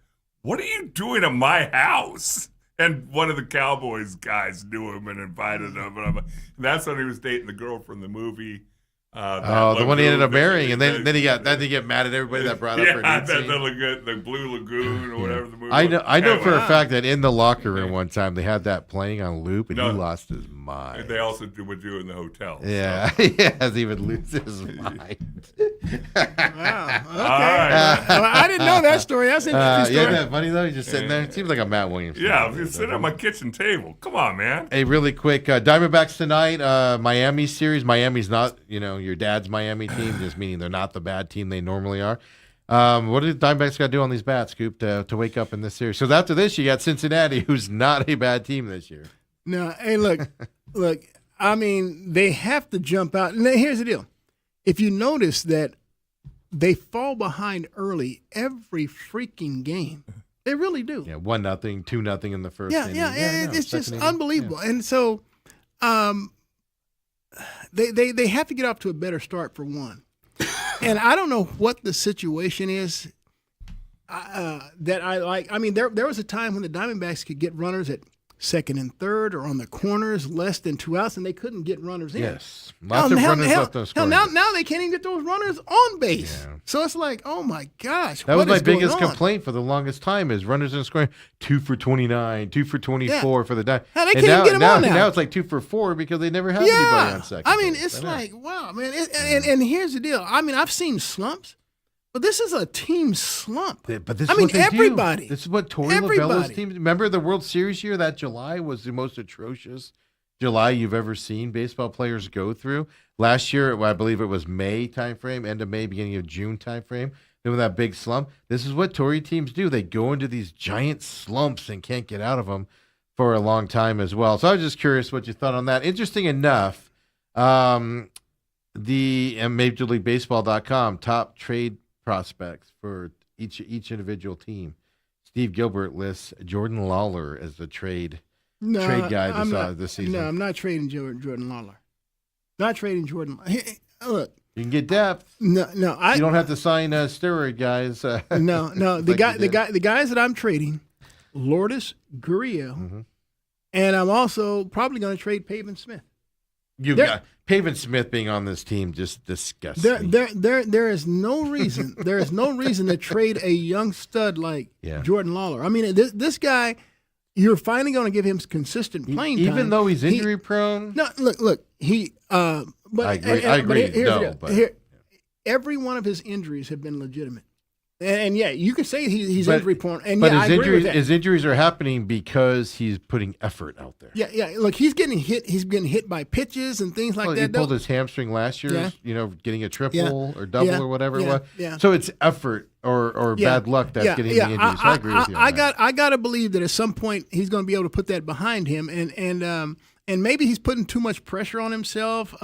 Speaker 2: "What are you doing at my house?" And one of the Cowboys guys knew him and invited him. And that's when he was dating the girl from the movie.
Speaker 1: The one he ended up marrying, and then he get mad at everybody that brought up her nude scene.
Speaker 2: The Blue Lagoon or whatever the movie.
Speaker 1: I know for a fact that in the locker room one time they had that playing on loop, and he lost his mind.
Speaker 2: They also would do it in the hotel.
Speaker 1: Yeah,
Speaker 2: so.
Speaker 1: yes, he would lose his mind.
Speaker 4: Wow. Okay.
Speaker 2: Right.
Speaker 4: Well, I didn't know that story. That's an interesting story.
Speaker 1: Isn't that funny though? He's just sitting there. It seems like a Matt Williams.
Speaker 2: Yeah, I'm just sitting at my kitchen table. Come on, man.
Speaker 1: Hey, really quick, Diamondbacks tonight. Miami series. Miami's not, your dad's Miami team, just meaning they're not the bad team they normally are. What did the Diamondbacks got to do on these bats, Scoop, to wake up in this series? Because after this, you got Cincinnati, who's not a bad team this year.
Speaker 4: No, hey, look. I mean, they have to jump out. And here's the deal: if you notice that they fall behind early every freaking game, they really do.
Speaker 1: Yeah, 1-0, 2-0 in the first.
Speaker 4: Yeah,
Speaker 1: inning.
Speaker 4: it's just
Speaker 1: inning.
Speaker 4: unbelievable. Yeah. And so, they have to get off to a better start for one. And I don't know what the situation is that I like. I mean, there was a time when the Diamondbacks could get runners at second and third or on the corners, less than 2 outs, and they couldn't get runners in.
Speaker 1: Yes, lots of runners left on scoring.
Speaker 4: Now they can't even get those runners on base.
Speaker 1: Yeah.
Speaker 4: So it's like, oh my gosh,
Speaker 1: that was my biggest
Speaker 4: going on?
Speaker 1: complaint for the longest time is runners in scoring 2 for 29, 2 for 24 for the Diamondbacks.
Speaker 4: Now they can't even get them on now.
Speaker 1: Now it's like 2 for 4 because they never have anybody on second.
Speaker 4: I mean, it's like, wow, man. And here's the deal. I mean, I've seen slumps. But this is a team slump.
Speaker 1: But this
Speaker 4: I
Speaker 1: is
Speaker 4: mean,
Speaker 1: what they
Speaker 4: everybody.
Speaker 1: do. This is what Torey Lovella's team. Remember the World Series year? That July was the most atrocious July you've ever seen baseball players go through. Last year, I believe it was May timeframe, end of May, beginning of June timeframe. Then with that big slump, this is what Torey teams do. They go into these giant slumps and can't get out of them for a long time as well. So I was just curious what you thought on that. Interesting enough, the MajorLeagueBaseball.com top trade prospects for each individual team. Steve Gilbert lists Jordan Lawler as the trade guy this season.
Speaker 4: No, I'm not trading Jordan Lawler. Not trading Jordan. Look,
Speaker 1: you can get depth.
Speaker 4: No,
Speaker 1: you don't have to sign steroid guys.
Speaker 4: No. The guys that I'm trading, Lourdes Gurriel, and I'm also probably going to trade Pavin Smith.
Speaker 1: You got Pavin Smith being on this team just disgusts me.
Speaker 4: There is no reason. There is no reason to trade a young stud like Jordan Lawler. I mean, this guy, you're finally going to give him consistent playing time,
Speaker 1: even though he's injury prone.
Speaker 4: No, look. He. But
Speaker 1: I agree.
Speaker 4: But every one of his injuries have been legitimate. And you can say he's injury prone. And
Speaker 1: but
Speaker 4: I agree with that.
Speaker 1: His injuries are happening because he's putting effort out there.
Speaker 4: Yeah. Look, he's getting hit. He's getting hit by pitches and things like that.
Speaker 1: He pulled his hamstring last year. Getting a triple or double or whatever it was.
Speaker 4: Yeah.
Speaker 1: So it's effort or bad luck that's getting the injuries. So I agree with you.
Speaker 4: I got to believe that at some point he's going to be able to put that behind him, and maybe he's putting too much pressure on himself,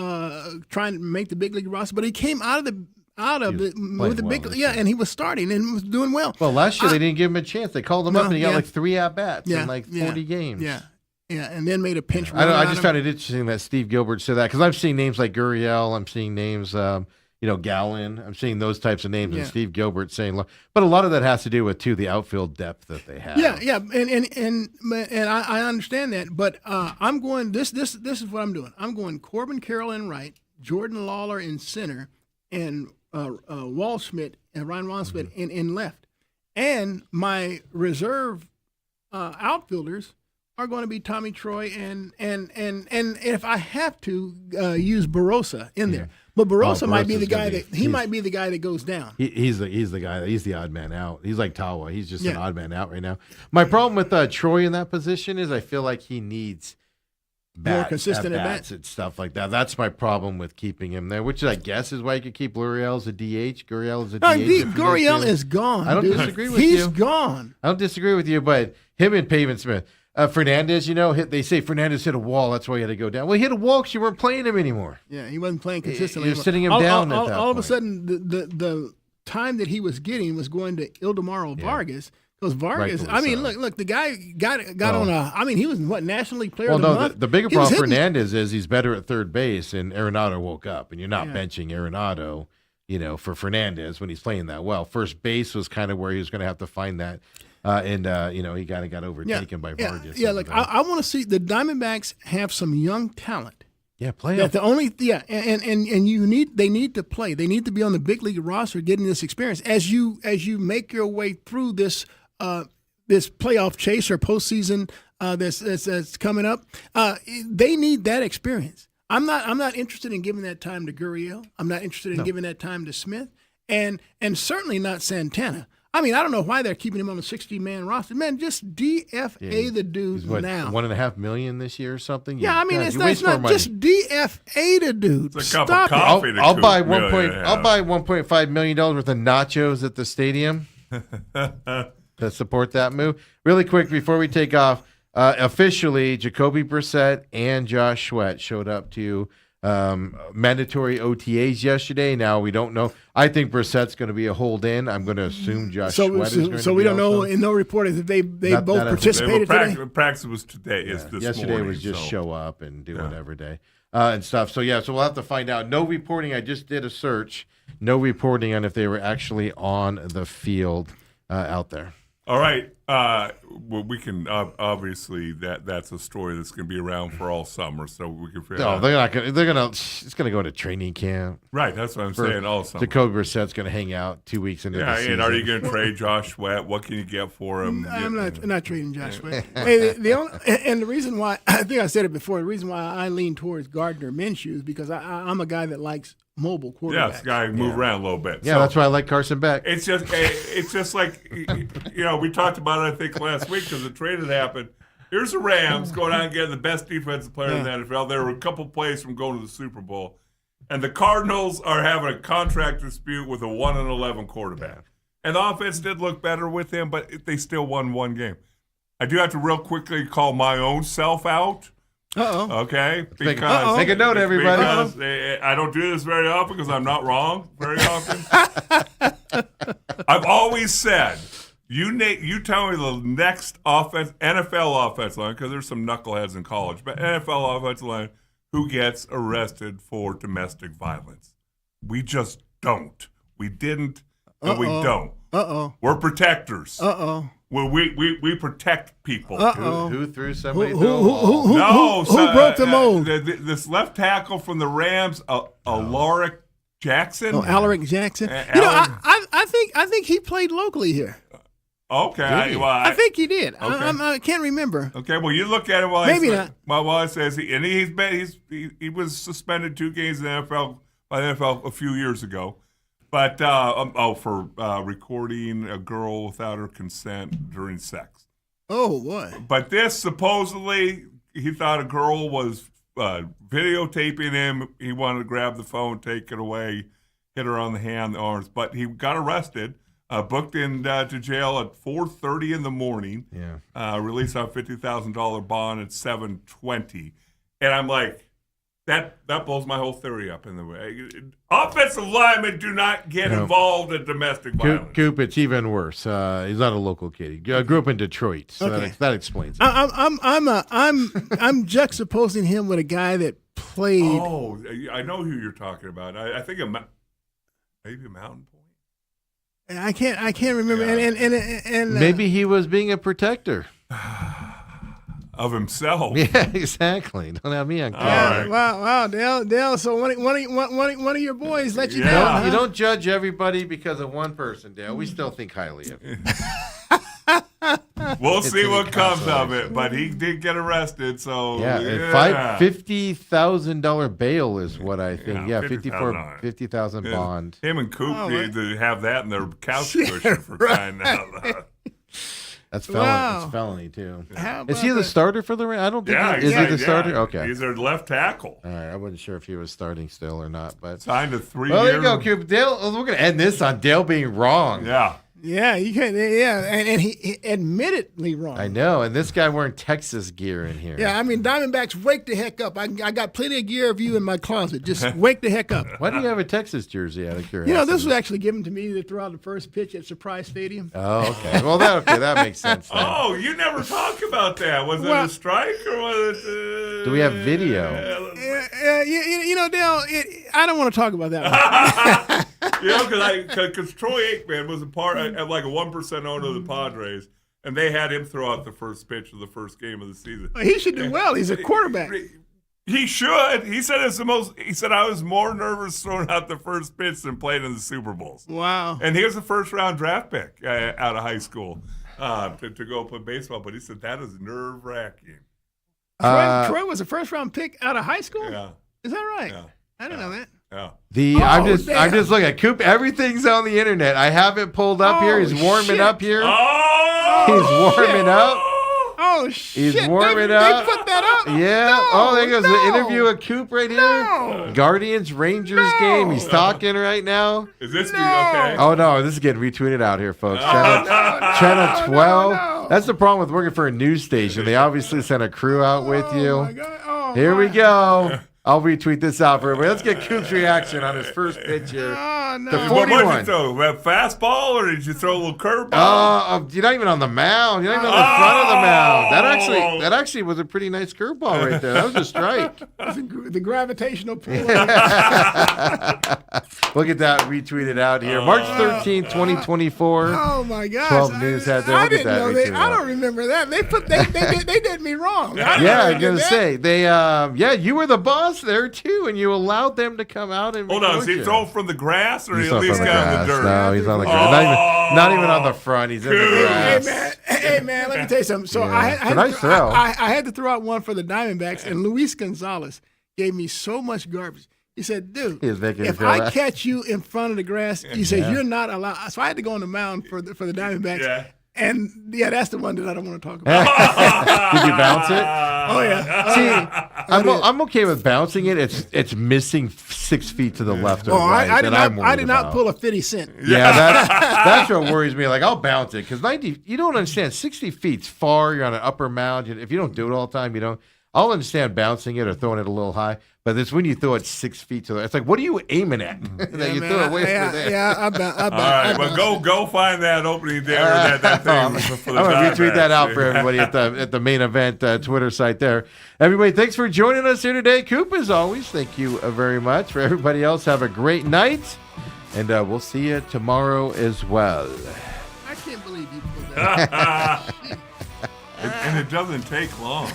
Speaker 4: trying to make the big league roster. But he came out of the with the big and he was starting and was doing well.
Speaker 1: Well, last year they didn't give him a chance. They called him up and he got like 3 at bats in like 40 games.
Speaker 4: Yeah, and then made a pinch run.
Speaker 1: I just found it interesting that Steve Gilbert said that because I'm seeing names like Gurriel, I'm seeing names, Gallen, I'm seeing those types of names, and Steve Gilbert saying, but a lot of that has to do with the outfield depth that they have.
Speaker 4: Yeah, and I understand that, but I'm going. This is what I'm doing. I'm going Corbin Carroll in right, Jordan Lawler in center, and Ryan Waldschmidt in left, and my reserve outfielders are going to be Tommy Troy and if I have to use Barossa in there, but Barossa might be the guy might be the guy that goes down.
Speaker 1: He's the guy. He's the odd man out. He's like Tawa. He's just an odd man out right now. My problem with Troy in that position is I feel like he needs
Speaker 4: more consistent at
Speaker 1: bats and stuff like that. That's my problem with keeping him there, which I guess is why you could keep Gurriel as a DH. Gurriel is a
Speaker 4: No,
Speaker 1: DH.
Speaker 4: Gurriel is gone.
Speaker 1: I don't
Speaker 4: dude.
Speaker 1: disagree with you.
Speaker 4: He's gone.
Speaker 1: I don't disagree with you, but him and Pavin Smith. Fernandez, they say Fernandez hit a wall. That's why he had to go down. Well, he hit a wall because you weren't playing him anymore.
Speaker 4: Yeah, he wasn't playing consistently.
Speaker 1: You're sitting him down at that
Speaker 4: all of a
Speaker 1: point.
Speaker 4: sudden, the time that he was getting was going to Ildemaro Vargas. Because Vargas,
Speaker 1: Rightfully so.
Speaker 4: look, the guy got on a. I mean, he was National League Player of the Month.
Speaker 1: The bigger
Speaker 4: He was
Speaker 1: problem for
Speaker 4: hitting-
Speaker 1: Fernandez is he's better at third base, and Arenado woke up, and you're not benching Arenado, for Fernandez when he's playing that well. First base was kind of where he was going to have to find that, and he kind of got overtaken by Vargas.
Speaker 4: Yeah, look, I want to see the Diamondbacks have some young talent.
Speaker 1: Yeah, play
Speaker 4: That
Speaker 1: him.
Speaker 4: the only and they need to play. They need to be on the big league roster, getting this experience as you make your way through this playoff chase or postseason that's coming up. They need that experience. I'm not interested in giving that time to Gurriel. I'm not interested in giving that time to Smith, and certainly not Santana. I mean, I don't know why they're keeping him on a 60-man roster. Man, just DFA the dude
Speaker 1: He's what,
Speaker 4: now.
Speaker 1: $1.5 million this year or something?
Speaker 4: Yeah, I mean, it's
Speaker 1: you
Speaker 4: not
Speaker 1: waste more money.
Speaker 4: just DFA the dude.
Speaker 2: It's a cup
Speaker 4: Stop
Speaker 2: of
Speaker 4: it.
Speaker 2: coffee. to
Speaker 1: I'll
Speaker 2: cook
Speaker 1: buy
Speaker 2: million and a half.
Speaker 1: $1.5 million worth of nachos at the stadium to support that move. Really quick before we take off, officially, Jacoby Brissett and Josh Sweat showed up to mandatory OTAs yesterday. Now we don't know. I think Brissett's going to be a hold in. I'm going to assume Josh Sweat is going to be
Speaker 4: So we don't know.
Speaker 1: also.
Speaker 4: In no report if they
Speaker 1: That-
Speaker 4: both
Speaker 1: that hasn't-
Speaker 4: participated today.
Speaker 2: Practice was today. Is this
Speaker 1: Yesterday
Speaker 2: morning,
Speaker 1: was just
Speaker 2: so.
Speaker 1: show up and do whatever day and stuff. So we'll have to find out. No reporting. I just did a search. No reporting on if they were actually on the field out there.
Speaker 2: All right. Well, we can obviously that's a story that's going to be around for all summer, so we can figure
Speaker 1: No,
Speaker 2: out.
Speaker 1: they're not going. They're going to. It's going to go into training camp.
Speaker 2: Right. That's what I'm
Speaker 1: For
Speaker 2: saying. All summer.
Speaker 1: Jacoby Brissett's going to hang out 2 weeks into the
Speaker 2: Yeah,
Speaker 1: season.
Speaker 2: and are you going to trade Josh Sweat? What can you get for him?
Speaker 4: I'm not trading Josh Sweat. Hey, the only, and the reason why I think I said it before. The reason why I lean towards Gardner Minshew is because I'm a guy that likes mobile quarterbacks.
Speaker 2: Yes, guy move around a little bit.
Speaker 1: Yeah,
Speaker 2: So
Speaker 1: that's why I like Carson Beck.
Speaker 2: it's just like we talked about it I think last week because the trade had happened. Here's the Rams going out and getting the best defensive player in the NFL. They were a couple plays from going to the Super Bowl, and the Cardinals are having a contract dispute with a 1-11 quarterback. And the offense did look better with him, but they still won one game. I do have to real quickly call my own self out. Okay, because
Speaker 1: Take a note, everybody.
Speaker 2: Because I don't do this very often because I'm not wrong very often. I've always said, you tell me the next NFL offensive line, because there's some knuckleheads in college, but NFL offensive line who gets arrested for domestic violence. We just don't. We didn't, and we don't. We're protectors. We protect people.
Speaker 1: Who threw somebody through a wall?
Speaker 4: Who broke the mold?
Speaker 2: This left tackle from the Rams, Alaric Jackson.
Speaker 4: Oh, Alaric Jackson.
Speaker 2: Alaric-
Speaker 4: I think he played locally here.
Speaker 2: Okay,
Speaker 4: I think he did. I can't remember.
Speaker 2: Okay, well, you look at it while
Speaker 4: Maybe not.
Speaker 2: While it says he was suspended 2 games in the NFL by the NFL a few years ago, but for recording a girl without her consent during sex.
Speaker 4: Oh, what?
Speaker 2: But this supposedly he thought a girl was videotaping him. He wanted to grab the phone, take it away, hit her on the hand, the arms. But he got arrested. Booked in to jail at 4:30 in the morning.
Speaker 1: Yeah.
Speaker 2: Released on $50,000 bond at 7:20, and I'm like, that blows my whole theory up in the way. Offensive linemen do not get involved in domestic violence.
Speaker 1: Coop, it's even worse. He's not a local kid. He grew up in Detroit, so
Speaker 4: Okay.
Speaker 1: that explains it.
Speaker 4: I'm juxtaposing him with a guy that played.
Speaker 2: Oh, I know who you're talking about. I think maybe a Mountain Point.
Speaker 4: I can't remember.
Speaker 2: Yeah.
Speaker 4: And
Speaker 1: Maybe he was being a protector.
Speaker 2: Of himself.
Speaker 1: Yeah, exactly. Don't have me on camera.
Speaker 2: All right.
Speaker 4: Wow, Dale. So one of your boys let you
Speaker 2: Yeah.
Speaker 4: down. Huh?
Speaker 1: You don't judge everybody because of one person, Dale. We still think highly of you.
Speaker 2: We'll
Speaker 1: It's
Speaker 2: see
Speaker 1: a
Speaker 2: what comes of
Speaker 1: consolation.
Speaker 2: it, but he did get arrested. So
Speaker 1: Yeah, $50,000 bail is what I think.
Speaker 2: Yeah,
Speaker 1: Yeah, $50,000 bond.
Speaker 2: Him and Coop
Speaker 4: Oh,
Speaker 2: need to have that in their couch cushion for crying out loud.
Speaker 1: That's felony.
Speaker 4: Wow.
Speaker 1: It's felony too.
Speaker 4: How
Speaker 1: Is he
Speaker 4: about
Speaker 1: the
Speaker 4: that?
Speaker 1: starter for the Rams? I don't think.
Speaker 2: Yeah,
Speaker 1: Is he the starter? Okay.
Speaker 2: He's their left tackle.
Speaker 1: All right. I wasn't sure if he was starting still or not, but
Speaker 2: Signed a 3-year.
Speaker 1: well, there you go, Coop. Dale. We're gonna end this on Dale being wrong.
Speaker 2: Yeah.
Speaker 4: Yeah, you can. Yeah, and he admittedly wrong.
Speaker 1: I know. And this guy wearing Texas gear in here.
Speaker 4: Yeah, I mean, Diamondbacks, wake the heck up. I got plenty of gear of you in my closet. Just wake the heck up.
Speaker 1: Why do you have a Texas jersey out of curiosity?
Speaker 4: You know, this was actually given to me to throw out the first pitch at Surprise Stadium.
Speaker 1: Oh, okay. Well, that makes sense. Then.
Speaker 2: Oh, you never talk about that. Was it a strike or was it?
Speaker 1: Do we have video?
Speaker 4: You know, Dale, I don't want to talk about that one.
Speaker 2: You know, because Troy Aikman was a part of like a 1% owner of the Padres, and they had him throw out the first pitch of the first game of the season.
Speaker 4: He should do well. He's a quarterback.
Speaker 2: He should. He said it's the most. He said I was more nervous throwing out the first pitch than playing in the Super Bowls.
Speaker 4: Wow.
Speaker 2: And he was a first-round draft pick out of high school to go play baseball. But he said that is nerve-wracking.
Speaker 4: Troy was a first-round pick out of high school?
Speaker 2: Yeah.
Speaker 4: Is that right?
Speaker 2: Yeah.
Speaker 4: I didn't know that.
Speaker 2: Yeah.
Speaker 1: I'm just looking at Coop. Everything's on the internet. I have it pulled up here. He's warming up here.
Speaker 2: Oh,
Speaker 1: He's warming up.
Speaker 4: Oh, shit.
Speaker 1: He's warming
Speaker 4: they
Speaker 1: up.
Speaker 4: put that up?
Speaker 1: Yeah.
Speaker 4: No,
Speaker 1: There goes the interview of Coop right here.
Speaker 4: No.
Speaker 1: Guardians Rangers game. He's talking right now.
Speaker 2: Is this
Speaker 4: No.
Speaker 2: okay?
Speaker 1: Oh no, this is getting retweeted out here, folks.
Speaker 2: No,
Speaker 1: Channel 12.
Speaker 4: no.
Speaker 1: That's the problem with working for a news station. They obviously sent a crew out with
Speaker 4: Oh,
Speaker 1: you.
Speaker 4: my God. Oh,
Speaker 1: Here we
Speaker 4: my-
Speaker 1: go. I'll retweet this out for everybody. Let's get Coop's reaction on his first pitch here.
Speaker 4: Oh, no.
Speaker 1: The
Speaker 2: What did
Speaker 1: 41.
Speaker 2: you throw? A fastball or did you throw a little curveball?
Speaker 1: You're not even on the mound. You're not even on the front of the mound. That actually was a pretty nice curveball right there. That was a strike.
Speaker 4: The gravitational pull.
Speaker 1: Look at that retweeted out here. March 13th, 2024.
Speaker 4: Oh my gosh!
Speaker 1: 12 News had that.
Speaker 4: I
Speaker 1: Look at
Speaker 4: didn't
Speaker 1: that
Speaker 4: know
Speaker 1: retweeted
Speaker 4: I
Speaker 1: out.
Speaker 4: don't remember that. They did me wrong.
Speaker 1: Yeah, I'm gonna say they. You were the boss there too, and you allowed them to come out and.
Speaker 2: Hold on,
Speaker 1: record
Speaker 2: is he
Speaker 1: you.
Speaker 2: throwing from the grass or
Speaker 1: He's
Speaker 2: he
Speaker 1: not
Speaker 2: at least
Speaker 1: from the
Speaker 2: got in the
Speaker 1: grass.
Speaker 2: dirt?
Speaker 1: No, he's on the grass. Not even on the front. He's in the
Speaker 2: Good.
Speaker 1: grass.
Speaker 4: Hey man, let me tell you something. So
Speaker 1: Yeah.
Speaker 4: I
Speaker 1: It's a
Speaker 4: had,
Speaker 1: nice throw.
Speaker 4: I had to throw out one for the Diamondbacks, and Luis Gonzalez gave me so much garbage. He said, "Dude,
Speaker 1: He was making me
Speaker 4: if
Speaker 1: feel
Speaker 4: I
Speaker 1: bad.
Speaker 4: catch you in front of the grass, he said you're not allowed." So I had to go on the mound for the Diamondbacks.
Speaker 2: Yeah.
Speaker 4: And yeah, that's the one that I don't want to talk about.
Speaker 1: Did you bounce it?
Speaker 4: Oh yeah.
Speaker 1: See, I'm okay with bouncing it. It's missing 6 feet to the left or
Speaker 4: Oh,
Speaker 1: right.
Speaker 4: I did
Speaker 1: that I'm
Speaker 4: not. I
Speaker 1: worried
Speaker 4: did not
Speaker 1: about.
Speaker 4: pull a 50 cent.
Speaker 1: Yeah, that's what worries me. Like I'll bounce it because 90. You don't understand. 60 feet's far. You're on an upper mound. If you don't do it all the time, you don't. I'll understand bouncing it or throwing it a little high, but it's when you throw it 6 feet to the. It's like, what are you aiming at? that you throw it way
Speaker 4: yeah,
Speaker 1: from there.
Speaker 4: yeah, I
Speaker 2: All right, well, go find that opening there. That thing.
Speaker 1: I'm gonna retweet that out for everybody at the main event Twitter site there. Everybody, thanks for joining us here today. Coop, as always, thank you very much. For everybody else, have a great night, and we'll see you tomorrow as well.
Speaker 4: I can't believe you pulled that.
Speaker 2: And it doesn't take long.